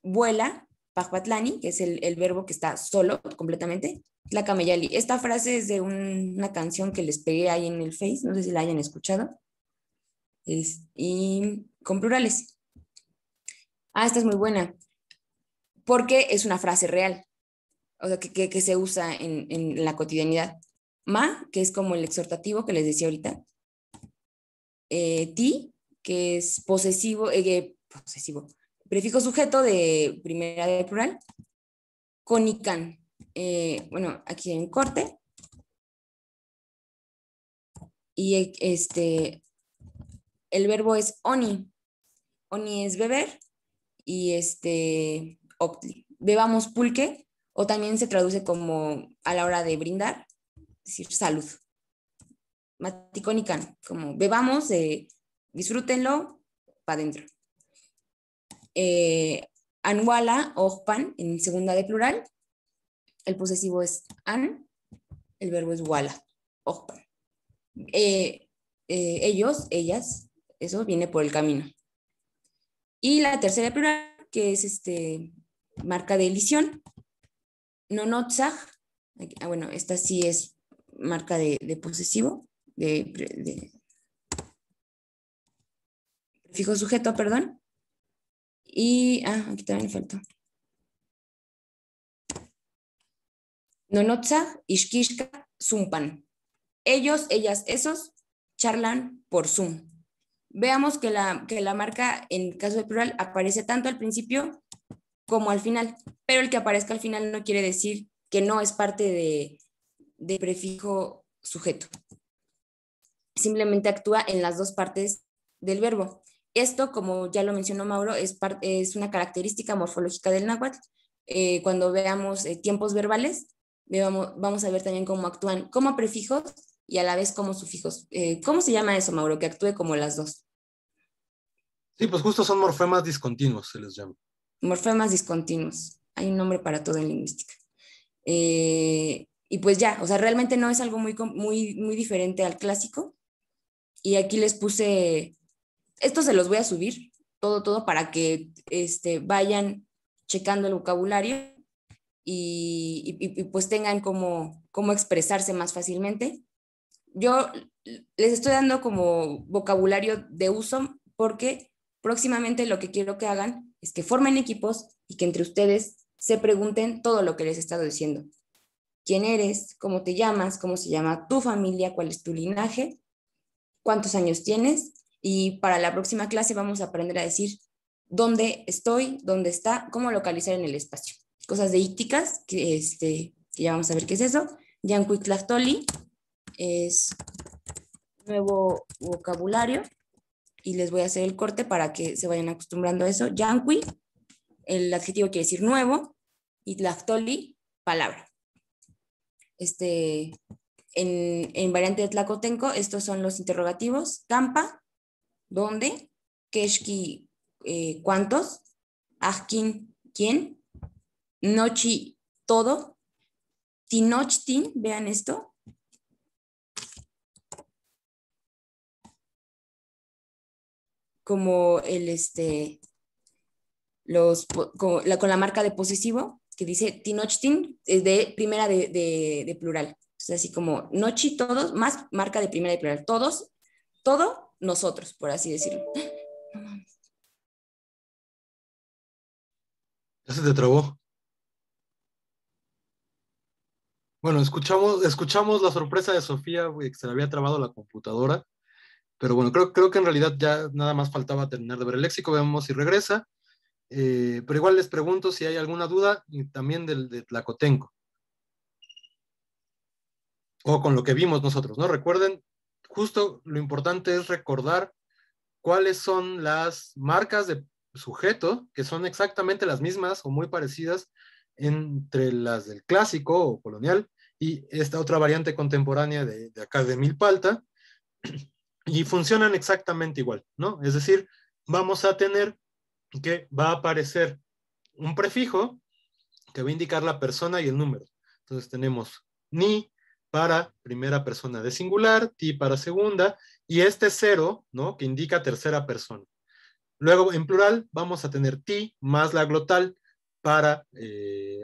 vuela, Pajpatlani, que es el verbo que está solo completamente. Tlacameyali. Esta frase es de una canción que les pegué ahí en el Face, no sé si la hayan escuchado. Y con plurales. Esta es muy buena, porque es una frase real, o sea, que se usa en la cotidianidad. Ma, que es como el exhortativo que les decía ahorita. Ti, que es posesivo, prefijo sujeto de primera de plural. Conican. Bueno, aquí hay un corte. Y el verbo es oni. Oni es beber. Y octli. Bebamos pulque, o también se traduce como a la hora de brindar, es decir, salud. Maticonican, como bebamos, disfrútenlo, para adentro. Anwala, ojpan, en segunda de plural. El posesivo es an, el verbo es wala, ojpan. Ellos, ellas, eso viene por el camino. Y la tercera de plural, que es marca de elisión. Nonotzaj, bueno, esta sí es marca de posesivo, de prefijo sujeto, perdón. Y, aquí también me faltó. Nonotzaj, ishkishka, zumpan. Ellos, ellas, esos charlan por Zoom. Veamos que la marca en caso de plural aparece tanto al principio como al final, pero el que aparezca al final no quiere decir que no es parte de prefijo sujeto. Simplemente actúa en las dos partes del verbo. Esto, como ya lo mencionó Mauro, es una característica morfológica del náhuatl. Cuando veamos tiempos verbales, vamos a ver también cómo actúan como prefijos y a la vez como sufijos. ¿Cómo se llama eso, Mauro? Que actúe como las dos. Sí, pues justo son morfemas discontinuos, se les llama. Morfemas discontinuos. Hay un nombre para todo en lingüística. Y pues ya, o sea, realmente no es algo muy diferente al clásico. Y aquí les puse, esto se los voy a subir, todo para que vayan checando el vocabulario y pues tengan cómo expresarse más fácilmente. Yo les estoy dando como vocabulario de uso porque próximamente lo que quiero que hagan es que formen equipos y que entre ustedes se pregunten todo lo que les he estado diciendo. ¿Quién eres? ¿Cómo te llamas? ¿Cómo se llama tu familia? ¿Cuál es tu linaje? ¿Cuántos años tienes? Y para la próxima clase vamos a aprender a decir dónde estoy, dónde está, cómo localizar en el espacio. Cosas de ícticas, que ya vamos a ver qué es eso. Yancuictlactoli es nuevo vocabulario y les voy a hacer el corte para que se vayan acostumbrando a eso. Yanqui, el adjetivo quiere decir nuevo, y tlactoli, palabra. En variante de tlacotenco, estos son los interrogativos. Campa, ¿dónde? Keshki, ¿cuántos? Ajkin, ¿quién? Nochi, todo. Tinochtin, vean esto. Como con la marca de posesivo, que dice Tinochtin, es de primera de plural. Entonces, así como Nochi, todos, más marca de primera de plural. Todos, todo, nosotros, por así decirlo. No mames. Ya se te trabó. Bueno, escuchamos la sorpresa de Sofía, güey, que se le había trabado la computadora. Pero bueno, creo que en realidad ya nada más faltaba terminar de ver el léxico. Veamos si regresa. Pero igual les pregunto si hay alguna duda y también de Tlacotenco. O con lo que vimos nosotros, ¿no? Recuerden, justo lo importante es recordar cuáles son las marcas de sujeto, que son exactamente las mismas o muy parecidas entre las del clásico o colonial y esta otra variante contemporánea de acá de Milpalta, y funcionan exactamente igual, ¿no? Es decir, vamos a tener que va a aparecer un prefijo que va a indicar la persona y el número. Entonces tenemos ni para primera persona de singular, ti para segunda, y este cero, ¿no? Que indica tercera persona. Luego, en plural, vamos a tener ti más la glotal para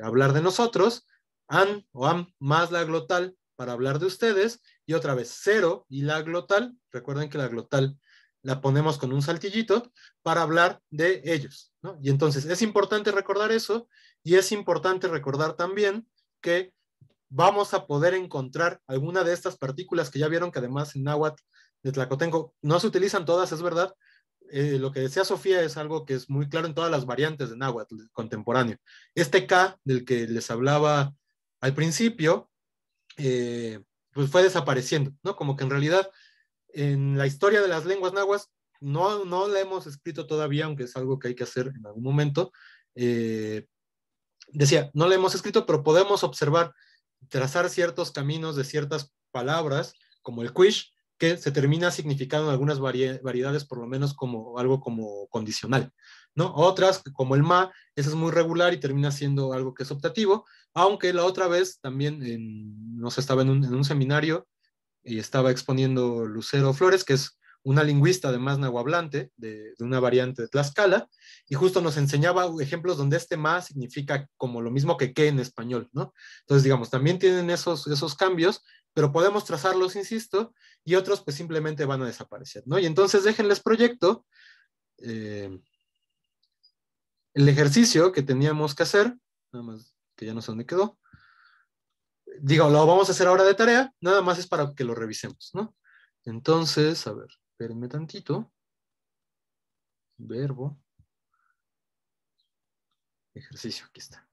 hablar de nosotros, an o am más la glotal para hablar de ustedes, y otra vez cero y la glotal, recuerden que la glotal la ponemos con un saltillito para hablar de ellos, ¿no? Y entonces es importante recordar eso, y es importante recordar también que vamos a poder encontrar alguna de estas partículas que ya vieron que además en náhuatl de Tlacotenco no se utilizan todas, es verdad. Lo que decía Sofía es algo que es muy claro en todas las variantes de náhuatl contemporáneo. Este K del que les hablaba al principio, pues fue desapareciendo, ¿no? Como que en realidad en la historia de las lenguas náhuatl no la hemos escrito todavía, aunque es algo que hay que hacer en algún momento. Decía, no la hemos escrito, pero podemos observar, trazar ciertos caminos de ciertas palabras, como el quish, que se termina significando en algunas variedades, por lo menos como algo como condicional, ¿no? Otras, como el ma, ese es muy regular y termina siendo algo que es optativo, aunque la otra vez también, no sé, estaba en un seminario y estaba exponiendo Lucero Flores, que es una lingüista además nahuablante de una variante de Tlaxcala, y justo nos enseñaba ejemplos donde este ma significa como lo mismo que en español, ¿no? Entonces, digamos, también tienen esos cambios, pero podemos trazarlos, insisto, y otros pues simplemente van a desaparecer, ¿no? Y entonces déjenles proyecto el ejercicio que teníamos que hacer, nada más que ya no sé dónde quedó. Digo, lo vamos a hacer ahora de tarea, nada más es para que lo revisemos, ¿no? Entonces, a ver, espérenme tantito. Verbo. Ejercicio, aquí está.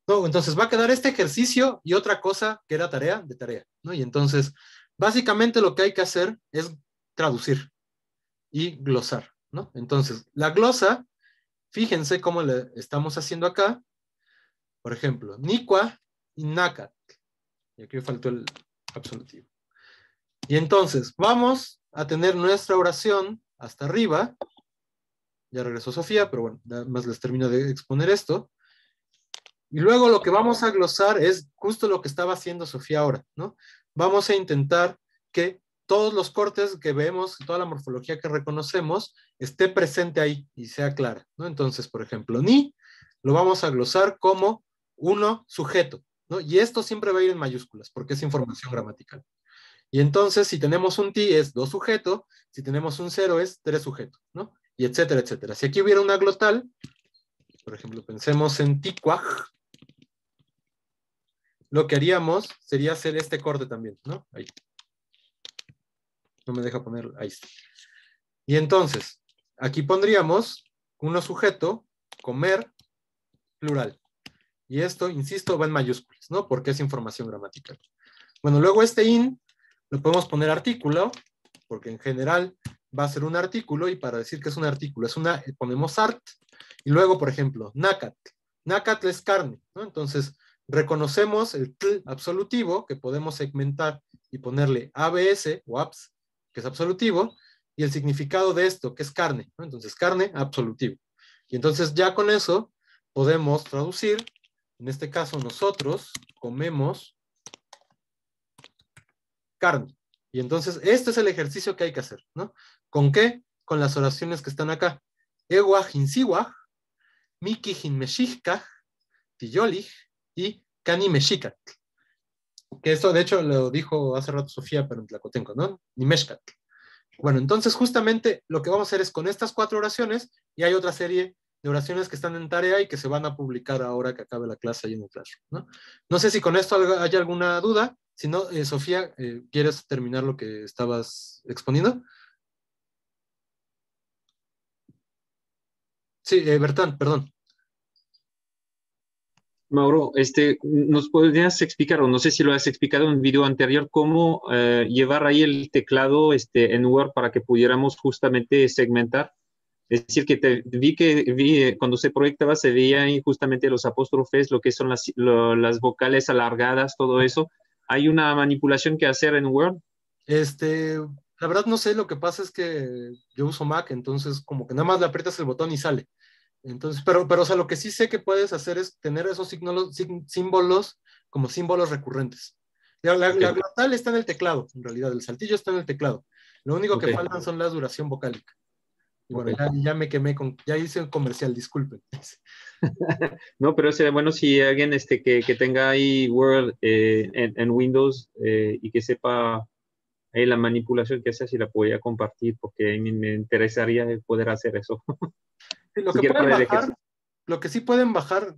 No, entonces va a quedar este ejercicio y otra cosa que era tarea de tarea, ¿no? Y entonces, básicamente lo que hay que hacer es traducir y glosar, ¿no? Entonces, la glosa, fíjense cómo le estamos haciendo acá. Por ejemplo, Niqua y Nacat. Y aquí faltó el absolutivo. Y entonces, vamos a tener nuestra oración hasta arriba. Ya regresó Sofía, pero bueno, nada más les termino de exponer esto. Y luego lo que vamos a glosar es justo lo que estaba haciendo Sofía ahora, ¿no? Vamos a intentar que todos los cortes que vemos, toda la morfología que reconocemos, esté presente ahí y sea clara, ¿no? Entonces, por ejemplo, ni lo vamos a glosar como uno sujeto, ¿no? Y esto siempre va a ir en mayúsculas porque es información gramatical. Y entonces, si tenemos un ti es dos sujeto, si tenemos un cero es tres sujeto, ¿no? Y etcétera, etcétera. Si aquí hubiera una glotal, por ejemplo, pensemos en ticuaj, lo que haríamos sería hacer este corte también, ¿no? Ahí. No me deja poner, ahí está. Y entonces, aquí pondríamos uno sujeto, comer, plural. Y esto, insisto, va en mayúsculas, ¿no? Porque es información gramatical. Bueno, luego este in lo podemos poner artículo, porque en general va a ser un artículo, y para decir que es un artículo, ponemos art, y luego, por ejemplo, nacat. Nacat es carne, ¿no? Entonces, reconocemos el tl absolutivo, que podemos segmentar y ponerle abs o abs, que es absolutivo, y el significado de esto, que es carne, ¿no? Entonces, carne, absolutivo. Y entonces ya con eso podemos traducir, en este caso nosotros comemos carne. Y entonces este es el ejercicio que hay que hacer, ¿no? ¿Con qué? Con las oraciones que están acá. Ewaj insiwaj, miki meshikaj, tiyolij y cani mexicat. Que esto de hecho lo dijo hace rato Sofía, pero en Tlacotenco, ¿no? Ni mexcat. Bueno, entonces justamente lo que vamos a hacer es con estas 4 oraciones, y hay otra serie de oraciones que están en tarea y que se van a publicar ahora que acabe la clase ahí en el Classroom, ¿no? No sé si con esto hay alguna duda. Si no, Sofía, ¿quieres terminar lo que estabas exponiendo? Sí, Bertán, perdón. Mauro, ¿nos podrías explicar, o no sé si lo has explicado en un video anterior, cómo llevar ahí el teclado en Word para que pudiéramos justamente segmentar? Es decir, que vi cuando se proyectaba, se veía ahí justamente los apóstrofes, lo que son las vocales alargadas, todo eso. ¿Hay una manipulación que hacer en Word? La verdad no sé, lo que pasa es que yo uso Mac, entonces como que nada más le aprietas el botón y sale. Entonces, pero o sea, lo que sí sé que puedes hacer es tener esos símbolos como símbolos recurrentes. La glotal está en el teclado, en realidad, el saltillo está en el teclado. Lo único que faltan son la duración vocálica. Y bueno, ya me quemé ya hice un comercial, disculpen. No, pero sería bueno si alguien que tenga ahí Word en Windows y que sepa la manipulación que hace, si la podía compartir, porque a mí me interesaría poder hacer eso. Lo que pueden bajar, lo que sí pueden bajar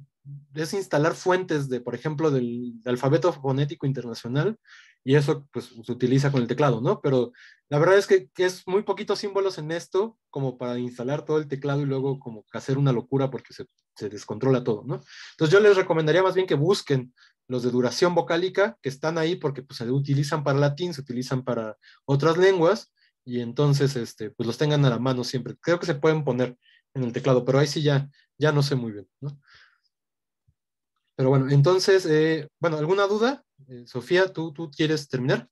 es instalar fuentes de, por ejemplo, del alfabeto fonético internacional, y eso pues se utiliza con el teclado, ¿no? Pero la verdad es que es muy poquitos símbolos en esto como para instalar todo el teclado y luego como hacer una locura porque se descontrola todo, ¿no? Entonces yo les recomendaría más bien que busquen los de duración vocálica, que están ahí porque pues, se utilizan para latín, se utilizan para otras lenguas, y entonces pues los tengan a la mano siempre. Creo que se pueden poner en el teclado, pero ahí sí ya no sé muy bien, ¿no? Pero bueno, entonces, bueno, ¿alguna duda? Sofía, ¿tú quieres terminar?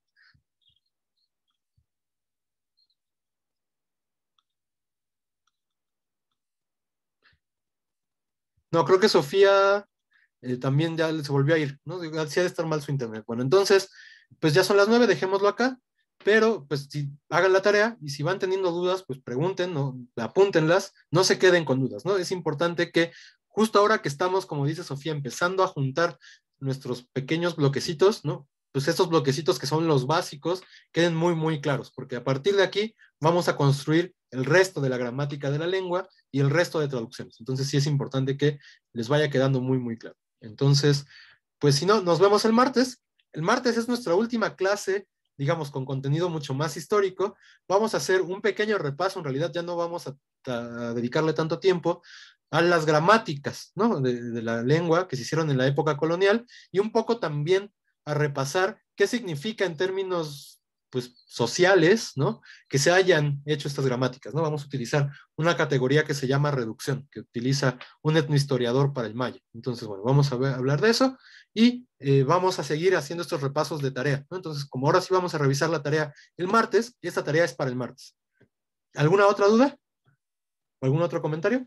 No, creo que Sofía también ya se volvió a ir, ¿no? Sí ha de estar mal su internet. Bueno, entonces, pues ya son las 9, dejémoslo acá, pero pues si hagan la tarea y si van teniendo dudas, pues pregunten, ¿no? Apúntenlas, no se queden con dudas, ¿no? Es importante que justo ahora que estamos, como dice Sofía, empezando a juntar nuestros pequeños bloquecitos, ¿no? Pues estos bloquecitos que son los básicos queden muy, muy claros, porque a partir de aquí vamos a construir el resto de la gramática de la lengua y el resto de traducciones. Entonces sí es importante que les vaya quedando muy, muy claro. Entonces, pues si no, nos vemos el martes. El martes es nuestra última clase, digamos, con contenido mucho más histórico. Vamos a hacer un pequeño repaso, en realidad ya no vamos a dedicarle tanto tiempo a las gramáticas, ¿no? de la lengua que se hicieron en la época colonial y un poco también a repasar qué significa en términos pues, sociales, ¿no? Que se hayan hecho estas gramáticas, ¿no? Vamos a utilizar una categoría que se llama reducción, que utiliza un etnohistoriador para el maya. Entonces, bueno, vamos a hablar de eso y vamos a seguir haciendo estos repasos de tarea, ¿no? Entonces, como ahora sí vamos a revisar la tarea el martes, esta tarea es para el martes. ¿Alguna otra duda? ¿Algún otro comentario?